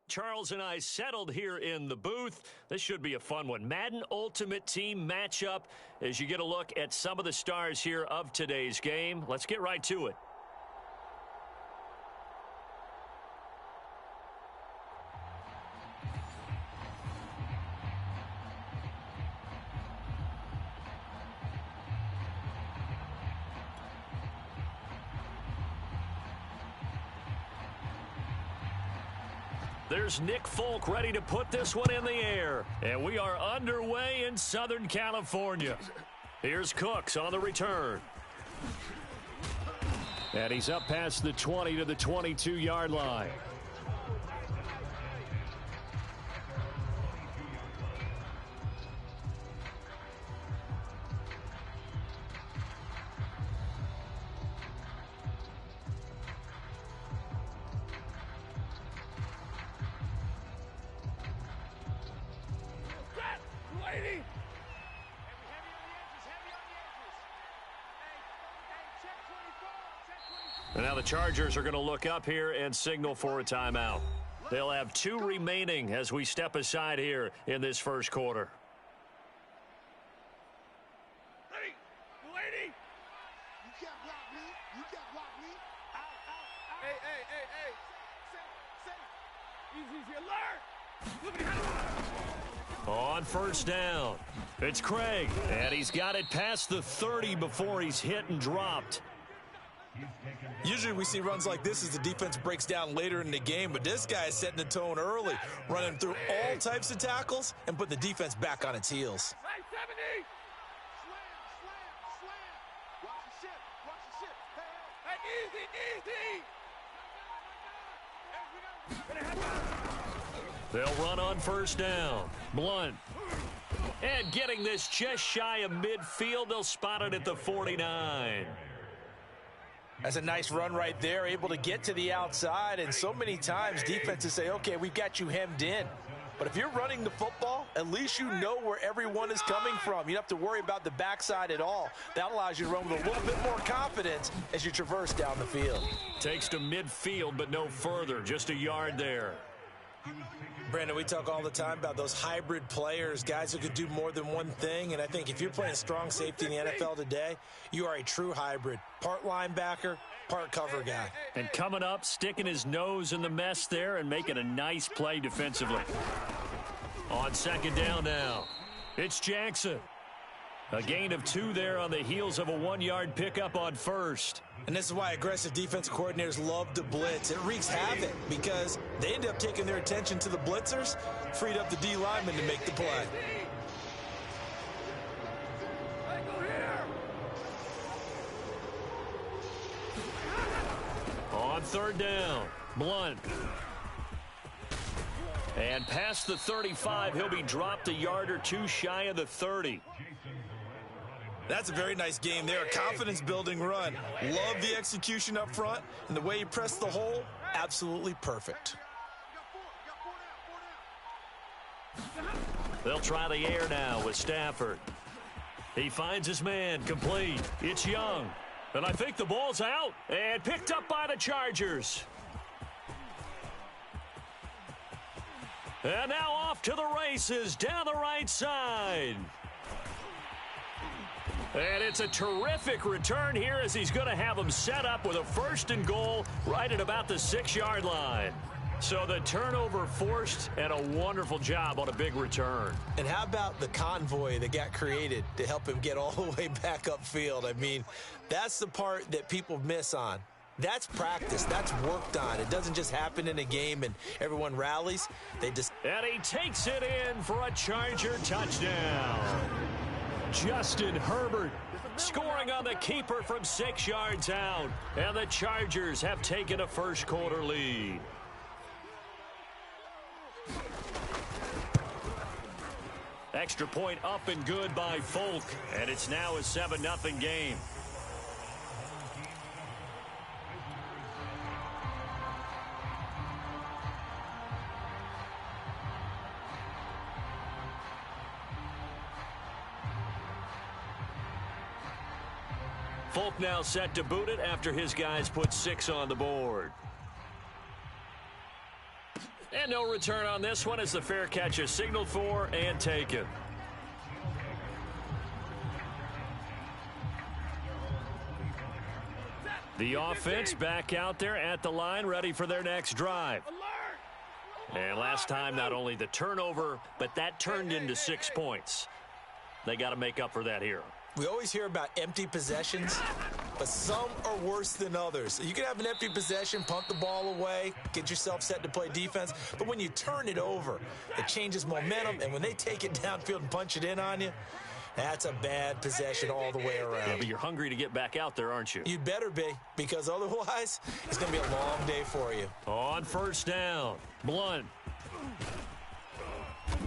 Charles and I settled here in the booth. This should be a fun one. Madden Ultimate Team matchup as you get a look at some of the stars here of today's game. Let's get right to it. There's Nick Folk ready to put this one in the air. And we are underway in Southern California. Here's Cooks on the return. And he's up past the 20 to the 22-yard line. And now the Chargers are going to look up here and signal for a timeout. They'll have 2 remaining as we step aside here in this first quarter. Lady! You can't block me. You can't block me. Out. Hey. Safe. Easy, alert. On first down, it's Craig, and he's got it past the 30 before he's hit and dropped. Usually we see runs like this as the defense breaks down later in the game, but this guy is setting the tone early, running through all types of tackles and put the defense back on its heels. Hey, 70! Slam! Watch the ship! Watch the ship! Hey, easy! They'll run on first down. Blunt. And getting this just shy of midfield, they'll spot it at the 49. That's a nice run right there, able to get to the outside, and so many times defenses say, okay, we've got you hemmed in. But if you're running the football, at least you know where everyone is coming from. You don't have to worry about the backside at all. That allows you to run with a little bit more confidence as you traverse down the field. Takes to midfield, but no further, just a yard there. Brandon, we talk all the time about those hybrid players, guys who could do more than one thing, and I think if you're playing strong safety in the NFL today, you are a true hybrid. Part linebacker, part cover guy. And coming up, sticking his nose in the mess there and making a nice play defensively. On second down now, it's Jackson. A gain of 2 there on the heels of a 1-yard pickup on first. And this is why aggressive defense coordinators love to blitz. It wreaks havoc because they end up taking their attention to the blitzers, freed up the D lineman to make the play. On third down, Blunt. And past the 35, he'll be dropped a yard or 2 shy of the 30. That's a very nice game there. A confidence-building run. Love the execution up front, and the way he pressed the hole, absolutely perfect. They'll try the air now with Stafford. He finds his man, complete. It's Young. And I think the ball's out and picked up by the Chargers. And now off to the races down the right side. And it's a terrific return here as he's going to have them set up with a 1st and goal right at about the 6-yard line. So the turnover forced and a wonderful job on a big return. And how about the convoy that got created to help him get all the way back upfield? I mean, that's the part that people miss on. That's practice. That's worked on. It doesn't just happen in a game and everyone rallies. And he takes it in for a Charger touchdown. Justin Herbert scoring on the keeper from 6 yards out. And the Chargers have taken a first-quarter lead. Extra point up and good by Folk. And it's now a 7-0 game. Folk now set to boot it after his guys put 6 on the board. And no return on this one as the fair catch is signaled for and taken. The offense back out there at the line, ready for their next drive. And last time, not only the turnover, but that turned into 6 points. They got to make up for that here. We always hear about empty possessions, but some are worse than others. You can have an empty possession, punt the ball away, get yourself set to play defense, but when you turn it over, it changes momentum, and when they take it downfield and punch it in on you, that's a bad possession all the way around. Yeah, but you're hungry to get back out there, aren't you? You'd better be, because otherwise, it's going to be a long day for you. On first down, Blunt.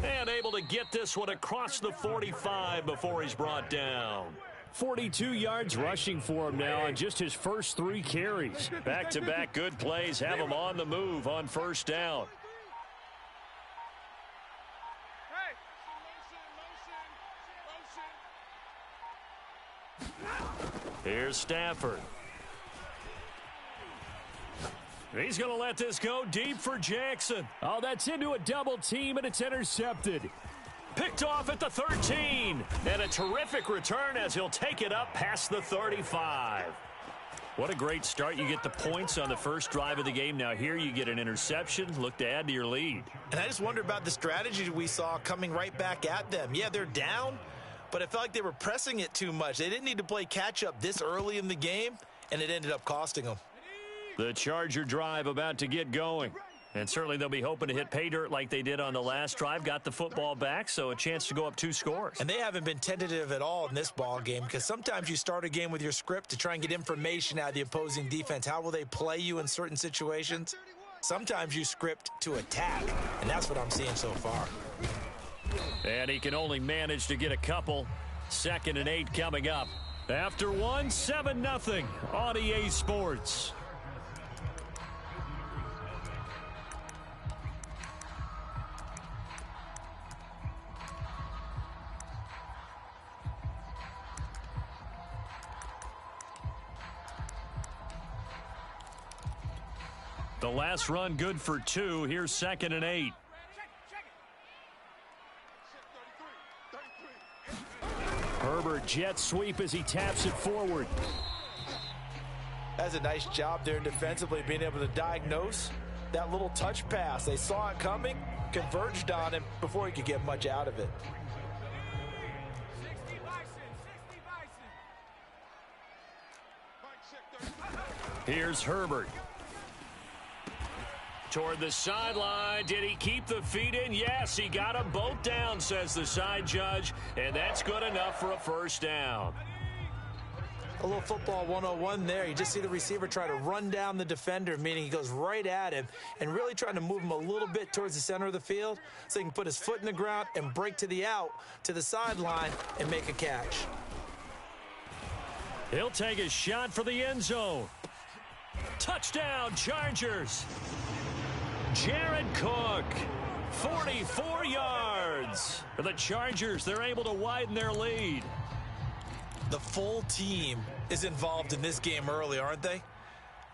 And able to get this one across the 45 before he's brought down. 42 yards rushing for him now on just his first 3 carries. Back-to-back good plays have him on the move on first down. Here's Stafford. He's going to let this go deep for Jackson. Oh, that's into a double team, and it's intercepted. Picked off at the 13. And a terrific return as he'll take it up past the 35. What a great start. You get the points on the first drive of the game. Now here you get an interception. Look to add to your lead. And I just wonder about the strategy we saw coming right back at them. Yeah, they're down, but I felt like they were pressing it too much. They didn't need to play catch-up this early in the game, and it ended up costing them. The Charger drive about to get going. And certainly they'll be hoping to hit pay dirt like they did on the last drive. Got the football back, so a chance to go up 2 scores. And they haven't been tentative at all in this ball game, because sometimes you start a game with your script to try and get information out of the opposing defense. How will they play you in certain situations? Sometimes you script to attack, and that's what I'm seeing so far. And he can only manage to get a couple. 2nd and 8 coming up. After 1, 7-0 on EA Sports. The last run good for 2. Here's 2nd and 8. Herbert jet sweep as he taps it forward. That's a nice job there defensively, being able to diagnose that little touch pass. They saw it coming, converged on him before he could get much out of it. Here's Herbert. Toward the sideline. Did he keep the feet in? Yes, he got them both down, says the side judge, and that's good enough for a first down. A little football 101 there. You just see the receiver try to run down the defender, meaning he goes right at him and really trying to move him a little bit towards the center of the field so he can put his foot in the ground and break to the out, to the sideline, and make a catch. He'll take a shot for the end zone. Touchdown, Chargers. Jared Cook, 44 yards. For the Chargers, they're able to widen their lead. The full team is involved in this game early, aren't they?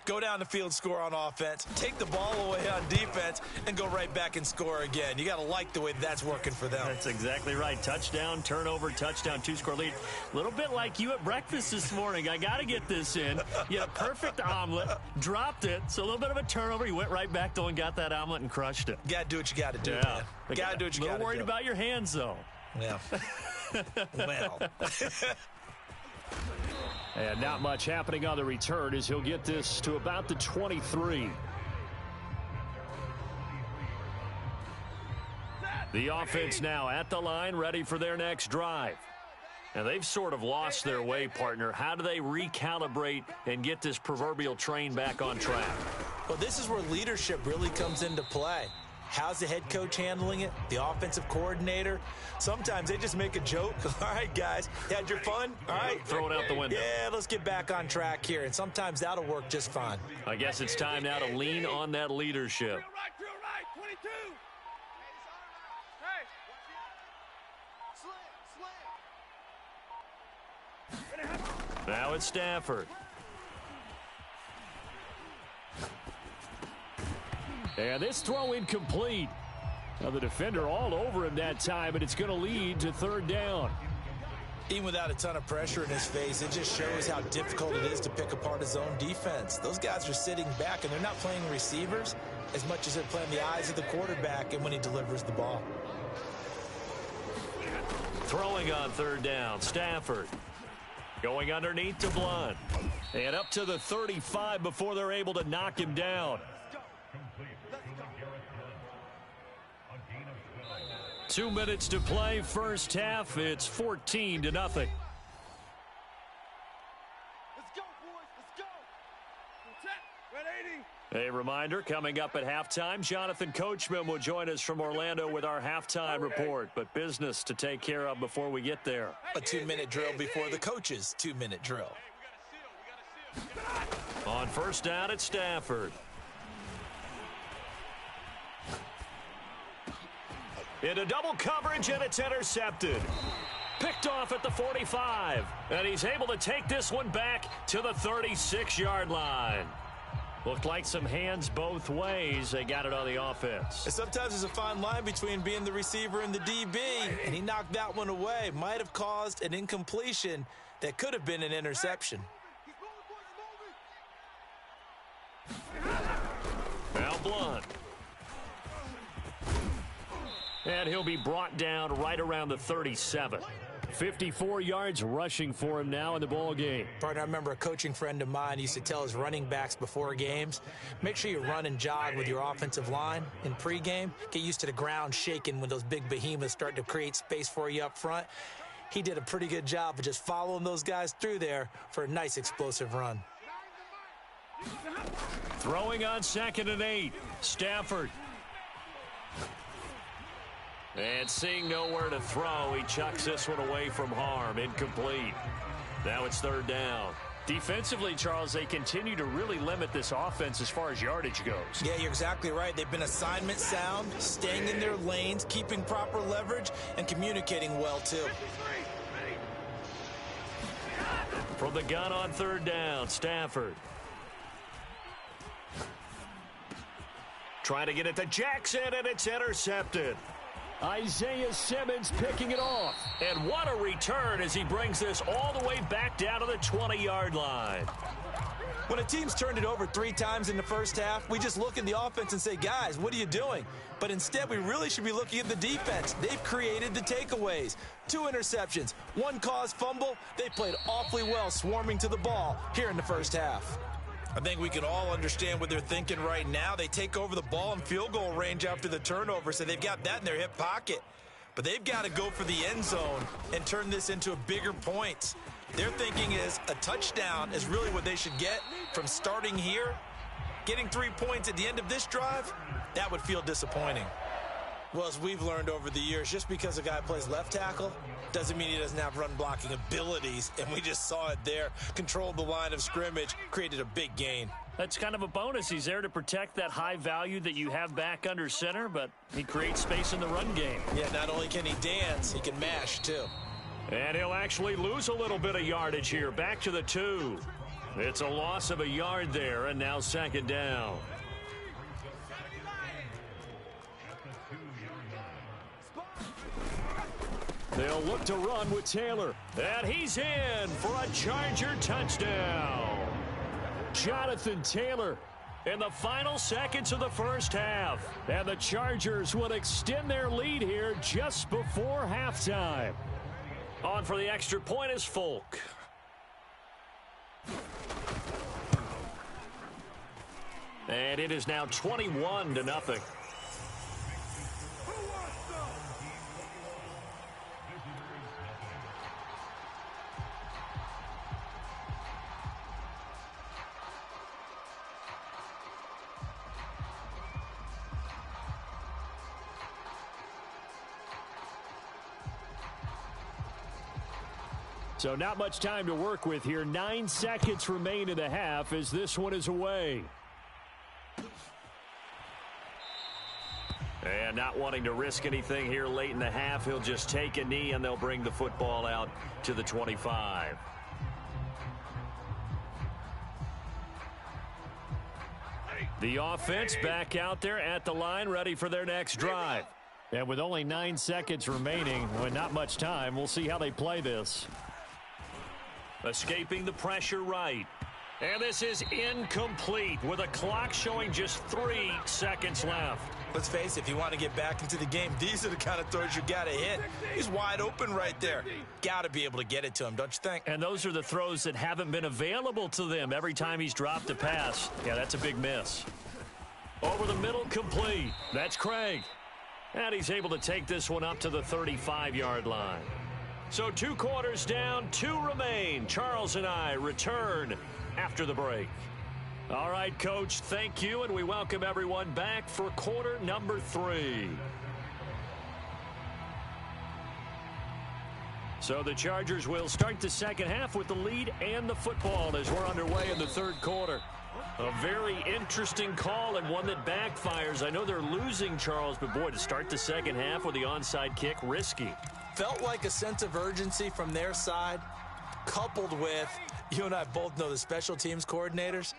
Go down the field, score on offense, take the ball away on defense, and go right back and score again. You got to like the way that's working for them. That's exactly right. Touchdown, turnover, touchdown, 2-score lead. A little bit like you at breakfast this morning. I got to get this in. You had a perfect omelet, dropped it, so a little bit of a turnover. You went right back, though, and got that omelet and crushed it. Got to do what you got to do, man. Got to do what you got to do. A little worried about your hands, though. Yeah. Well. And not much happening on the return as he'll get this to about the 23. The offense now at the line, ready for their next drive. And they've sort of lost their way, partner. How do they recalibrate and get this proverbial train back on track? Well, this is where leadership really comes into play. How's the head coach handling it? The offensive coordinator? Sometimes they just make a joke. All right, guys, you had your fun? All right. Throw it out the window. Yeah, let's get back on track here. And sometimes that'll work just fine. I guess it's time now to lean on that leadership. Drill right, 22. Now it's Stafford. And this throw incomplete. Now the defender all over him that time, and it's going to lead to 3rd down. Even without a ton of pressure in his face, it just shows how difficult it is to pick apart his own defense. Those guys are sitting back, and they're not playing receivers as much as they're playing the eyes of the quarterback and when he delivers the ball. Throwing on 3rd down, Stafford. Going underneath to Blunt. And up to the 35 before they're able to knock him down. 2 minutes to play, first half. It's 14-0. Let's go, boys. Let's go. Red 80. A reminder, coming up at halftime, Jonathan Coachman will join us from Orlando with our halftime report. But business to take care of before we get there. A 2-minute drill before the coach's 2-minute drill. On first down, it's Stafford. Into double coverage, and it's intercepted. Picked off at the 45. And he's able to take this one back to the 36-yard line. Looked like some hands both ways. They got it on the offense. And sometimes there's a fine line between being the receiver and the DB, and he knocked that one away. Might have caused an incompletion that could have been an interception. And he'll be brought down right around the 37. 54 yards rushing for him now in the ball game. Partner, I remember a coaching friend of mine used to tell his running backs before games, make sure you run and jog with your offensive line in pregame. Get used to the ground shaking when those big behemoths start to create space for you up front. He did a pretty good job of just following those guys through there for a nice explosive run. Throwing on 2nd and 8. Stafford. And seeing nowhere to throw, he chucks this one away from harm. Incomplete. Now it's 3rd down. Defensively, Charles, they continue to really limit this offense as far as yardage goes. Yeah, you're exactly right. They've been assignment sound, staying in their lanes, keeping proper leverage, and communicating well, too. From the gun on 3rd down, Stafford. Trying to get it to Jackson, and it's intercepted. Isaiah Simmons picking it off. And what a return as he brings this all the way back down to the 20-yard line. When a team's turned it over 3 times in the first half, we just look at the offense and say, guys, what are you doing? But instead, we really should be looking at the defense. They've created the takeaways. 2 interceptions, 1 caused fumble. They played awfully well swarming to the ball here in the first half. I think we can all understand what they're thinking right now. They take over the ball in field goal range after the turnover, so they've got that in their hip pocket. But they've got to go for the end zone and turn this into a bigger point. Their thinking is a touchdown is really what they should get from starting here. Getting 3 points at the end of this drive, that would feel disappointing. Well, as we've learned over the years, just because a guy plays left tackle doesn't mean he doesn't have run-blocking abilities, and we just saw it there. Controlled the line of scrimmage, created a big gain. That's kind of a bonus. He's there to protect that high value that you have back under center, but he creates space in the run game. Yeah, not only can he dance, he can mash, too. And he'll actually lose a little bit of yardage here. Back to the 2. It's a loss of a yard there, and now 2nd down. They'll look to run with Taylor. And he's in for a Charger touchdown. Jonathan Taylor in the final seconds of the first half. And the Chargers will extend their lead here just before halftime. On for the extra point is Folk. And it is now 21-0. So not much time to work with here. 9 seconds remain in the half as this one is away. And not wanting to risk anything here late in the half, he'll just take a knee and they'll bring the football out to the 25. The offense back out there at the line, ready for their next drive. And with only 9 seconds remaining, with not much time, we'll see how they play this. Escaping the pressure right. And this is incomplete with a clock showing just 3 seconds left. Let's face it, if you want to get back into the game, these are the kind of throws you got to hit. He's wide open right there. Got to be able to get it to him, don't you think? And those are the throws that haven't been available to them every time he's dropped a pass. Yeah, that's a big miss. Over the middle, complete. That's Craig. And he's able to take this one up to the 35-yard line. So 2 quarters down, 2 remain. Charles and I return after the break. All right, Coach, thank you, and we welcome everyone back for quarter number 3. So the Chargers will start the second half with the lead and the football as we're underway in the 3rd quarter. A very interesting call and one that backfires. I know they're losing, Charles, but boy, to start the second half with the onside kick, risky. Felt like a sense of urgency from their side, coupled with, you and I both know the special teams coordinators.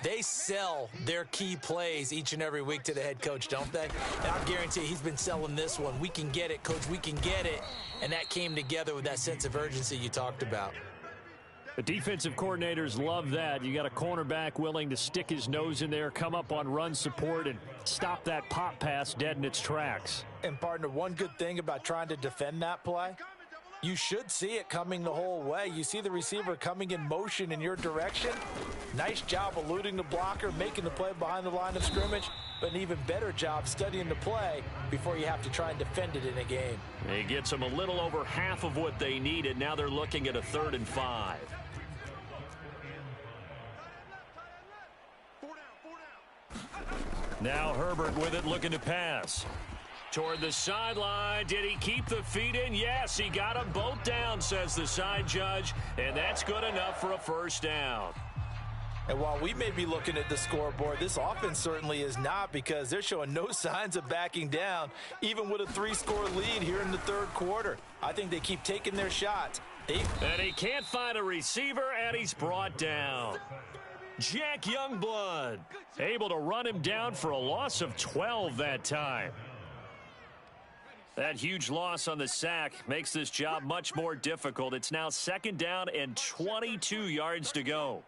They sell their key plays each and every week to the head coach, don't they? And I guarantee he's been selling this one. We can get it, Coach. We can get it. And that came together with that sense of urgency you talked about. The defensive coordinators love that. You got a cornerback willing to stick his nose in there, come up on run support, and stop that pop pass dead in its tracks. And, partner, one good thing about trying to defend that play, you should see it coming the whole way. You see the receiver coming in motion in your direction. Nice job eluding the blocker, making the play behind the line of scrimmage, but an even better job studying the play before you have to try and defend it in a game. He gets them a little over half of what they needed. Now they're looking at a 3rd and 5. Now Herbert with it, looking to pass. Toward the sideline. Did he keep the feet in? Yes, he got them both down, says the side judge, and that's good enough for a 1st down. And while we may be looking at the scoreboard, this offense certainly is not, because they're showing no signs of backing down, even with a 3-score lead here in the 3rd quarter. I think they keep taking their shots. And he can't find a receiver, and he's brought down. Jack Youngblood able to run him down for a loss of 12 that time. That huge loss on the sack makes this job much more difficult. It's now 2nd down and 22 yards to go.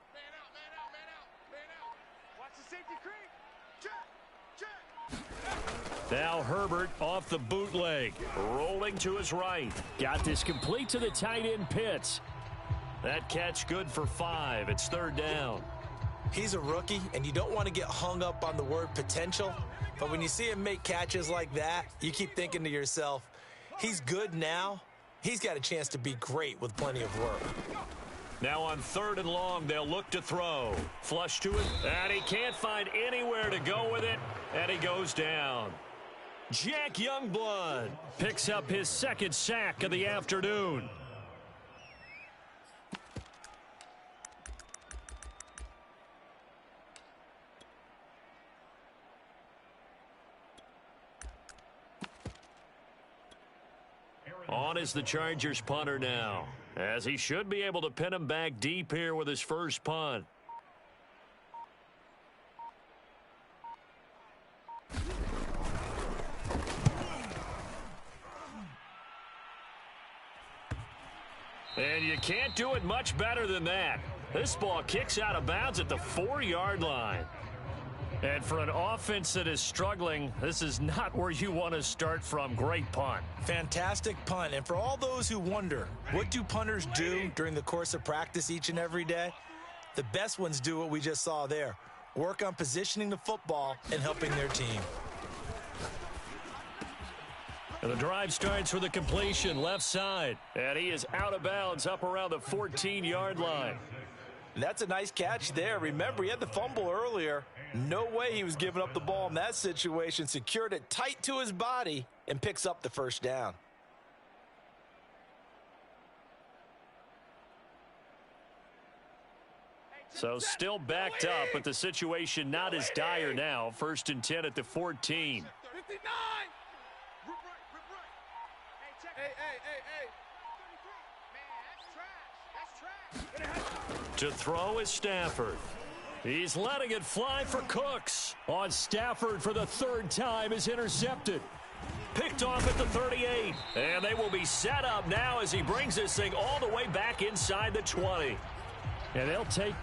Now Herbert off the bootleg, rolling to his right. Got this complete to the tight end Pitts. That catch good for 5. It's 3rd down. He's a rookie, and you don't want to get hung up on the word potential. But when you see him make catches like that, you keep thinking to yourself, he's good now. He's got a chance to be great with plenty of work. Now on 3rd and long, they'll look to throw. Flush to it, and he can't find anywhere to go with it, and he goes down. Jack Youngblood picks up his 2nd sack of the afternoon. On is the Chargers punter now, as he should be able to pin him back deep here with his 1st punt. And you can't do it much better than that. This ball kicks out of bounds at the 4-yard line. And for an offense that is struggling, this is not where you want to start from. Great punt. Fantastic punt. And for all those who wonder, what do punters do during the course of practice each and every day? The best ones do what we just saw there. Work on positioning the football and helping their team. And the drive starts with a completion left side. And he is out of bounds up around the 14-yard line. And that's a nice catch there. Remember, he had the fumble earlier. No way he was giving up the ball in that situation. Secured it tight to his body and picks up the 1st down. So still backed up, but the situation not as dire now. 1st and 10 at the 14. 59! To throw is Stafford. He's letting it fly for Cooks. On Stafford for the 3rd time is intercepted. Picked off at the 38. And they will be set up now as he brings this thing all the way back inside the 20. And they'll take